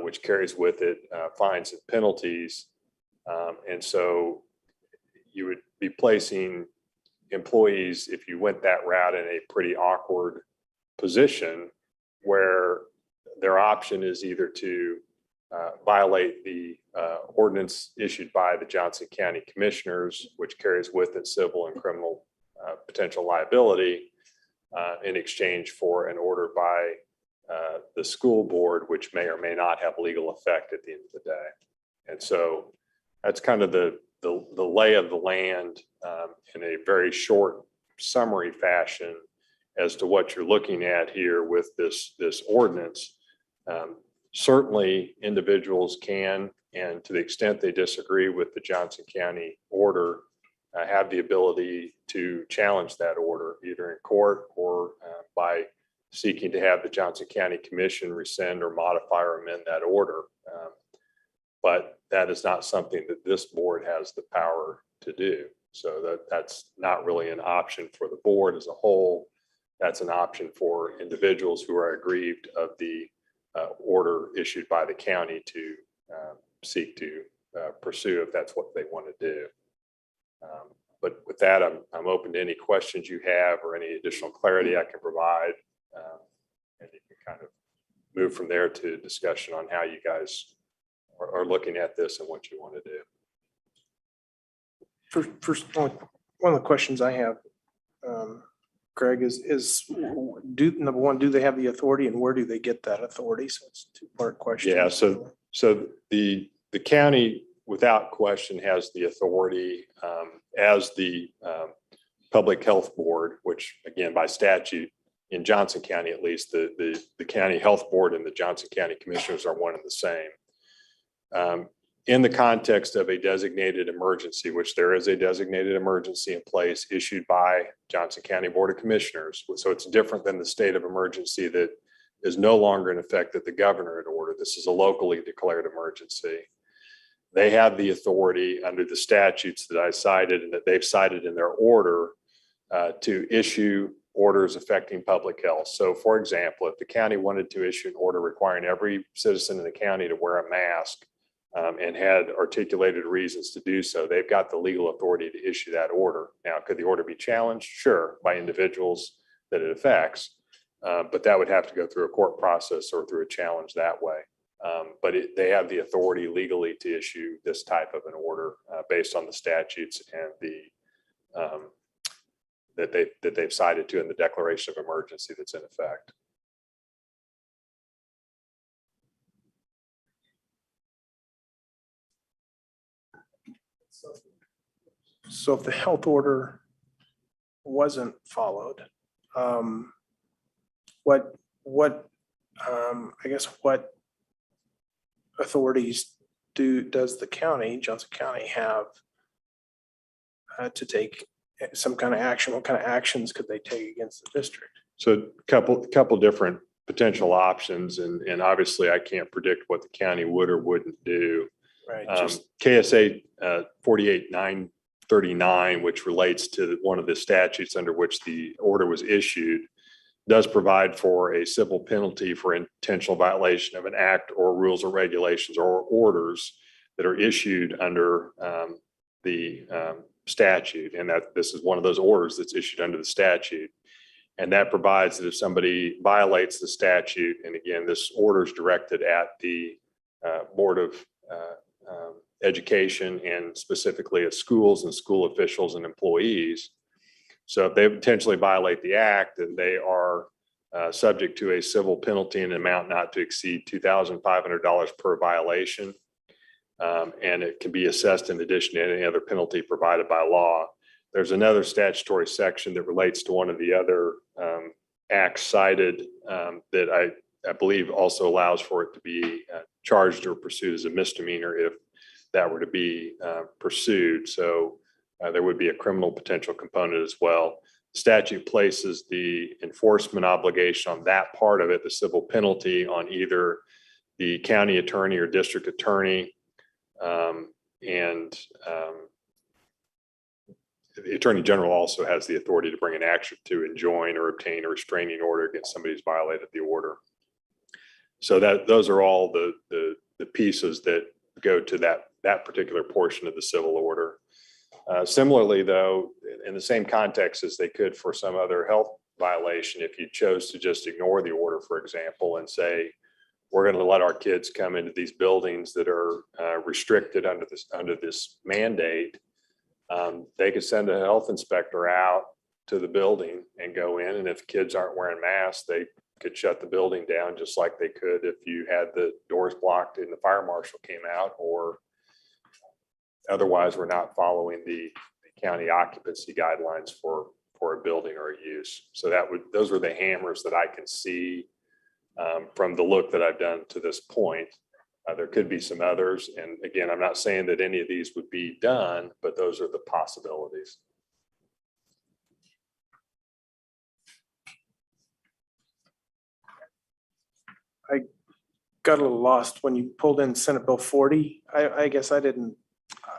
which carries with it fines and penalties. And so you would be placing employees, if you went that route, in a pretty awkward position where their option is either to violate the ordinance issued by the Johnson County commissioners, which carries with it civil and criminal potential liability, in exchange for an order by the school board, which may or may not have legal effect at the end of the day. And so that's kind of the lay of the land in a very short summary fashion as to what you're looking at here with this ordinance. Certainly individuals can, and to the extent they disagree with the Johnson County order, have the ability to challenge that order either in court or by seeking to have the Johnson County Commission rescind or modify or amend that order. But that is not something that this board has the power to do. So that's not really an option for the board as a whole. That's an option for individuals who are aggrieved of the order issued by the county to seek to pursue if that's what they want to do. But with that, I'm open to any questions you have or any additional clarity I can provide. And you can kind of move from there to discussion on how you guys are looking at this and what you want to do. First, one of the questions I have, Greg, number one, do they have the authority and where do they get that authority? So it's a two-part question. Yeah, so the county, without question, has the authority as the Public Health Board, which again, by statute, in Johnson County at least, the County Health Board and the Johnson County Commissioners are one and the same. In the context of a designated emergency, which there is a designated emergency in place issued by Johnson County Board of Commissioners. So it's different than the state of emergency that is no longer in effect that the governor had ordered. This is a locally declared emergency. They have the authority under the statutes that I cited and that they've cited in their order to issue orders affecting public health. So for example, if the county wanted to issue an order requiring every citizen in the county to wear a mask, and had articulated reasons to do so, they've got the legal authority to issue that order. Now, could the order be challenged? Sure, by individuals that it affects, but that would have to go through a court process or through a challenge that way. But they have the authority legally to issue this type of an order based on the statutes and the that they've cited to in the declaration of emergency that's in effect. So if the health order wasn't followed, what authorities does the county, Johnson County, have to take some kind of action? What kind of actions could they take against the district? So a couple different potential options, and obviously I can't predict what the county would or wouldn't do. Right. KSA 48939, which relates to one of the statutes under which the order was issued, does provide for a civil penalty for intentional violation of an act or rules or regulations or orders that are issued under the statute. And that this is one of those orders that's issued under the statute. And that provides that if somebody violates the statute, and again, this order is directed at the Board of Education and specifically at schools and school officials and employees. So if they potentially violate the act, then they are subject to a civil penalty in an amount not to exceed $2,500 per violation. And it can be assessed in addition to any other penalty provided by law. There's another statutory section that relates to one of the other acts cited that I believe also allows for it to be charged or pursued as a misdemeanor if that were to be pursued. So there would be a criminal potential component as well. Statute places the enforcement obligation on that part of it, the civil penalty, on either the county attorney or district attorney. The Attorney General also has the authority to bring an action to enjoin or obtain a restraining order against somebody who's violated the order. So those are all the pieces that go to that particular portion of the civil order. Similarly, though, in the same context as they could for some other health violation, if you chose to just ignore the order, for example, and say, we're going to let our kids come into these buildings that are restricted under this mandate, they could send a health inspector out to the building and go in. And if kids aren't wearing masks, they could shut the building down just like they could if you had the doors blocked and the fire marshal came out, or otherwise we're not following the county occupancy guidelines for a building or a use. So those were the hammers that I can see from the look that I've done to this point. There could be some others. And again, I'm not saying that any of these would be done, but those are the possibilities. I got a little lost when you pulled in Senate Bill 40. I guess I didn't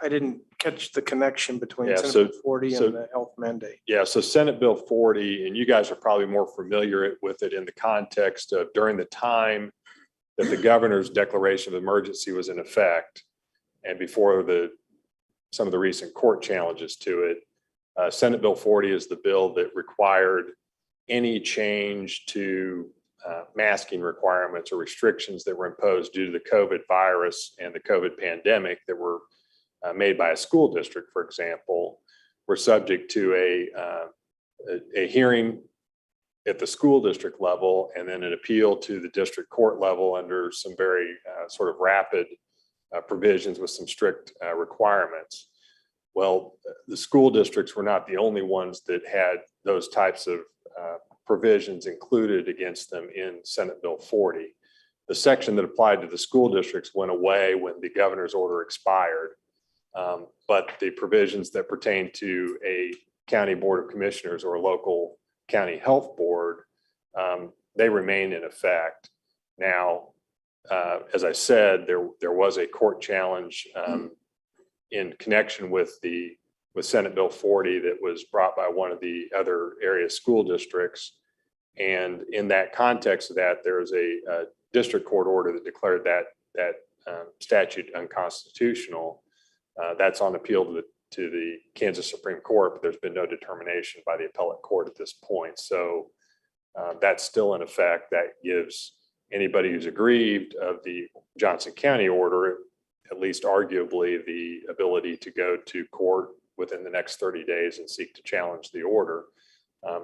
I didn't catch the connection between Yeah, Senate Bill 40 so- and the health mandate. Yeah, so Senate Bill 40, and you guys are probably more familiar with it in the context of during the time that the governor's declaration of emergency was in effect and before some of the recent court challenges to it. Senate Bill 40 is the bill that required any change to masking requirements or restrictions that were imposed due to the COVID virus and the COVID pandemic that were made by a school district, for example, were subject to a hearing at the school district level and then an appeal to the district court level under some very sort of rapid provisions with some strict requirements. Well, the school districts were not the only ones that had those types of provisions included against them in Senate Bill 40. The section that applied to the school districts went away when the governor's order expired. But the provisions that pertain to a county board of commissioners or a local county health board, they remain in effect. Now, as I said, there was a court challenge in connection with Senate Bill 40 that was brought by one of the other area school districts. And in that context of that, there was a district court order that declared that statute unconstitutional. That's on appeal to the Kansas Supreme Court, but there's been no determination by the appellate court at this point. So that's still in effect. That gives anybody who's aggrieved of the Johnson County order, at least arguably, the ability to go to court within the next 30 days and seek to challenge the order.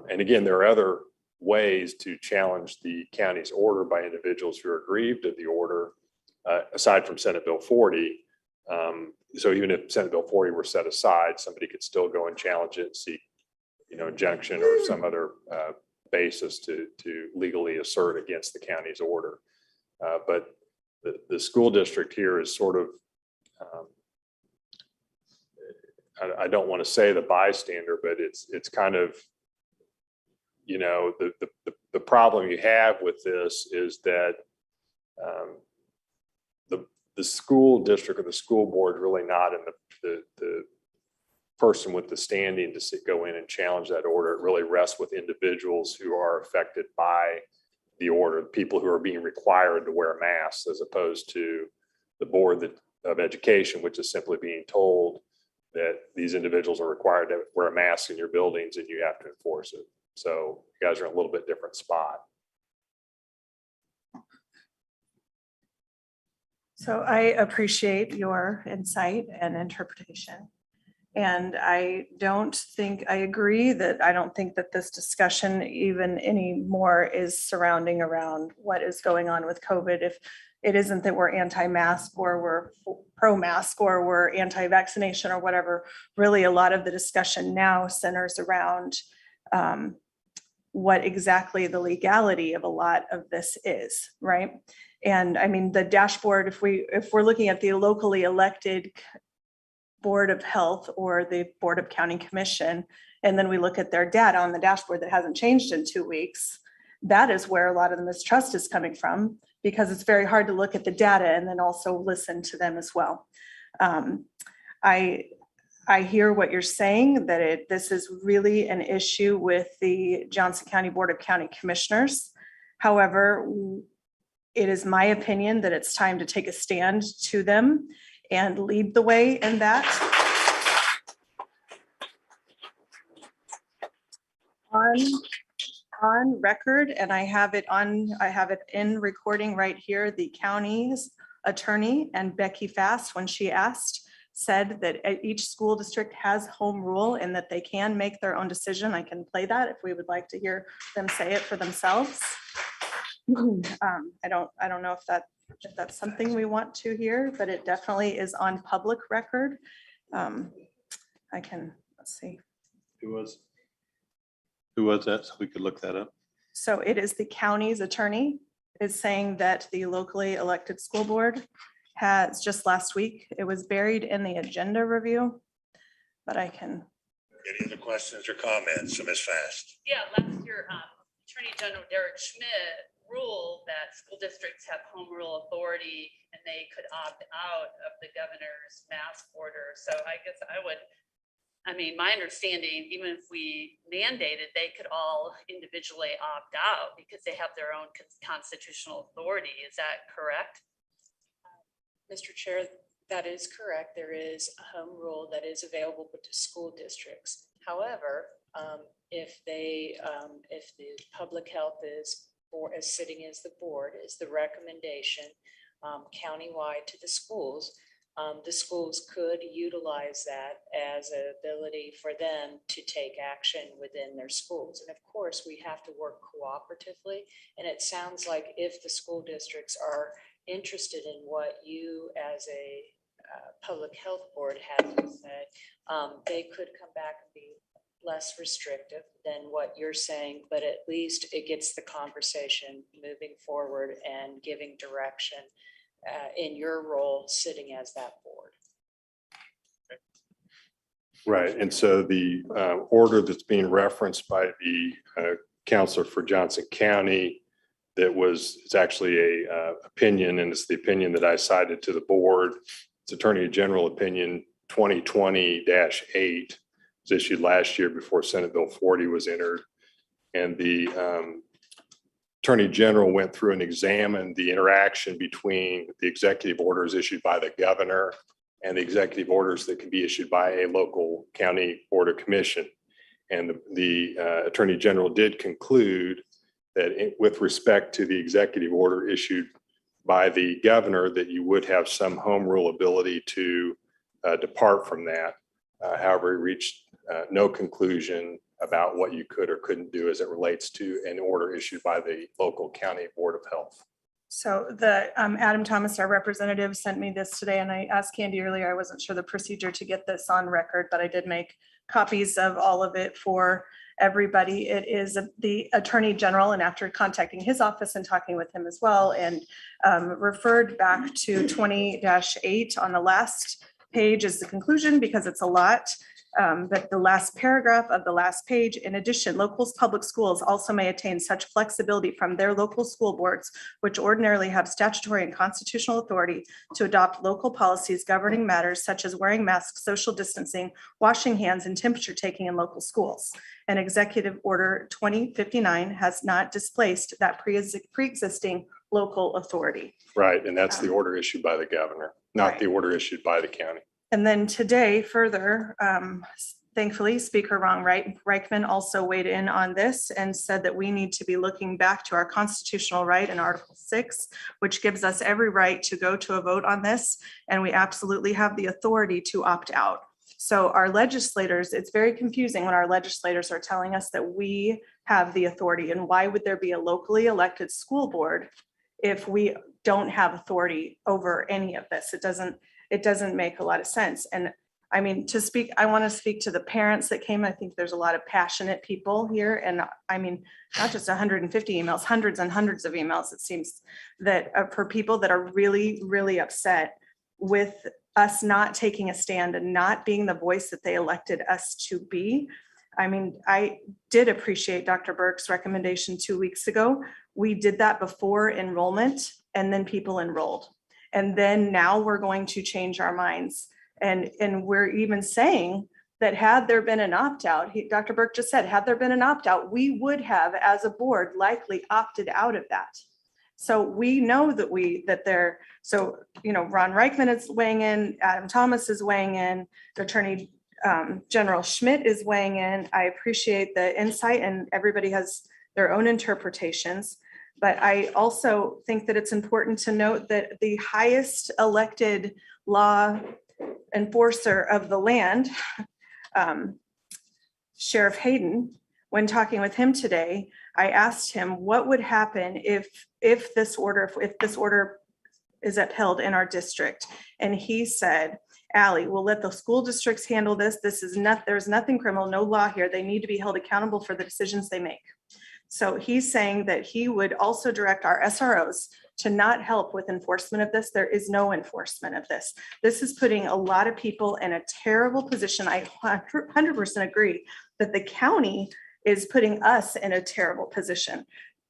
And again, there are other ways to challenge the county's order by individuals who are aggrieved of the order, aside from Senate Bill 40. So even if Senate Bill 40 were set aside, somebody could still go and challenge it and seek, injunction or some other basis to legally assert against the county's order. But the school district here is sort of, I don't want to say the bystander, but it's kind of, the problem you have with this is that the school district or the school board really not in the person with the standing to go in and challenge that order. It really rests with individuals who are affected by the order, people who are being required to wear masks, as opposed to the board of education, which is simply being told that these individuals are required to wear a mask in your buildings and you have to enforce it. So you guys are in a little bit different spot. So I appreciate your insight and interpretation. And I don't think that this discussion even anymore is surrounding around what is going on with COVID. If it isn't that we're anti-mask or we're pro-mask or we're anti-vaccination or whatever, really a lot of the discussion now centers around what exactly the legality of a lot of this is, right? And I mean, the dashboard, if we're looking at the locally elected Board of Health or the Board of County Commission, and then we look at their data on the dashboard that hasn't changed in 2 weeks, that is where a lot of the mistrust is coming from, because it's very hard to look at the data and then also listen to them as well. I hear what you're saying, that this is really an issue with the Johnson County Board of County Commissioners. However, it is my opinion that it's time to take a stand to them and lead the way in that. On record, and I have it in recording right here, the county's attorney and Becky Fast, when she asked, said that each school district has home rule and that they can make their own decision. I can play that if we would like to hear them say it for themselves. I don't know if that's something we want to hear, but it definitely is on public record. Let's see. Who was that? So we could look that up. So it is the county's attorney is saying that the locally elected school board has, just last week, it was buried in the agenda review, but I can. Any other questions or comments? So Ms. Fast. Yeah, last year, Attorney General Derek Schmidt rule that school districts have home rule authority and they could opt out of the governor's mask order. So I guess my understanding, even if we mandated, they could all individually opt out because they have their own constitutional authority. Is that correct? Mr. Chair, that is correct. There is a home rule that is available to school districts. However, if the public health is, or as sitting as the board, is the recommendation countywide to the schools could utilize that as an ability for them to take action within their schools. And of course, we have to work cooperatively. And it sounds like if the school districts are interested in what you as a public health board have to say, they could come back and be less restrictive than what you're saying, but at least it gets the conversation moving forward and giving direction in your role sitting as that board. Right. And so the order that's being referenced by the counselor for Johnson County, it's actually a opinion, and it's the opinion that I cited to the board. It's Attorney General Opinion 2020-8. Was issued last year before Senate Bill 40 was entered. And the Attorney General went through and examined the interaction between the executive orders issued by the governor and the executive orders that can be issued by a local county board or commission. And the Attorney General did conclude that with respect to the executive order issued by the governor, that you would have some home rule ability to depart from that. However, he reached no conclusion about what you could or couldn't do as it relates to an order issued by the local county board of health. So the Adam Thomas, our representative, sent me this today, and I asked Candy earlier, I wasn't sure the procedure to get this on record, but I did make copies of all of it for everybody. It is the Attorney General, and after contacting his office and talking with him as well, and referred back to 20-8 on the last page is the conclusion, because it's a lot. But the last paragraph of the last page, in addition, local public schools also may attain such flexibility from their local school boards, which ordinarily have statutory and constitutional authority to adopt local policies governing matters such as wearing masks, social distancing, washing hands, and temperature taking in local schools. And Executive Order 2059 has not displaced that pre-existing local authority. Right, and that's the order issued by the governor, not the order issued by the county. And then today, further, thankfully, Speaker Ron Reichman also weighed in on this and said that we need to be looking back to our constitutional right in Article 6, which gives us every right to go to a vote on this. And we absolutely have the authority to opt out. So our legislators, it's very confusing when our legislators are telling us that we have the authority. And why would there be a locally elected school board if we don't have authority over any of this? It doesn't make a lot of sense. And I mean, I want to speak to the parents that came. I think there's a lot of passionate people here. And I mean, not just 150 emails, hundreds and hundreds of emails. It seems that for people that are really, really upset with us not taking a stand and not being the voice that they elected us to be. I mean, I did appreciate Dr. Burke's recommendation 2 weeks ago. We did that before enrollment, and then people enrolled. And then now we're going to change our minds. And we're even saying that had there been an opt-out, Dr. Burke just said, had there been an opt-out, we would have, as a board, likely opted out of that. So we know that Ron Reichman is weighing in, Adam Thomas is weighing in, the Attorney General Schmidt is weighing in. I appreciate the insight, and everybody has their own interpretations. But I also think that it's important to note that the highest elected law enforcer of the land, Sheriff Hayden, when talking with him today, I asked him what would happen if this order is upheld in our district. And he said, Allie, we'll let the school districts handle this. There's nothing criminal, no law here. They need to be held accountable for the decisions they make. So he's saying that he would also direct our SROs to not help with enforcement of this. There is no enforcement of this. This is putting a lot of people in a terrible position. I 100% agree that the county is putting us in a terrible position.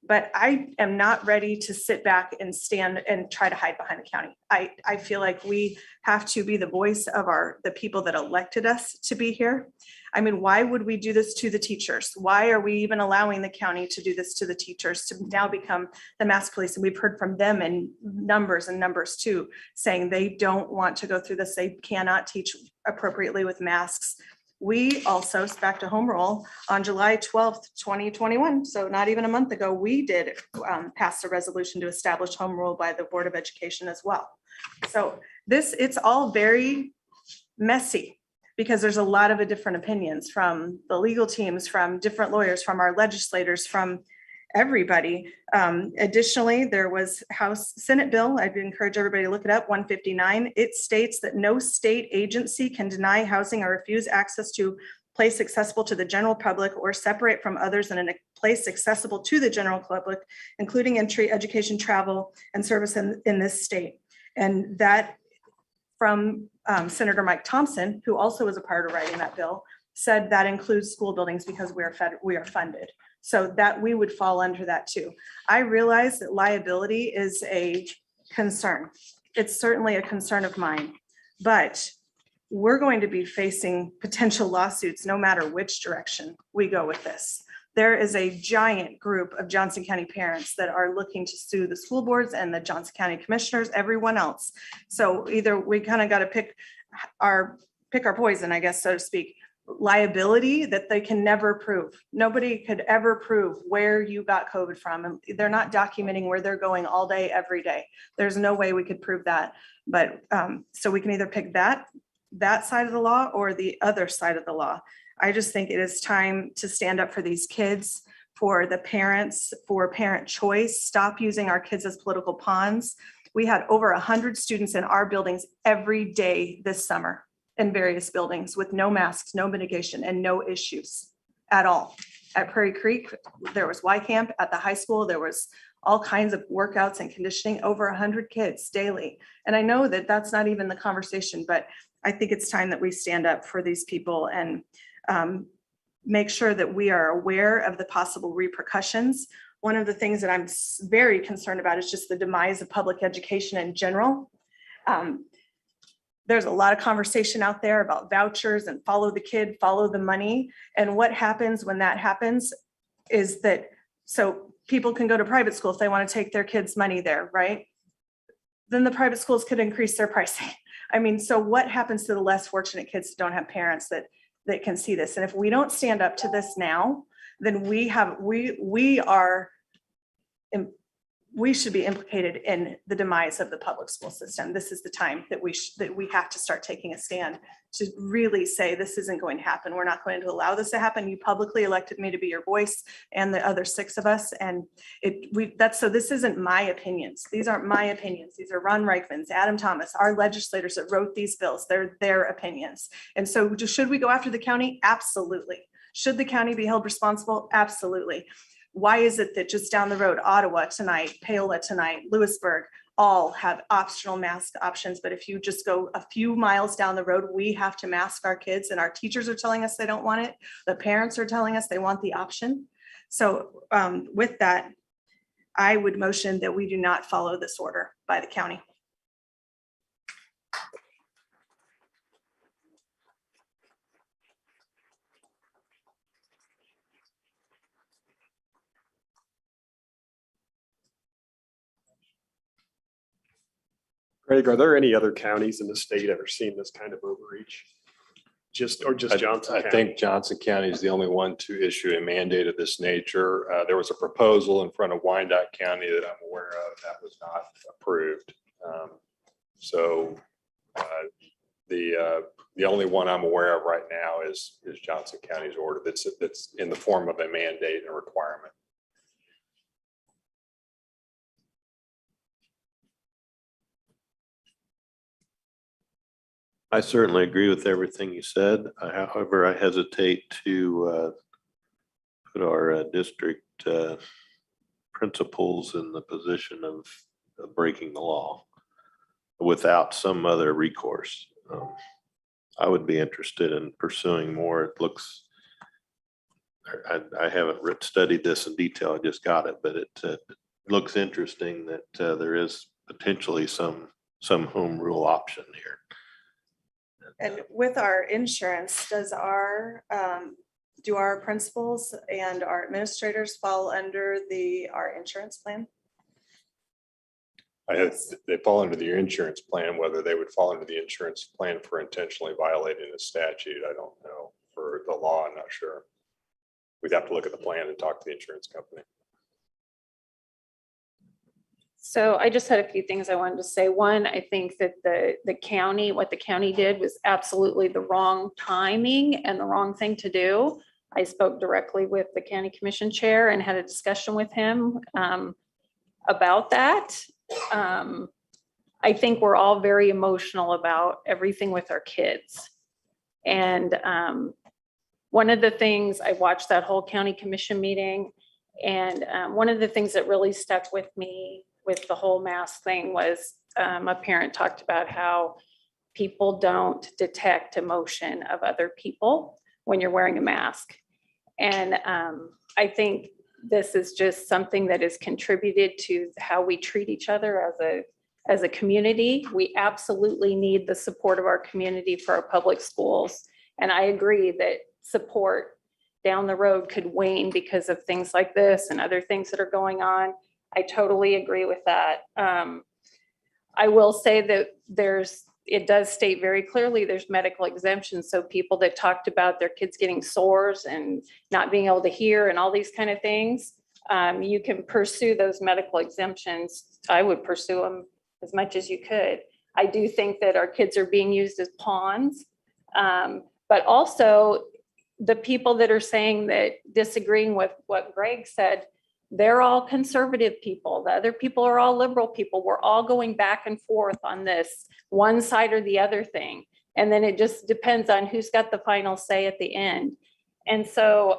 But I am not ready to sit back and stand and try to hide behind the county. I feel like we have to be the voice of the people that elected us to be here. I mean, why would we do this to the teachers? Why are we even allowing the county to do this to the teachers to now become the mask police? And we've heard from them in numbers too, saying they don't want to go through this. They cannot teach appropriately with masks. We also, back to home rule, on July 12th, 2021, so not even a month ago, we did pass a resolution to establish home rule by the Board of Education as well. So it's all very messy because there's a lot of different opinions from the legal teams, from different lawyers, from our legislators, from everybody. Additionally, there was Senate bill, I'd encourage everybody to look it up, 159. It states that no state agency can deny housing or refuse access to place accessible to the general public or separate from others in a place accessible to the general public, including entry, education, travel, and service in this state. And that from Senator Mike Thompson, who also was a part of writing that bill, said that includes school buildings because we are funded. So that we would fall under that too. I realize that liability is a concern. It's certainly a concern of mine, but we're going to be facing potential lawsuits no matter which direction we go with this. There is a giant group of Johnson County parents that are looking to sue the school boards and the Johnson County commissioners, everyone else. So either we kind of got to pick our poison, I guess, so to speak. Liability that they can never prove. Nobody could ever prove where you got COVID from. And they're not documenting where they're going all day, every day. There's no way we could prove that. But so we can either pick that side of the law or the other side of the law. I just think it is time to stand up for these kids, for the parents, for parent choice. Stop using our kids as political pawns. We had over 100 students in our buildings every day this summer in various buildings with no masks, no mitigation, and no issues at all. At Prairie Creek, there was Y Camp. At the high school, there was all kinds of workouts and conditioning, over 100 kids daily. And I know that that's not even the conversation, but I think it's time that we stand up for these people and make sure that we are aware of the possible repercussions. One of the things that I'm very concerned about is just the demise of public education in general. There's a lot of conversation out there about vouchers and follow the kid, follow the money. And what happens when that happens is that, so people can go to private school if they want to take their kids' money there, right? Then the private schools could increase their pricing. I mean, so what happens to the less fortunate kids who don't have parents that can see this? And if we don't stand up to this now, then we should be implicated in the demise of the public school system. This is the time that we have to start taking a stand to really say this isn't going to happen. We're not going to allow this to happen. You publicly elected me to be your voice and the other 6 of us. And so this isn't my opinions. These aren't my opinions. These are Ron Reichman's, Adam Thomas, our legislators that wrote these bills. They're their opinions. And so should we go after the county? Absolutely. Should the county be held responsible? Absolutely. Why is it that just down the road, Ottawa tonight, Paola tonight, Lewisburg, all have optional mask options? But if you just go a few miles down the road, we have to mask our kids, and our teachers are telling us they don't want it. The parents are telling us they want the option. So with that, I would motion that we do not follow this order by the county. Greg, are there any other counties in the state ever seen this kind of overreach? Just Johnson I County? think Johnson County is the only one to issue a mandate of this nature. There was a proposal in front of Wyandotte County that I'm aware of that was not approved. The only one I'm aware of right now is Johnson County's order that's in the form of a mandate and a requirement. I certainly agree with everything you said. However, I hesitate to put our district principals in the position of breaking the law without some other recourse. I would be interested in pursuing more. It looks I haven't studied this in detail. I just got it, but it looks interesting that there is potentially some home rule option here. And with our insurance, do our principals and our administrators fall under our insurance plan? They fall under the insurance plan. Whether they would fall under the insurance plan for intentionally violating a statute, I don't know. For the law, I'm not sure. We'd have to look at the plan and talk to the insurance company. So I just had a few things I wanted to say. One, I think that the county, what the county did was absolutely the wrong timing and the wrong thing to do. I spoke directly with the county commission chair and had a discussion with him about that. I think we're all very emotional about everything with our kids. And one of the things, I watched that whole county commission meeting, and one of the things that really stuck with me with the whole mask thing was a parent talked about how people don't detect emotion of other people when you're wearing a mask. And I think this is just something that has contributed to how we treat each other as a community. We absolutely need the support of our community for our public schools. And I agree that support down the road could wane because of things like this and other things that are going on. I totally agree with that. I will say that it does state very clearly there's medical exemptions. So people that talked about their kids getting sores and not being able to hear and all these kind of things, you can pursue those medical exemptions. I would pursue them as much as you could. I do think that our kids are being used as pawns, but also the people that are saying that disagreeing with what Greg said, they're all conservative people. The other people are all liberal people. We're all going back and forth on this one side or the other thing. And then it just depends on who's got the final say at the end. And so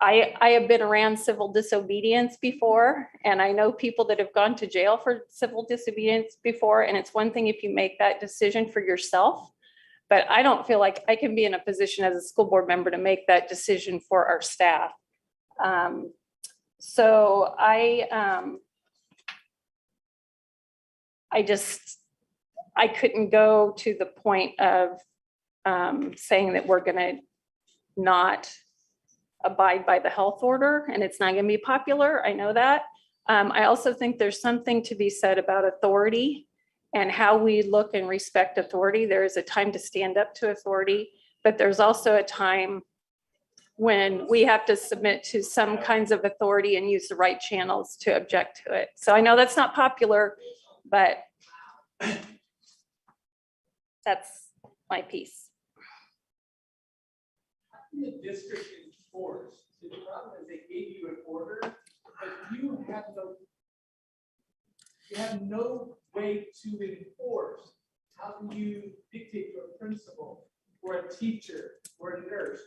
I have been around civil disobedience before, and I know people that have gone to jail for civil disobedience before. And it's one thing if you make that decision for yourself, but I don't feel like I can be in a position as a school board member to make that decision for our staff. So I couldn't go to the point of saying that we're going to not abide by the health order, and it's not going to be popular. I know that. I also think there's something to be said about authority and how we look and respect authority. There is a time to stand up to authority, but there's also a time when we have to submit to some kinds of authority and use the right channels to object to it. So I know that's not popular, but that's my piece. The district enforced. The problem is they gave you an order, but you have no way to enforce. How can you dictate to a principal or a teacher or a nurse?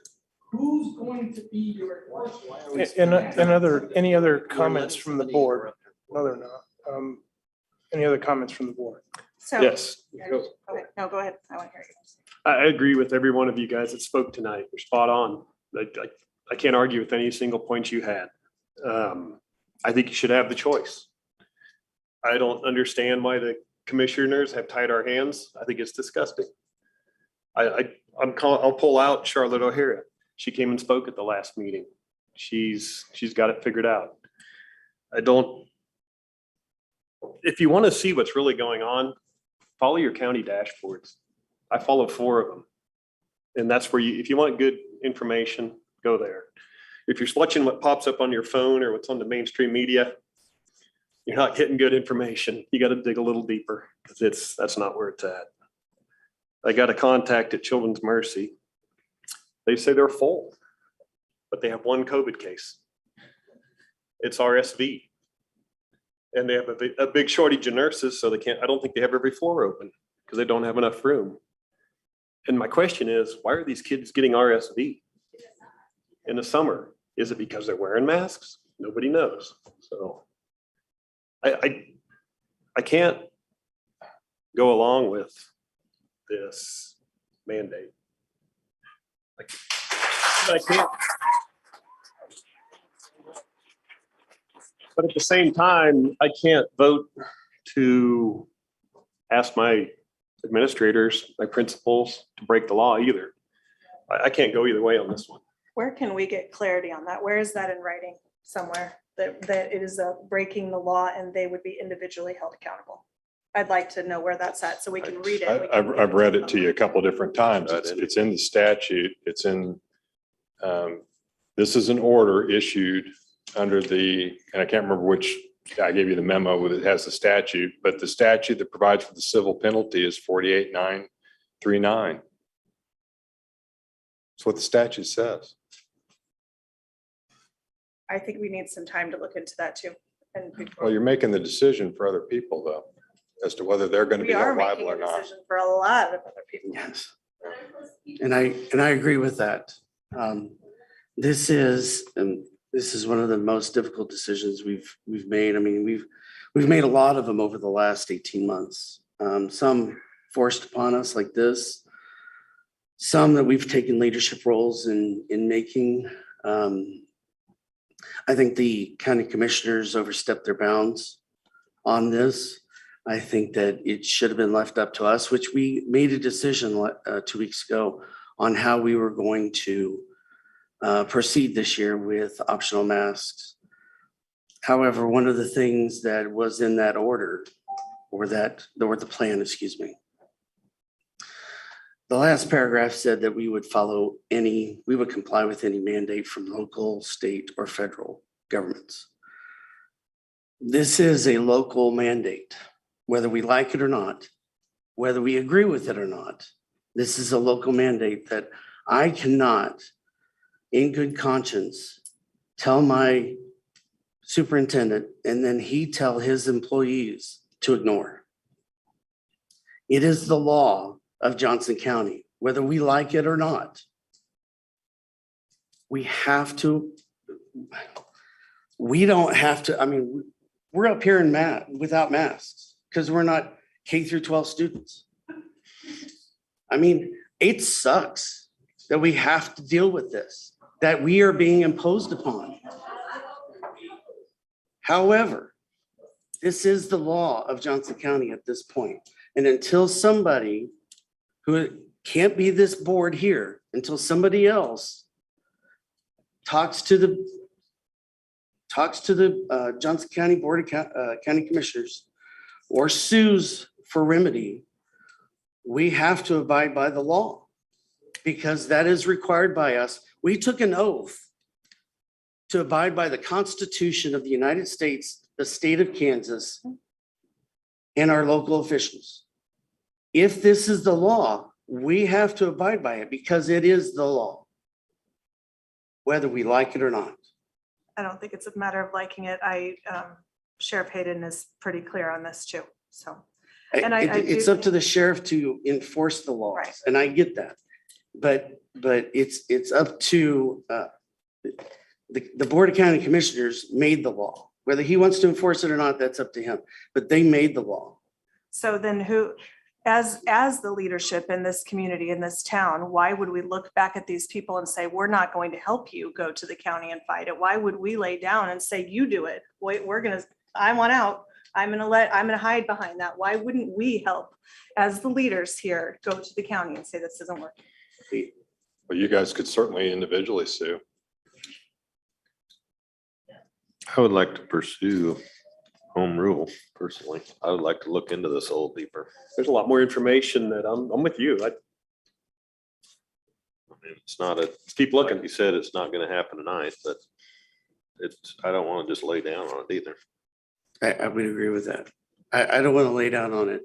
Who's going to be your enforcement? Any other comments from the board? No, they're not. Any other comments from the board? So. Yes. Okay, no, go ahead. I want to hear you. I agree with every one of you guys that spoke tonight. You're spot on. I can't argue with any single point you had. I think you should have the choice. I don't understand why the commissioners have tied our hands. I think it's disgusting. I'll pull out Charlotte O'Hara. She came and spoke at the last meeting. She's got it figured out. If you want to see what's really going on, follow your county dashboards. I follow 4 of them. And that's where if you want good information, go there. If you're watching what pops up on your phone or what's on the mainstream media, you're not getting good information. You got to dig a little deeper because that's not where it's at. I got a contact at Children's Mercy. They say they're full, but they have 1 COVID case. It's RSV. And they have a big shortage of nurses, so I don't think they have every floor open because they don't have enough room. And my question is, why are these kids getting RSV in the summer? Is it because they're wearing masks? Nobody knows. So I can't go along with this mandate. I can't. But at the same time, I can't vote to ask my administrators, my principals to break the law either. I can't go either way on this one. Where can we get clarity on that? Where is that in writing somewhere? That it is breaking the law and they would be individually held accountable? I'd like to know where that's at so we can read it. I've read it to you a couple different times. It's in the statute. It's in, this is an order issued under the, and I can't remember which, I gave you the memo with it has the statute, but the statute that provides for the civil penalty is 48939. That's what the statute says. I think we need some time to look into that too. And Well, you're making the decision for other people though, as to whether they're going to we be are held liable making or a not. decision for a lot of other people. Yes. And I agree with that. This is one of the most difficult decisions we've made. I mean, we've made a lot of them over the last 18 months. Some forced upon us like this, some that we've taken leadership roles in making. I think the county commissioners overstepped their bounds on this. I think that it should have been left up to us, which we made a decision 2 weeks ago on how we were going to proceed this year with optional masks. However, one of the things that was in that order, or the plan, excuse me, the last paragraph said that we would comply with any mandate from local, state, or federal governments. This is a local mandate, whether we like it or not, whether we agree with it or not. This is a local mandate that I cannot, in good conscience, tell my superintendent and then he tell his employees to ignore. It is the law of Johnson County, whether we like it or not. We don't have to, I mean, we're up here without masks because we're not K through 12 students. I mean, it sucks that we have to deal with this, that we are being imposed upon. However, this is the law of Johnson County at this point. And until somebody who can't be this board here, until somebody else talks to the Johnson County Board of County Commissioners or sues for remedy, we have to abide by the law because that is required by us. We took an oath to abide by the Constitution of the United States, the state of Kansas, and our local officials. If this is the law, we have to abide by it because it is the law, whether we like it or not. I don't think it's a matter of liking it. Sheriff Hayden is pretty clear on this too, so. And It's up to the sheriff to enforce the laws, Right. and I get that. But it's up to the Board of County Commissioners made the law. Whether he wants to enforce it or not, that's up to him. But they made the law. So then who, as the leadership in this community, in this town, why would we look back at these people and say, we're not going to help you go to the county and fight it? Why would we lay down and say, you do it? Wait, I want out. I'm gonna hide behind that. Why wouldn't we help as the leaders here go to the county and say this isn't working? Well, you guys could certainly individually sue. I would like to pursue home rule personally. I would like to look into this a little deeper. There's a lot more information that I'm with you. I mean, it's not Keep looking. like you said, it's not gonna happen tonight, but I don't want to just lay down on it either. I would agree with that. I don't want to lay down on it.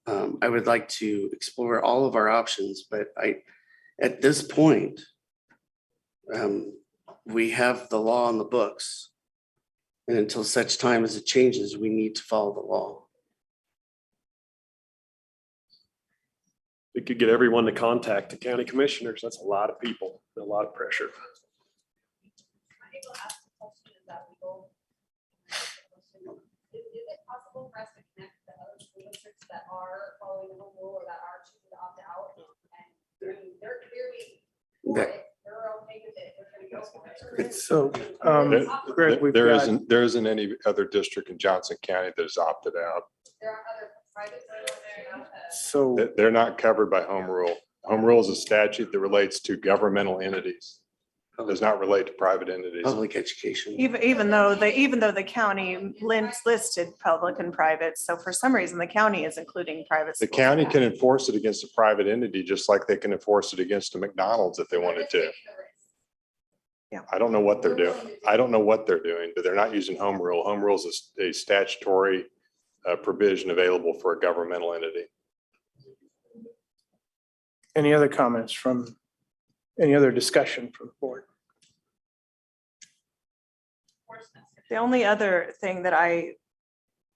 I would like to explore all of our options, but at this point, we have the law on the books. And until such time as it changes, we need to follow the law. We could get everyone to contact the county commissioners. That's a lot of people, a lot of pressure. Is it possible for us to connect the other school districts that are following the home rule or that are choosing to opt out? And I mean, they're clearly for it, they're okay with it, they're gonna go for it. So, Greg, we've There got, there isn't any other district in Johnson County that has opted out. so They're not covered by home rule. Home rule is a statute that relates to governmental entities. It does not relate to private entities. Public education. Even though the county listed public and private, so for some reason, the county is including private. The schools. county can enforce it against a private entity, just like they can enforce it against a McDonald's if they wanted to. Yeah. I don't know what they're doing. I don't know what they're doing, but they're not using home rule. Home rule is a statutory provision available for a governmental entity. any other comments from, any other discussion from the board? The only other thing that I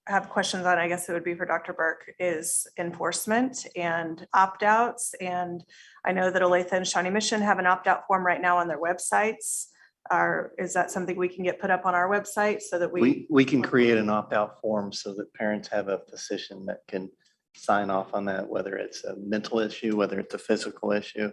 have questions on, I guess it would be for Dr. Burke, is enforcement and opt-outs. And I know that Olathe and Shawnee Mission have an opt-out form right now on their websites. Is that something we can get put up on our website so that We can create an opt-out form so that parents have a physician that can sign off on that, whether it's a mental issue, whether it's a physical issue,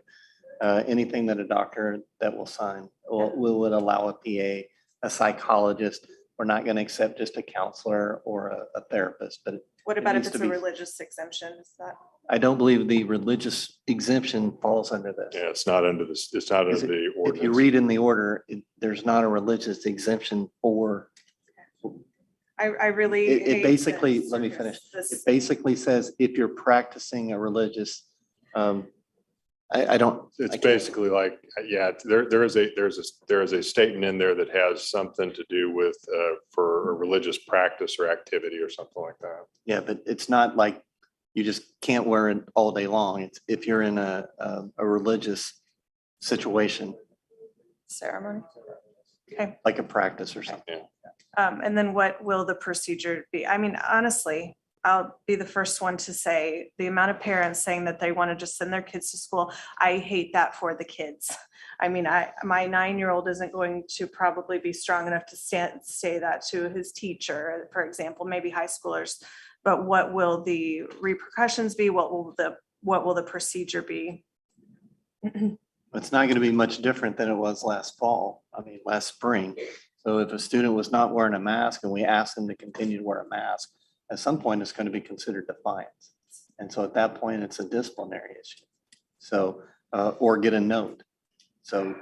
anything that a doctor that will sign. We would allow a PA, a psychologist. We're not going to accept just a counselor or a therapist, but what it about if needs it's to a be- religious exemption? Is that? I don't believe the religious exemption falls under this. Yeah, it's not under this, it's not under the If you ordinance. read in the order, there's not a religious exemption for. I really. It hate basically, this- let me finish. this- It basically says if you're practicing a religious, I don't. It's I can't- basically like, yeah, there is a statement in there that has something to do with, for a religious practice or activity or something like that. Yeah, but it's not like you just can't wear it all day long. It's if you're in a religious situation, Ceremony. Okay. like a practice or something. And then what will the procedure be? I mean, honestly, I'll be the first one to say the amount of parents saying that they want to just send their kids to school. I hate that for the kids. I mean, my 9-year-old isn't going to probably be strong enough to say that to his teacher, for example, maybe high schoolers. But what will the repercussions be? What will the procedure be? It's not going to be much different than it was last fall. I mean, last spring. So if a student was not wearing a mask and we asked them to continue to wear a mask, at some point it's going to be considered defiance. And so at that point, it's a disciplinary issue. So, or get a note. So,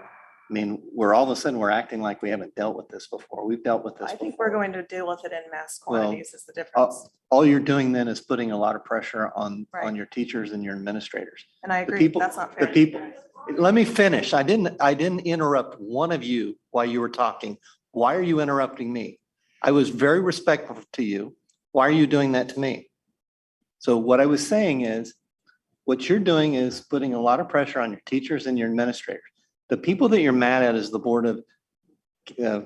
I mean, we're all of a sudden, we're acting like we haven't dealt with this before. We've dealt with this I think before. we're going to deal with it in mass Well, quantities is the difference. All you're doing then is putting a lot of pressure on Right. your teachers and your administrators. And I The agree, people- that's not The fair. people, let me finish. I didn't interrupt one of you while you were talking. Why are you interrupting me? I was very respectful to you. Why are you doing that to me? So what I was saying is, what you're doing is putting a lot of pressure on your teachers and your administrators. The people that you're mad at is the Board of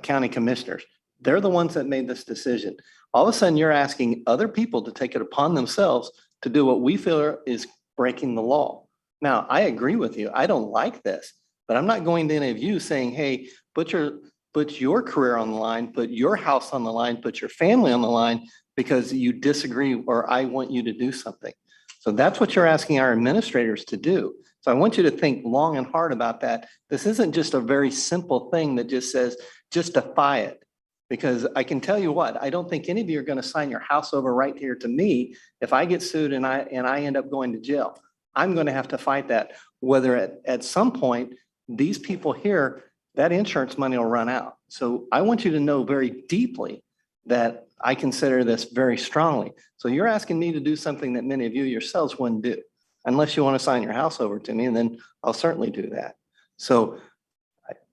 County Commissioners. They're the ones that made this decision. All of a sudden, you're asking other people to take it upon themselves to do what we feel is breaking the law. Now, I agree with you. I don't like this, but I'm not going to any of you saying, hey, put your career on the line, put your house on the line, put your family on the line because you disagree or I want you to do something. So that's what you're asking our administrators to do. So I want you to think long and hard about that. This isn't just a very simple thing that just says, just defy it. Because I can tell you what, I don't think any of you are going to sign your house over right here to me. If I get sued and I end up going to jail, I'm going to have to fight that. Whether at some point, these people here, that insurance money will run out. So I want you to know very deeply that I consider this very strongly. So you're asking me to do something that many of you yourselves wouldn't do, unless you want to sign your house over to me, and then I'll certainly do that. So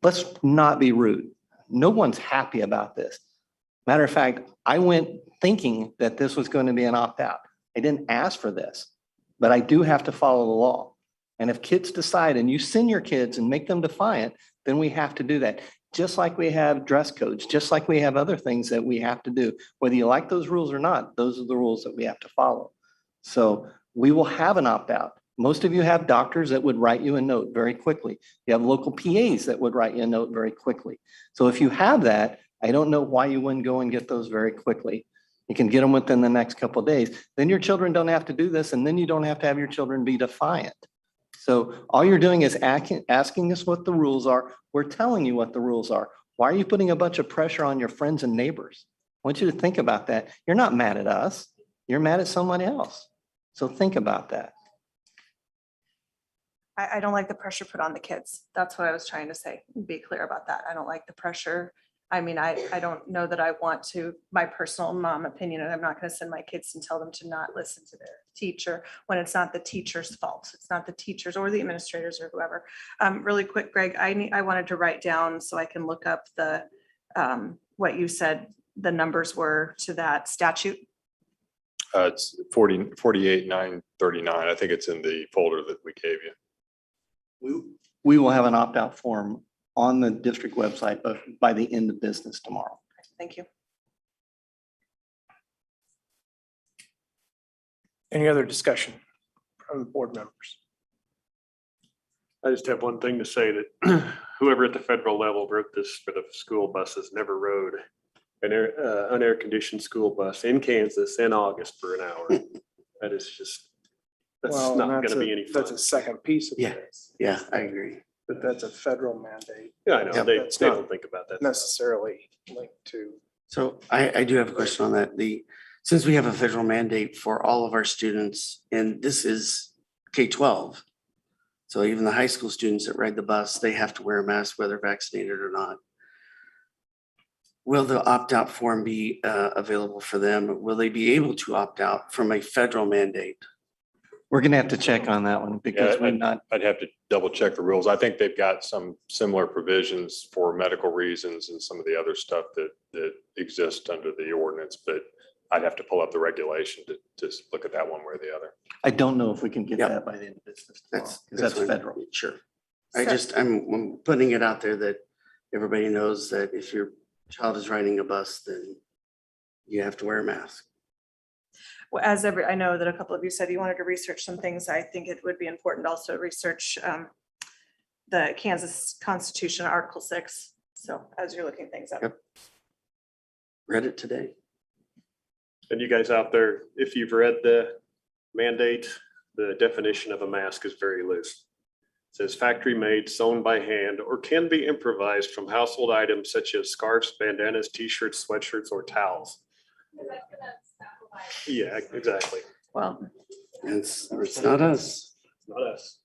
let's not be rude. No one's happy about this. Matter of fact, I went thinking that this was going to be an opt-out. I didn't ask for this, but I do have to follow the law. And if kids decide and you send your kids and make them defiant, then we have to do that. Just like we have dress codes, just like we have other things that we have to do. Whether you like those rules or not, those are the rules that we have to follow. So we will have an opt-out. Most of you have doctors that would write you a note very quickly. You have local PAs that would write you a note very quickly. So if you have that, I don't know why you wouldn't go and get those very quickly. You can get them within the next couple of days. Then your children don't have to do this, and then you don't have to have your children be defiant. So all you're doing is asking us what the rules are. We're telling you what the rules are. Why are you putting a bunch of pressure on your friends and neighbors? I want you to think about that. You're not mad at us. You're mad at somebody else. So think about that. I don't like the pressure put on the kids. That's what I was trying to say. Be clear about that. I don't like the pressure. I mean, I don't know that I want to, my personal mom opinion, and I'm not going to send my kids and tell them to not listen to their teacher when it's not the teacher's fault. It's not the teachers or the administrators or whoever. Really quick, Greg, I wanted to write down so I can look up the, what you said the numbers were to that statute. It's 48,939. I think it's in the folder that we gave you. We will have an opt-out form on the district website by the end of business tomorrow. Thank you. Any other discussion from the board members? I just have one thing to say that whoever at the federal level wrote this for the school buses never rode an unair conditioned school bus in Kansas in August for an hour. That is just, that's Well, not that's gonna be a- any fun. That's a second piece of Yeah. this. Yeah, I agree. But that's a federal mandate. Yeah, I know, Yep. they That's they not don't think about that. necessarily linked to. So I do have a question on that. Since we have a federal mandate for all of our students, and this is K-12. So even the high school students that ride the bus, they have to wear a mask whether vaccinated or not. Will the opt-out form be available for them? Will they be able to opt out from a federal mandate? We're gonna have to check on that one because we're not. I'd have to double check the rules. I think they've got some similar provisions for medical reasons and some of the other stuff that exist under the ordinance, but I'd have to pull up the regulation to just look at that one way or the other. I don't know if we can get Yep. that by the end of business tomorrow, That's because that's fine. federal. Sure. I So- just, I'm putting it out there that everybody knows that if your child is riding a bus, then you have to wear a mask. Well, I know that a couple of you said you wanted to research some things. I think it would be important also to research the Kansas Constitution, Article 6. So as you're looking things up. Yep. Read it today. And you guys out there, if you've read the mandate, the definition of a mask is very loose. It says factory made, sewn by hand, or can be improvised from household items such as scarves, bandanas, t-shirts, sweatshirts, or towels. Yeah, exactly. Well, It's not us. It's not us.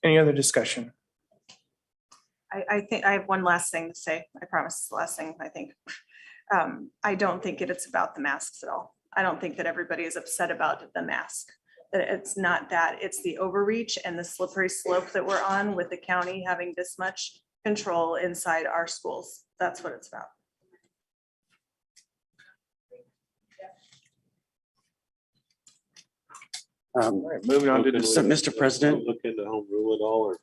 Any other discussion? I think I have one last thing to say. I promise it's the last thing, I think. I don't think it's about the masks at all. I don't think that everybody is upset about the mask. That it's not that, it's the overreach and the slippery slope that we're on with the county having this much control inside our schools. That's what it's about. All right, moving on to So, Mr. President, Look into home rule at all, or?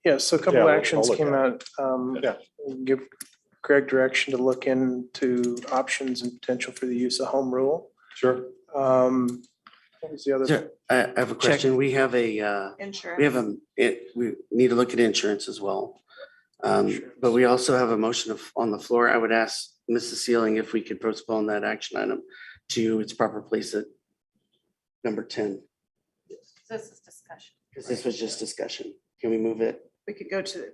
Yeah, so a couple Yeah, of I'll actions look came at out. Yeah. Give Greg direction to look into options and potential for the use of home rule. Sure. What was the other? sir, I have a question. We have Insurance. we need to look at insurance as well. But we also have a motion on the floor. I would ask Mrs. Sealing if we could postpone that action item to its proper place at number 10. This is discussion. Because this was just discussion. Can we move it? We could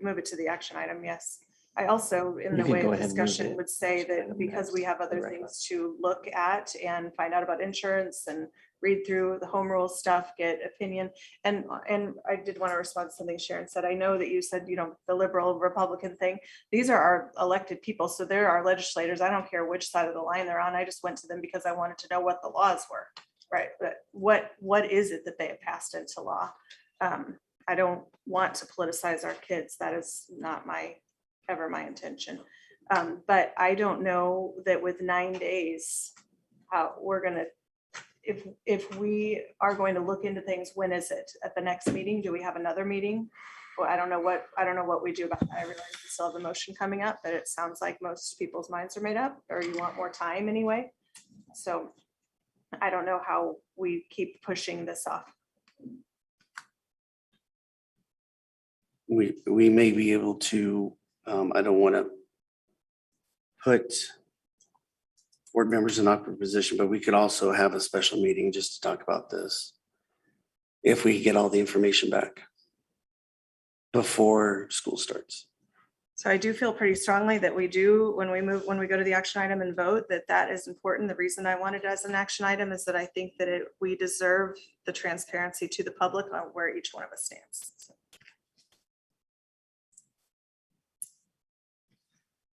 move it to the action item, yes. I also, in You the can way go of ahead and move discussion, it. would say that because we have other Right. things to look at and find out about insurance and read through the home rule stuff, get opinion. And I did want to respond to something Sharon said. I know that you said, the liberal Republican thing. These are our elected people, so they're our legislators. I don't care which side of the line they're on. I just went to them because I wanted to know what the laws were, right? But what is it that they have passed into law? I don't want to politicize our kids. That is not ever my intention. But I don't know that with 9 days, we're gonna, if we are going to look into things, when is it? At the next meeting? Do we have another meeting? Well, I don't know what we do about that. I realize we still have the motion coming up, but it sounds like most people's minds are made up, or you want more time anyway. So I don't know how we keep pushing this off. We may be able to, I don't want to put board members in awkward position, but we could also have a special meeting just to talk about this. if we get all the information back before school starts. So I do feel pretty strongly that we do, when we go to the action item and vote, that is important. The reason I want it as an action item is that I think that we deserve the transparency to the public on where each one of us stands.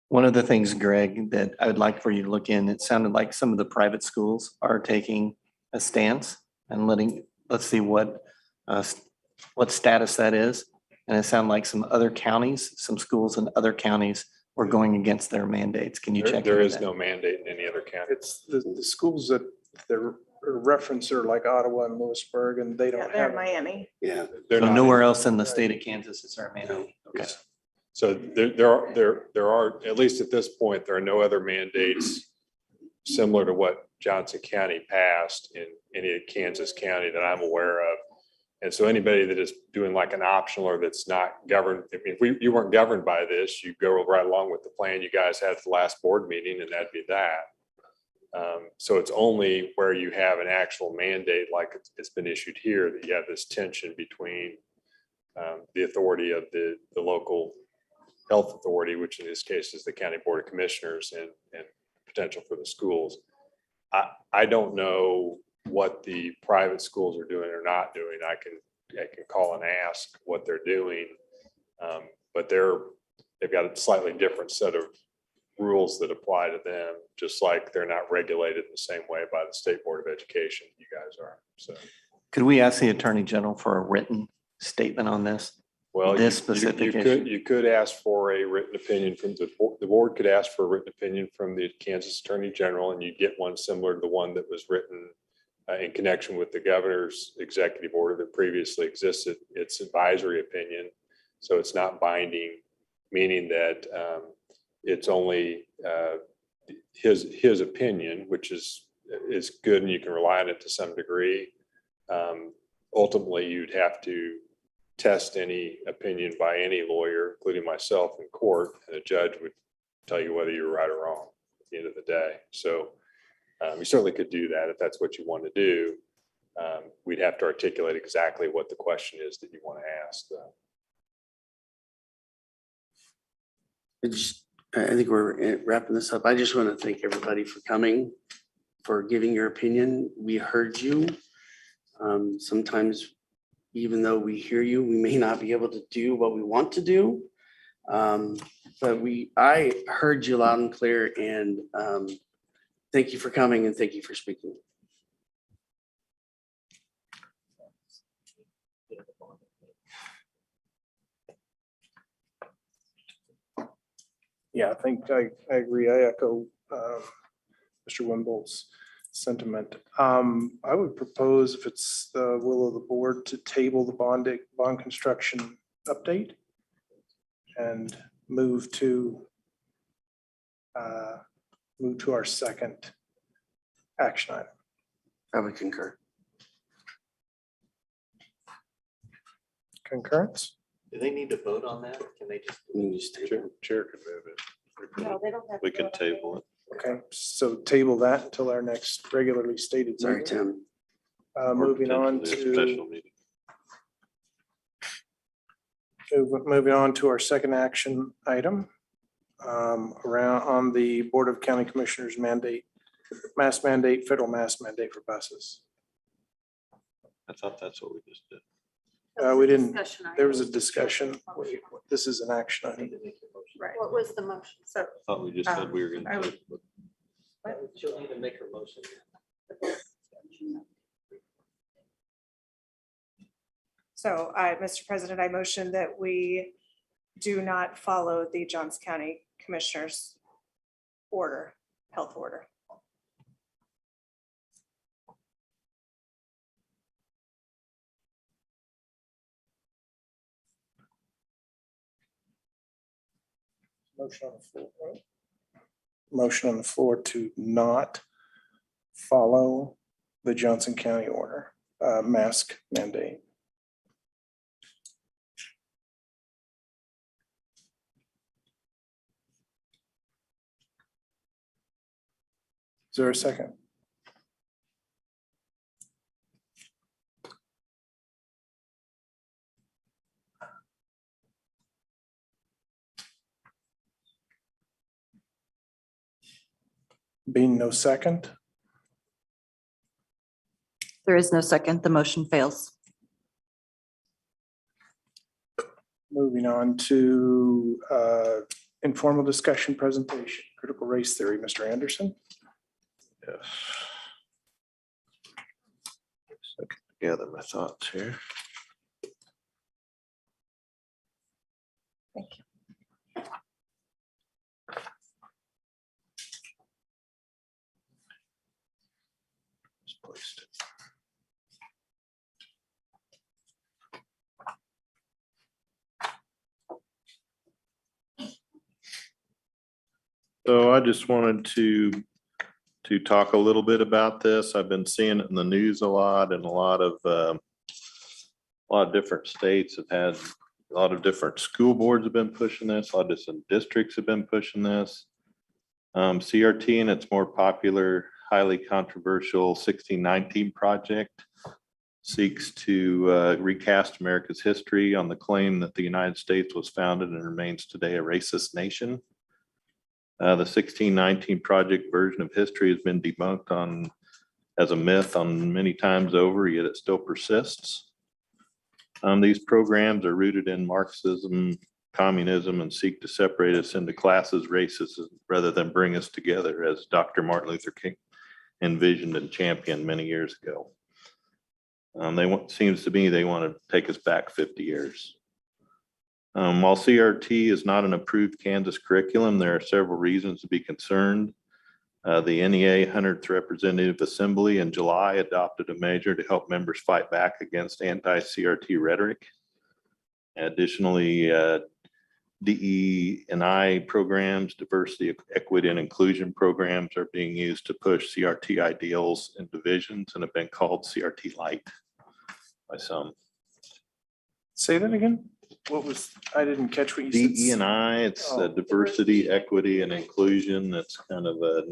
One of the things, Greg, that I would like for you to look in, it sounded like some of the private schools are taking a stance and let's see what status that is. And it sounded like some other counties, some schools in other counties were going against their mandates. Can you check? There into is that? no mandate in any other county. It's the schools that they're referenced are like Ottawa and Lewisburg, and they Yeah, don't they're have. in Miami. Yeah. They're So not nowhere in- else in the state of Kansas is our mandate. Okay. So there are, at least at this point, there are no other mandates similar to what Johnson County passed in any Kansas county that I'm aware of. And so anybody that is doing like an optional or that's not governed, I mean, if you weren't governed by this, you go right along with the plan you guys had at the last board meeting, and that'd be that. So it's only where you have an actual mandate, like it's been issued here, that you have this tension between the authority of the local health authority, which in this case is the County Board of Commissioners, and potential for the schools. I don't know what the private schools are doing or not doing. I can call and ask what they're doing. But they've got a slightly different set of rules that apply to them, just like they're not regulated in the same way by the State Board of Education you guys are. So, Could we ask the Attorney General for a written statement on this? well, This specific issue? you could ask for a written opinion from the board could ask for a written opinion from the Kansas Attorney General, and you'd get one similar to the one that was written in connection with the governor's executive order that previously existed. It's advisory opinion, so it's not binding, meaning that it's only his opinion, which is good and you can rely on it to some degree. Ultimately, you'd have to test any opinion by any lawyer, including myself, in court, and a judge would tell you whether you're right or wrong at the end of the day. So you certainly could do that if that's what you want to do. We'd have to articulate exactly what the question is that you want to ask, though. I think we're wrapping this up. I just want to thank everybody for coming, for giving your opinion. We heard you. Sometimes, even though we hear you, we may not be able to do what we want to do. But I heard you loud and clear, and thank you for coming and thank you for speaking. Yeah, I think I agree. I echo Mr. Wimbolt's sentiment. I would propose, if it's the will of the board, to table the bond construction update and move to our second action item. I would concur. Concurrence? Do they need to vote on that? Or can they just? Chair could move it. No, they don't have. We can table it. Okay, so table that until our next regularly stated. Sorry, meeting. Tim. Moving on Potentially a to. special meeting. Moving on to our second action item, around on the Board of County Commissioners mandate, federal mask mandate for buses. I thought that's what we just did. We didn't, there was a discussion. This is an action item. Right. What was the motion? So, I thought we just said we were I gonna. would- She'll need to make her motion. so Mr. President, I motion that we do not follow the Johnson County Commissioners health order. Motion on the floor, right? Motion on the floor to not follow the Johnson County order, mask mandate. Is there a second? Being no second, There is no second. The motion fails. moving on to informal discussion presentation, critical race theory, Mr. Anderson. Yes. So I can gather my thoughts here. Thank you. Just placed it. So I just wanted to talk a little bit about this. I've been seeing it in the news a lot, and a lot of different states have had, a lot of different school boards have been pushing this. A lot of different districts have been pushing this. CRT and its more popular, highly controversial 1619 project seeks to recast America's history on the claim that the United States was founded and remains today a racist nation. The 1619 project version of history has been debunked as a myth on many times over, yet it still persists. These programs are rooted in Marxism, communism, and seek to separate us into classes, races, rather than bring us together, as Dr. Martin Luther King envisioned and championed many years ago. Seems to me they want to take us back 50 years. While CRT is not an approved Kansas curriculum, there are several reasons to be concerned. The NEA 100th Representative Assembly in July adopted a measure to help members fight back against anti-CRT rhetoric. Additionally, DE&I programs, diversity, equity, and inclusion programs are being used to push CRT ideals and divisions and have been called CRT light by some. Say that again? I didn't catch what you said. DE&I, it's diversity, equity, and inclusion. That's kind of a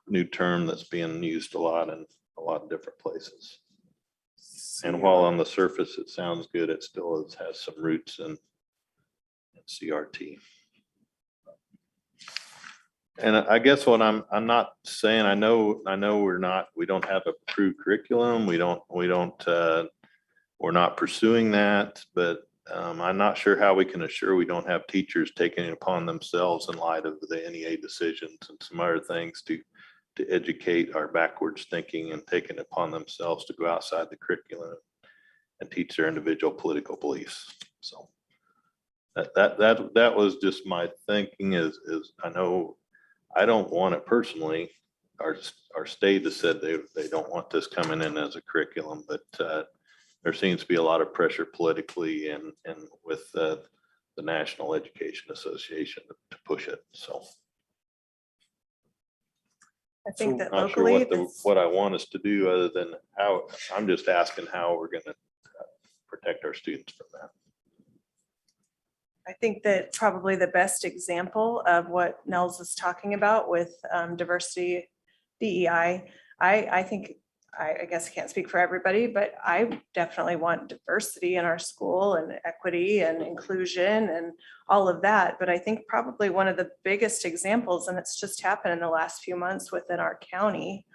new term that's being used a lot in a lot of different places. And while on the surface it sounds good, it still has some roots in CRT. And I guess what I'm not saying, I know we don't have a approved curriculum. We're not pursuing that, but I'm not sure how we can assure we don't have teachers taking it upon themselves in light of the NEA decisions and some other things to educate our backwards thinking and taking it upon themselves to go outside the curriculum and teach their individual political beliefs. So that was just my thinking is I know I don't want it personally. Our state has said they don't want this coming in as a curriculum, but there seems to be a lot of pressure politically and with the National Education Association to push it. So I think that not sure locally, what I want us to do other than how, I'm just asking how we're going to protect our students from that. I think that probably the best example of what Nels is talking about with diversity, DEI, I guess I can't speak for everybody, but I definitely want diversity in our school and equity and inclusion and all of that. But I think probably one of the biggest examples, and it's just happened in the last few months within our county,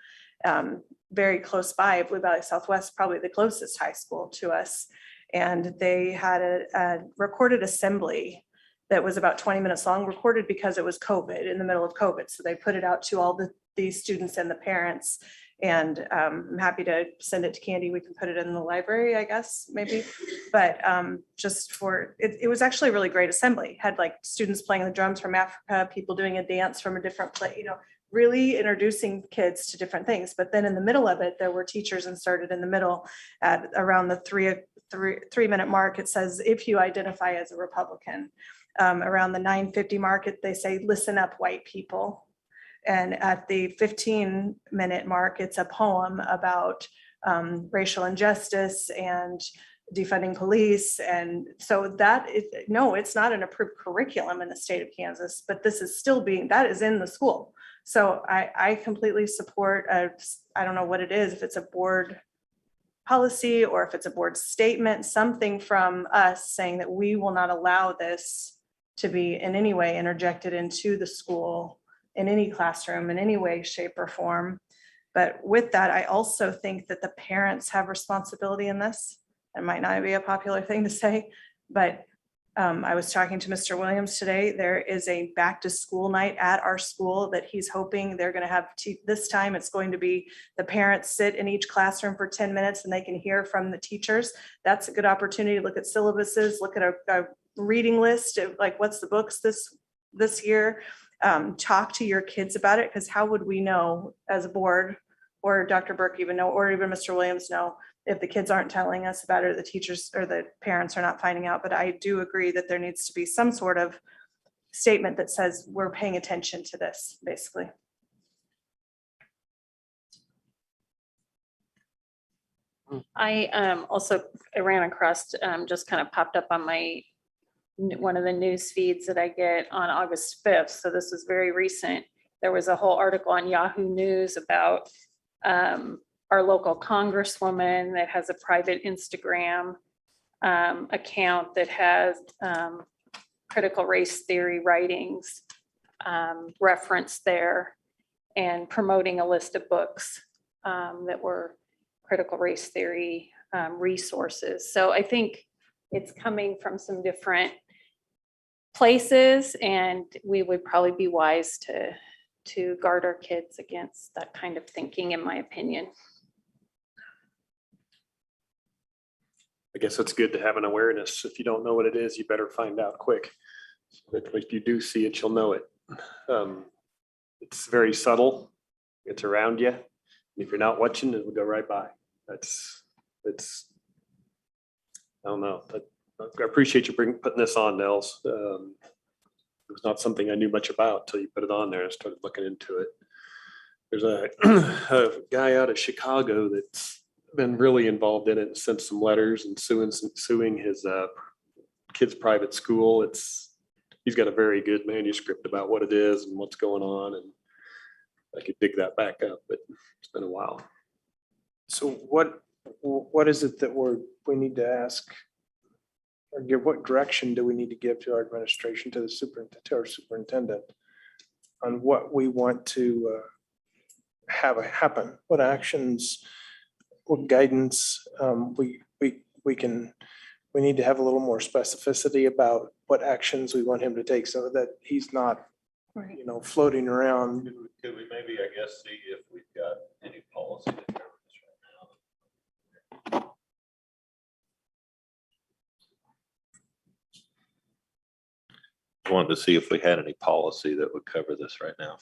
very close by, Blue Valley Southwest, probably the closest high school to us. And they had a recorded assembly that was about 20 minutes long, recorded because it was COVID, in the middle of COVID. So they put it out to all these students and the parents. And I'm happy to send it to Candy. We can put it in the library, I guess, maybe. But just for, it was actually a really great assembly. Had like students playing the drums from Africa, people doing a dance from a different place, really introducing kids to different things. But then in the middle of it, there were teachers inserted in the middle at around the three minute mark. It says, if you identify as a Republican. Around the 9:50 mark, they say, listen up, white people. And at the 15-minute mark, it's a poem about racial injustice and defunding police. And so no, it's not an approved curriculum in the state of Kansas, but this is still that is in the school. So I completely support, I don't know what it is, if it's a board policy or if it's a board statement, something from us saying that we will not allow this to be in any way interjected into the school in any classroom in any way, shape, or form. But with that, I also think that the parents have responsibility in this. It might not be a popular thing to say, but I was talking to Mr. Williams today. There is a back to school night at our school that he's hoping they're going to have. This time it's going to be the parents sit in each classroom for 10 minutes and they can hear from the teachers. That's a good opportunity to look at syllabuses, look at a reading list of like what's the books this year. Talk to your kids about it, because how would we know as a board, or Dr. Burke even know, or even Mr. Williams know, if the kids aren't telling us about it, or the teachers or the parents are not finding out. But I do agree that there needs to be some sort of statement that says we're paying attention to this, basically. I also I ran across, just kind of popped up on my, one of the news feeds that I get on August 5th. So this is very recent. There was a whole article on Yahoo News about our local congresswoman that has a private Instagram account that has critical race theory writings referenced there, and promoting a list of books that were critical race theory resources. So I think it's coming from some different places, and we would probably be wise to guard our kids against that kind of thinking, in my opinion. I guess it's good to have an awareness. If you don't know what it is, you better find out quick. But if you do see it, you'll know it. It's very subtle. It's around you. If you're not watching, it will go right by. I don't know. I appreciate you putting this on, Nels. It was not something I knew much about until you put it on there and started looking into it. There's a guy out of Chicago that's been really involved in it and sent some letters and suing his kid's private school. He's got a very good manuscript about what it is and what's going on, and I could dig that back up, but it's been a while. So what is it that we need to ask, or give, what direction do we need to give to our administration, to the superintendent on what we want to have happen, what actions, what guidance we need to have a little more specificity about what actions we want him to take, so that he's not, floating around. Could we maybe, I guess, see if we've got any policy that covers this right now? I wanted to see if we had any policy that would cover this right now.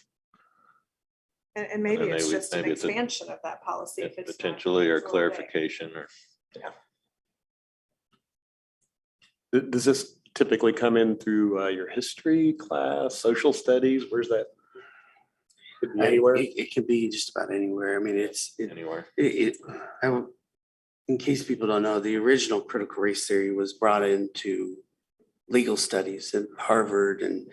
And maybe it's just an maybe it's expansion of that policy. If it's not- Potentially, or it's a little vague. clarification, or. Does this typically come in through your history class, social studies? Where's that? Could be anywhere. It could be just about anywhere. I mean, Anywhere. In case people don't know, the original critical race theory was brought into legal studies at Harvard and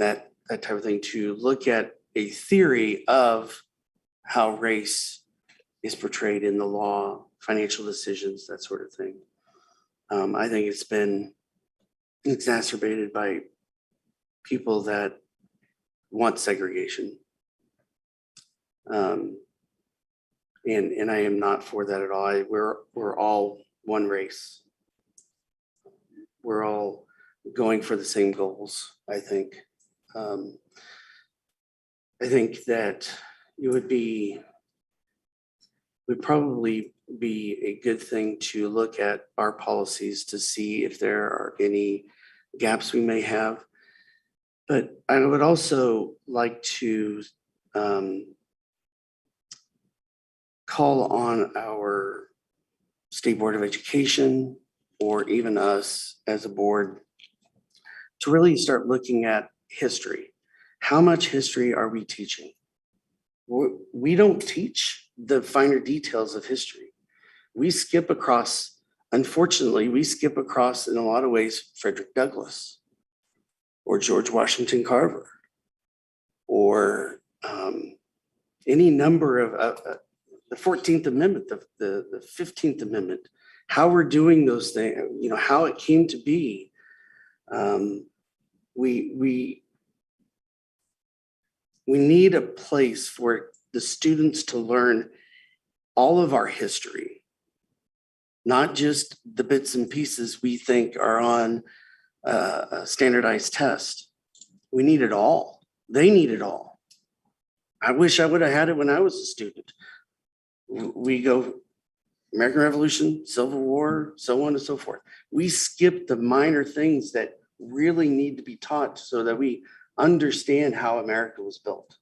that type of thing, to look at a theory of how race is portrayed in the law, financial decisions, that sort of thing. I think it's been exacerbated by people that want segregation. And I am not for that at all. We're all one race. We're all going for the same goals, I think. I think that it would probably be a good thing to look at our policies to see if there are any gaps we may have. But I would also like to call on our State Board of Education, or even us as a board, to really start looking at history. How much history are we teaching? We don't teach the finer details of history. We skip across, unfortunately, we skip across in a lot of ways Frederick Douglass or George Washington Carver, or any number of the 14th Amendment, the 15th Amendment, how we're doing those things, how it came to be. we need a place for the students to learn all of our history, not just the bits and pieces we think are on a standardized test. We need it all. They need it all. I wish I would have had it when I was a student. We go American Revolution, Civil War, so on and so forth. We skip the minor things that really need to be taught so that we understand how America was built.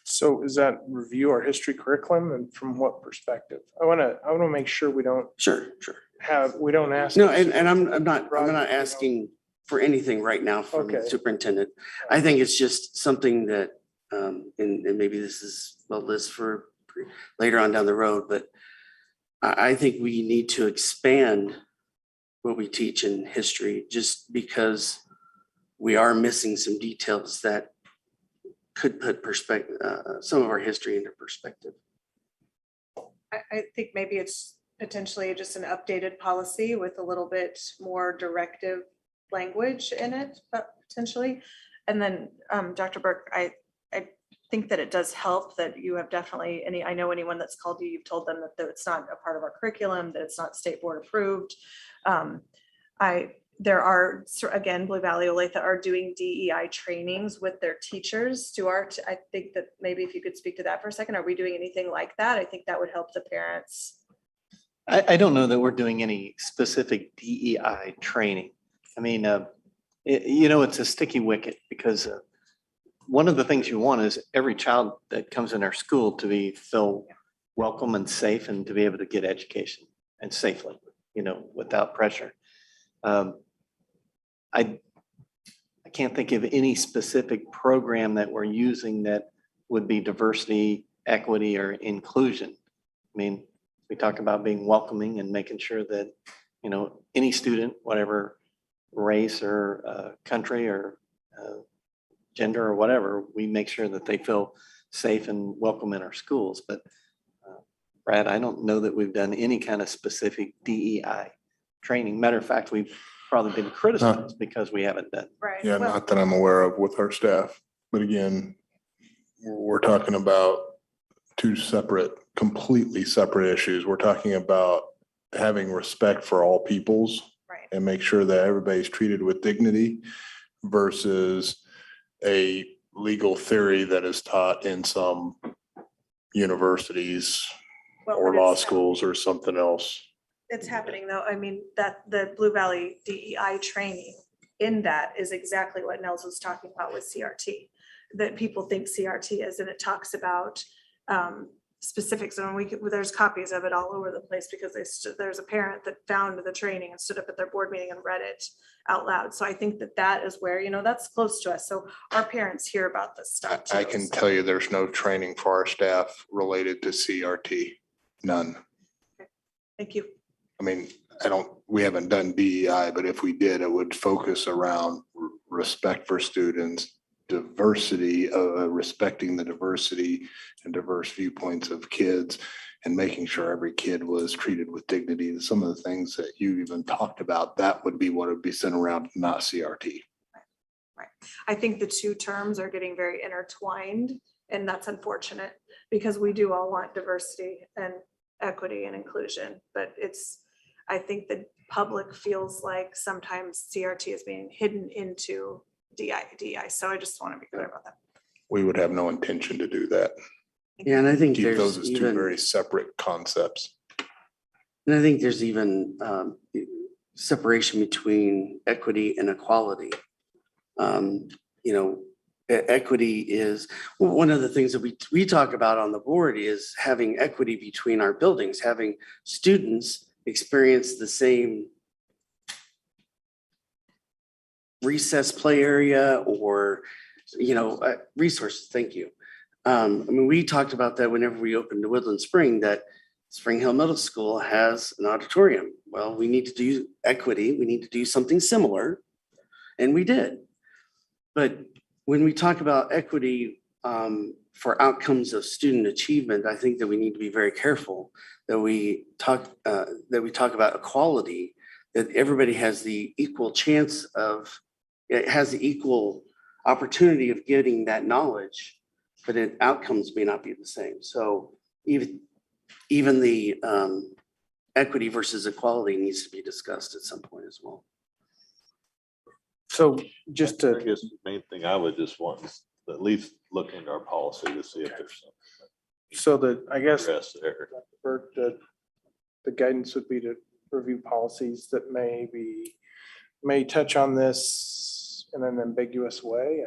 So is that review our history curriculum and from what perspective? I want to make sure we don't Sure. we don't ask. No, and I'm not asking for anything right now from the Okay. superintendent. I think it's just something that, and maybe this is a list for later on down the road, but I think we need to expand what we teach in history just because we are missing some details that could put perspective, some of our history into perspective. I think maybe it's potentially just an updated policy with a little bit more directive language in it, potentially. And then, Dr. Burke, I think that it does help that you have definitely I know anyone that's called you, you've told them that it's not a part of our curriculum, that it's not state board approved. There are, again, Blue Valley Olathe are doing DEI trainings with their teachers. I think that maybe if you could speak to that for a second, are we doing anything like that? I think that would help the parents. I don't know that we're doing any specific DEI training. I mean, it's a sticky wicket because one of the things you want is every child that comes in our school to feel welcome and safe and to be able to get education and safely, without pressure. I can't think of any specific program that we're using that would be diversity, equity, or inclusion. I mean, we talk about being welcoming and making sure that, any student, whatever race or country or gender or whatever, we make sure that they feel safe and welcome in our schools. But Brad, I don't know that we've done any kind of specific DEI training. Matter of fact, we've probably been criticized because we haven't done. Right. Yeah, not that I'm aware of with our staff, but again, we're talking about two completely separate issues. We're talking about having respect for all peoples and make sure that everybody's treated with dignity versus a legal theory that is taught in some universities or law schools or something else. It's happening though. I mean, that the Blue Valley DEI training in that is exactly what Nels was talking about with CRT. That people think CRT is, and it talks about specifics. And there's copies of it all over the place because there's a parent that found the training and stood up at their board meeting and read it out loud. So I think that is where, that's close to us. So our parents hear about this stuff too. I can tell you there's no training for our staff related to CRT. None. Okay. Thank you. I mean, we haven't done DEI, but if we did, it would focus around respect for students, diversity, respecting the diversity and diverse viewpoints of kids, and making sure every kid was treated with dignity. Some of the things that you even talked about, that would be what would be sent around, not CRT. Right. I think the two terms are getting very intertwined, and that's unfortunate because we do all want diversity and equity and inclusion, but I think the public feels like sometimes CRT is being hidden into DEI. So I just want to be clear about that. We would have no intention to do that. Yeah, and I think Keep there's those as two even, very separate concepts. and I think there's even separation between equity and equality. Equity is one of the things that we talk about on the board is having equity between our buildings, having students experience the same recess play area or, resources. Thank you. We talked about that whenever we opened the Woodland Spring, that Spring Hill Middle School has an auditorium. Well, we need to do equity. We need to do something similar. And we did. But when we talk about equity for outcomes of student achievement, I think that we need to be very careful that we talk about equality, that everybody has the equal chance of, it has the equal opportunity of getting that knowledge but outcomes may not be the same. So even the equity versus equality needs to be discussed at some point as well. So just to. I guess the main thing I would just want is at least look into our policy to see if there's something. So that, I guess, Address there. Bert, the guidance would be to review policies that may touch on this in an ambiguous way,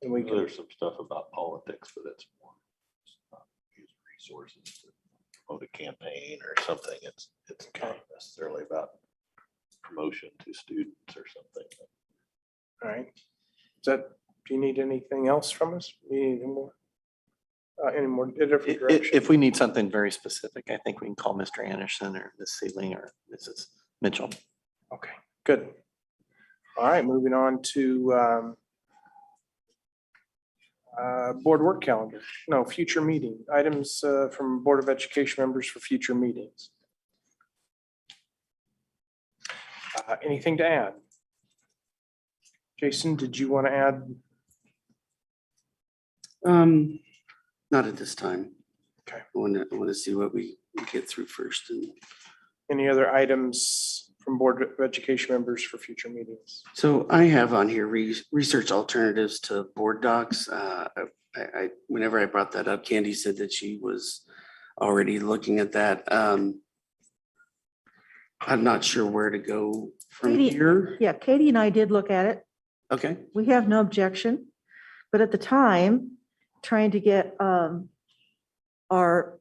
and we can. There's some stuff about politics, but it's more use resources to promote a campaign or something. It's not necessarily about promotion to students or something. All right. Do you need anything else from us? You need any more different direction? If we need something very specific, I think we can call Mr. Anderson or Ms. Sealing or Mrs. Mitchell. Okay, good. All right, moving on to board work calendar. No, future meeting items from Board of Education members for future meetings. Anything to add? Jason, did you want to add? Not at this time. Okay. I want to see what we get through first. And Any other items from Board of Education members for future meetings? so I have on here research alternatives to board docs. Whenever I brought that up, Candy said that she was already looking at that. I'm not sure where to go from here. Yeah, Katie and I did look at it. Okay. We have no objection. But at the time, trying to get our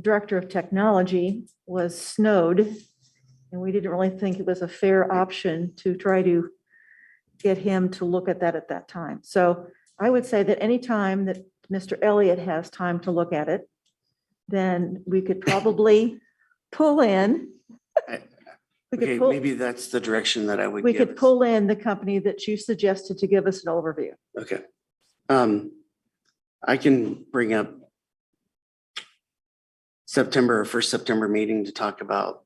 director of technology was snowed. And we didn't really think it was a fair option to try to get him to look at that time. So I would say that anytime that Mr. Elliott has time to look at it, then we could probably pull in. Okay, maybe that's the direction that I would We give could us. pull in the company that you suggested to give us an overview. Okay. I can bring up first September meeting to talk about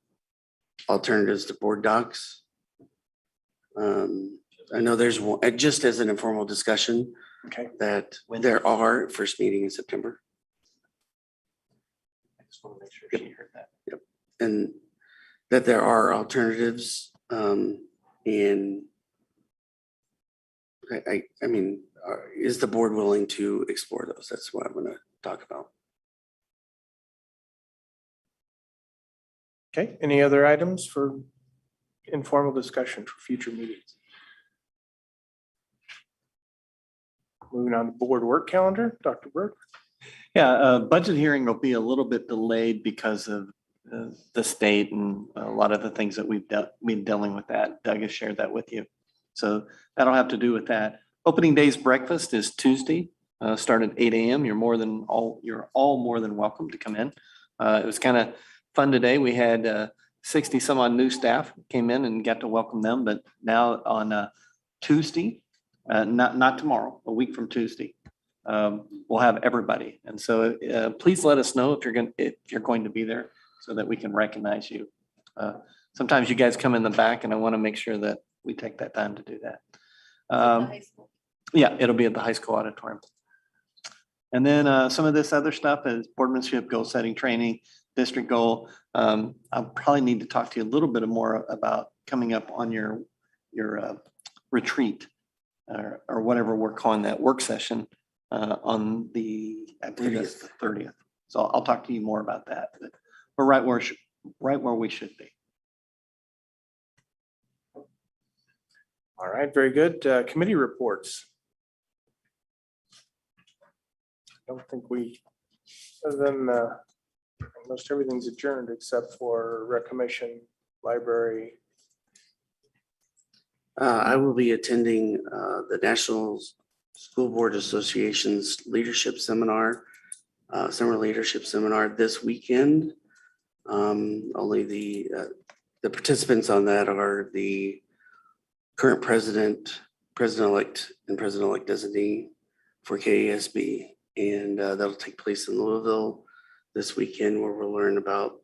alternatives to board docs. I know there's one, just as an informal discussion. Okay. That there are first meeting in September. I just want to make sure she heard that. Yep. And that there are alternatives in, I mean, is the board willing to explore those? That's what I'm going to talk about. Okay, any other items for informal discussion for future meetings? Moving on to board work calendar, Dr. Burke. Yeah, budget hearing will be a little bit delayed because of the state and a lot of the things that we've been dealing with that. Doug has shared that with you. So that'll have to do with that. Opening day's breakfast is Tuesday, start at 8 a.m. You're all more than welcome to come in. It was kind of fun today. We had 60 some odd new staff came in and got to welcome them, but now on Tuesday, not tomorrow, a week from Tuesday, we'll have everybody. And so please let us know if you're going to be there so that we can recognize you. Sometimes you guys come in the back and I want to make sure that we take that time to do that. Yeah, it'll be at the high school auditorium. And then some of this other stuff is boardmanship, goal setting training, district goal. I'll probably need to talk to you a little bit more about coming up on your retreat or whatever we're calling that work session on the 30th. So I'll talk to you more about that. But we're right where we should be. All right, very good. Committee reports. I don't think other than most everything's adjourned except for rec commission, library. I will be attending the National School Board Association's leadership seminar, summer leadership seminar this weekend. Only the participants on that are the current president-elect, and president-elect designee for KASB. And that'll take place in Louisville this weekend, where we'll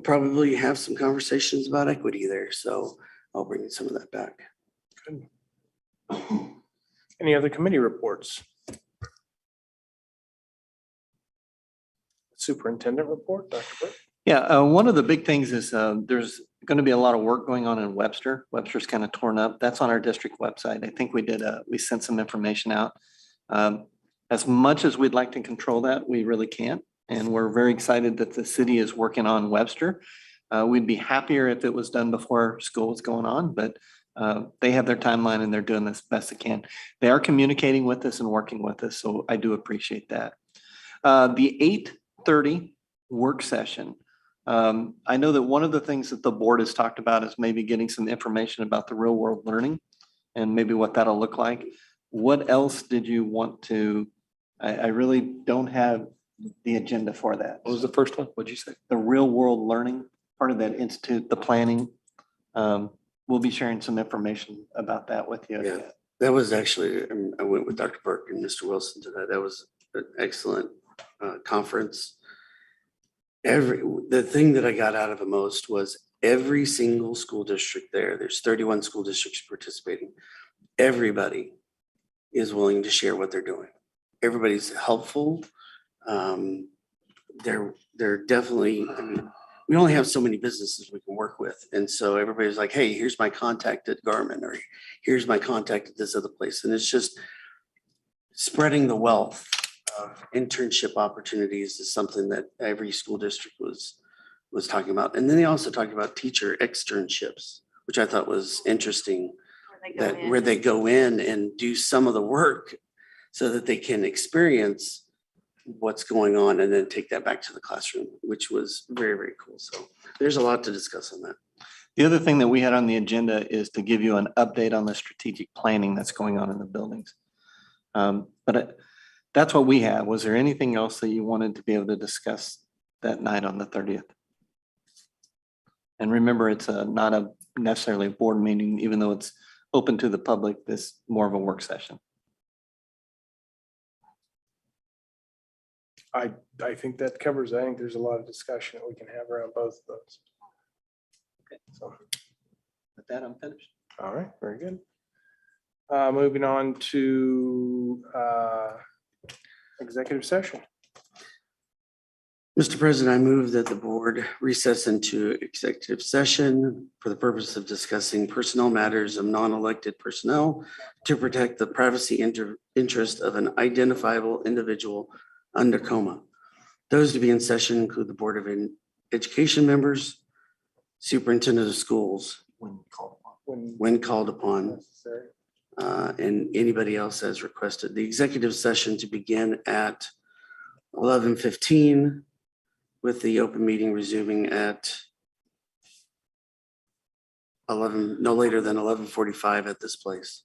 probably have some conversations about equity there. So I'll bring some of that back. Good. Any other committee reports? Superintendent report, Dr. Burke. Yeah, one of the big things is there's going to be a lot of work going on in Webster. Webster's kind of torn up. That's on our district website. I think we sent some information out. As much as we'd like to control that, we really can't. And we're very excited that the city is working on Webster. We'd be happier if it was done before school was going on, but they have their timeline and they're doing this best they can. They are communicating with us and working with us, so I do appreciate that. The 8:30 work session. I know that one of the things that the board has talked about is maybe getting some information about the real world learning and maybe what that'll look like. What else did you want to, I really don't have the agenda for that. What was the first one? What'd you say? The real world learning, part of that institute, the planning. We'll be sharing some information about that with you. Yeah, that was actually, I went with Dr. Burke and Mr. Wilson to that. That was an excellent conference. The thing that I got out of it most was every single school district there's 31 school districts participating. Everybody is willing to share what they're doing. Everybody's helpful. They're definitely, I mean, we only have so many businesses we can work with. And so everybody's like, hey, here's my contact at Garmin, or here's my contact at this other place. And it's just spreading the wealth of internship opportunities is something that every school district was talking about. And then they also talked about teacher externships, which I thought was interesting, where they go in and do some of the work so that they can experience what's going on and then take that back to the classroom, which was very, very cool. So there's a lot to discuss on that. The other thing that we had on the agenda is to give you an update on the strategic planning that's going on in the buildings. That's what we have. Was there anything else that you wanted to be able to discuss that night on the 30th? And remember, it's not a necessarily a board meeting, even though it's open to the public. This more of a work session. I think that covers, I think there's a lot of discussion that we can have around both of those. Okay. So With that, I'm finished. all right, very good. Moving on to executive session. Mr. President, I move that the board recess into executive session for the purpose of discussing personnel matters of non-elected personnel to protect the privacy interest of an identifiable individual under coma. Those to be in session include the Board of Education members, superintendent of schools, when called upon, Necessary. and anybody else as requested. The executive session to begin at 11:15 with the open meeting resuming at no later than 11:45 at this place.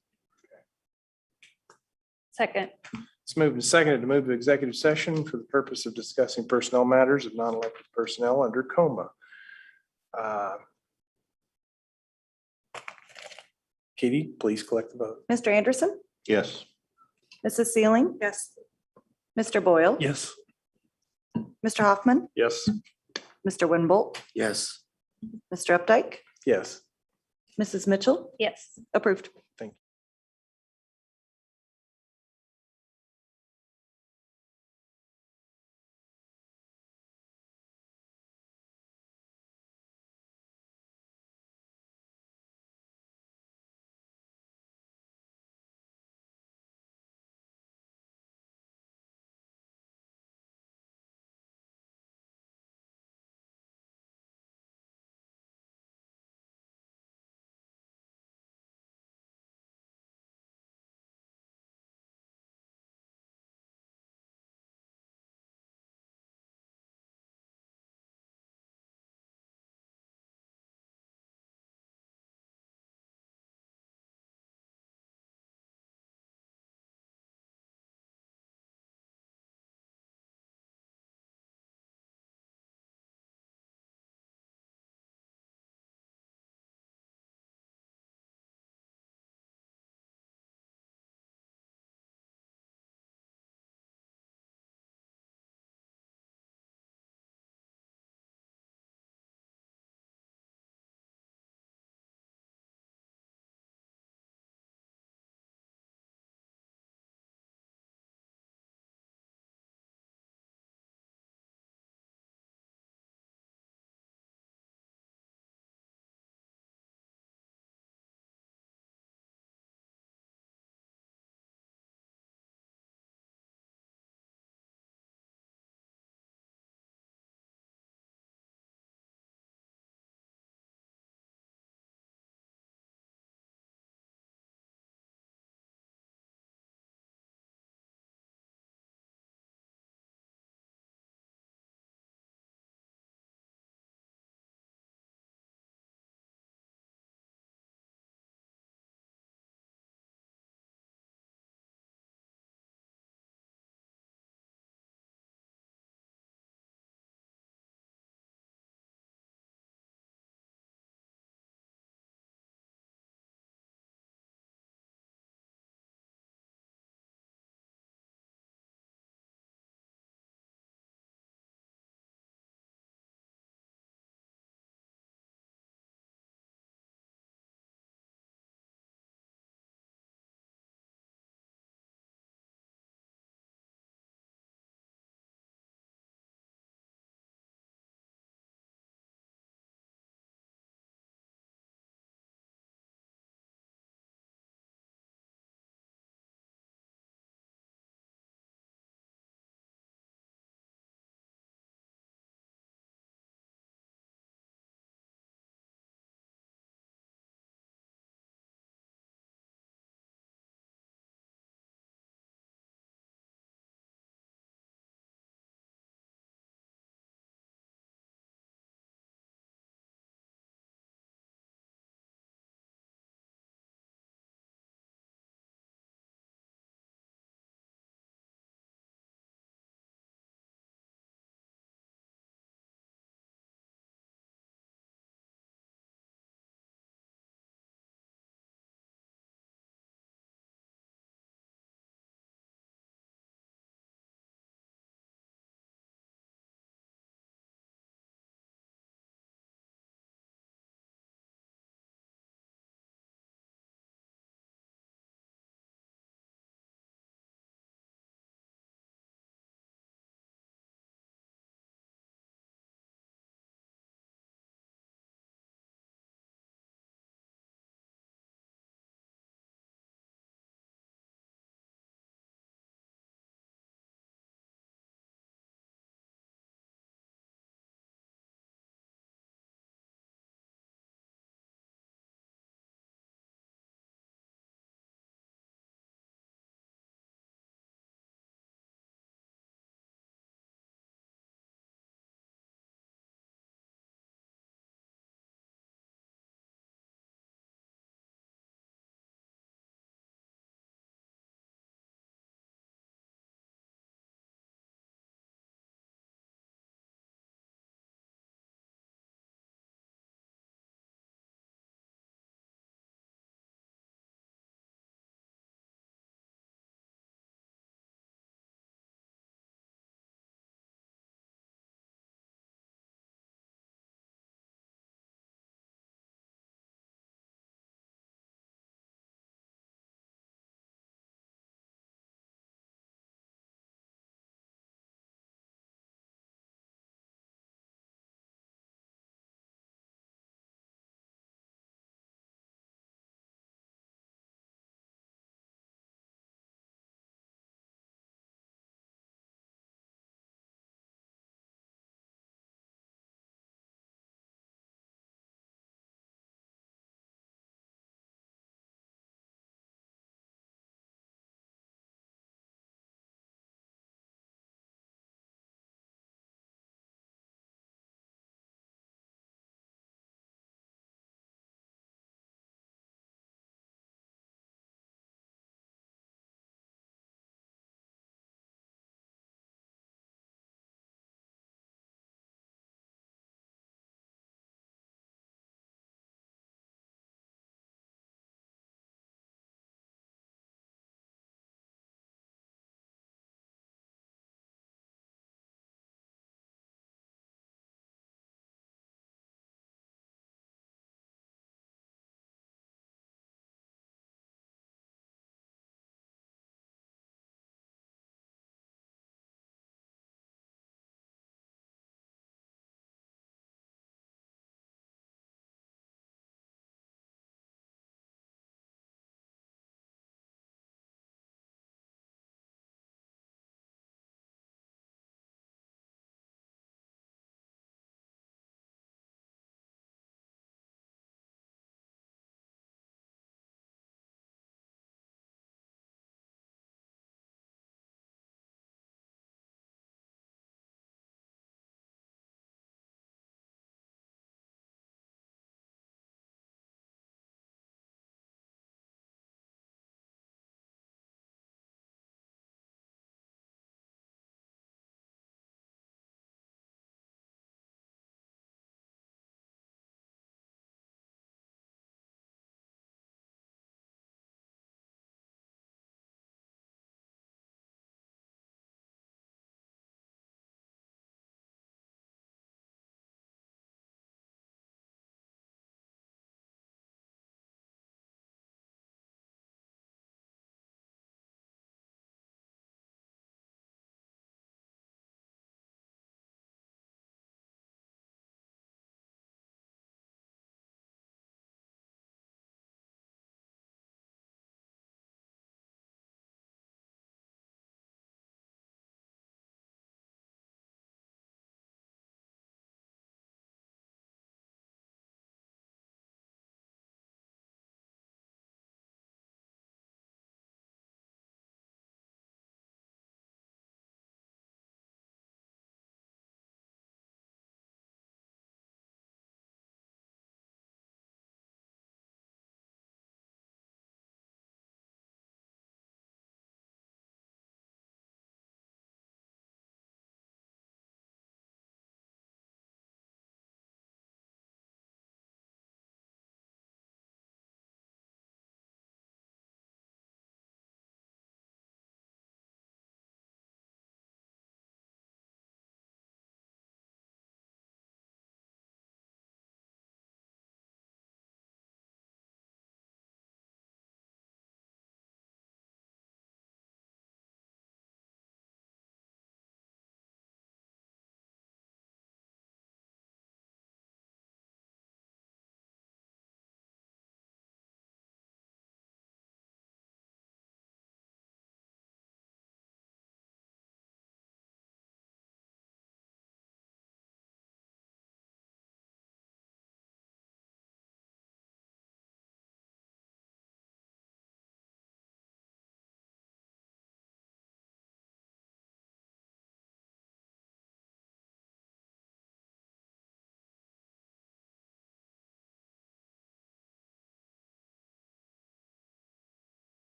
Second. It's moved and seconded to move to executive session for the purpose of discussing personnel matters of non-elected personnel under coma. Katie, please collect the vote. Mr. Anderson, Yes. Mrs. Sealing, Yes. Mr. Boyle, Yes. Mr. Hoffman, Yes. Mr. Winbolt, Yes. Mr. Updike, Yes. Mrs. Mitchell, Yes. approved.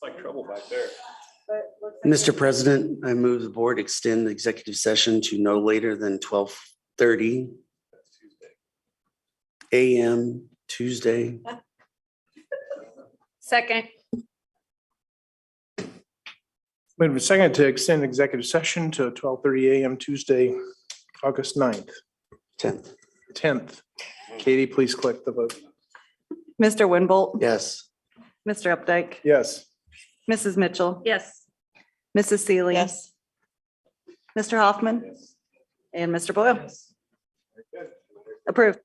It's like trouble back there. Mr. President, I move the board extend the executive session to no later than 12:30 a.m. Tuesday. Second. Moved and seconded to extend executive session to 12:30 a.m. Tuesday, August 9th. 10th. Katie, please click the vote. Mr. Winbolt, Yes. Mr. Updike, Yes. Mrs. Mitchell, Yes. Mrs. Sealy. Yes. Mr. Hoffman, and Mr. Boyle. Approved.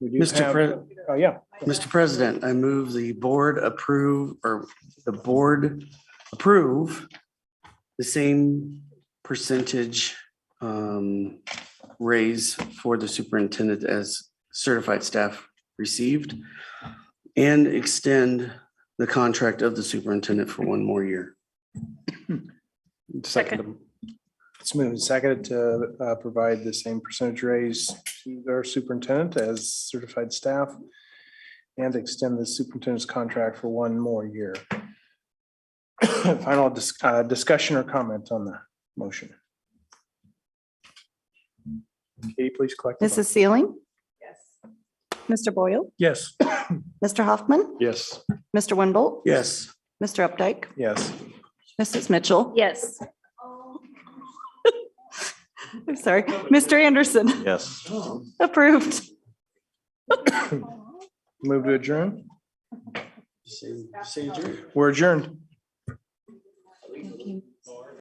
We do Mr. have- Pre- Oh, yeah. Mr. President, I move the board approve the same percentage raise for the superintendent as certified staff received and extend the contract of the superintendent for one more year. Second. It's moved and seconded to provide the same percentage raise to our superintendent as certified staff and extend the superintendent's contract for one more year. Final discussion or comment on the motion? Katie, please collect. the vote. Mrs. Sealing? Yes. Mr. Boyle? Yes. Mr. Hoffman? Yes. Mr. Winbolt? Yes. Mr. Updike? Yes. Mrs. Mitchell? Yes. I'm sorry. Mr. Anderson? Yes. Approved. Move to adjourn. We're adjourned.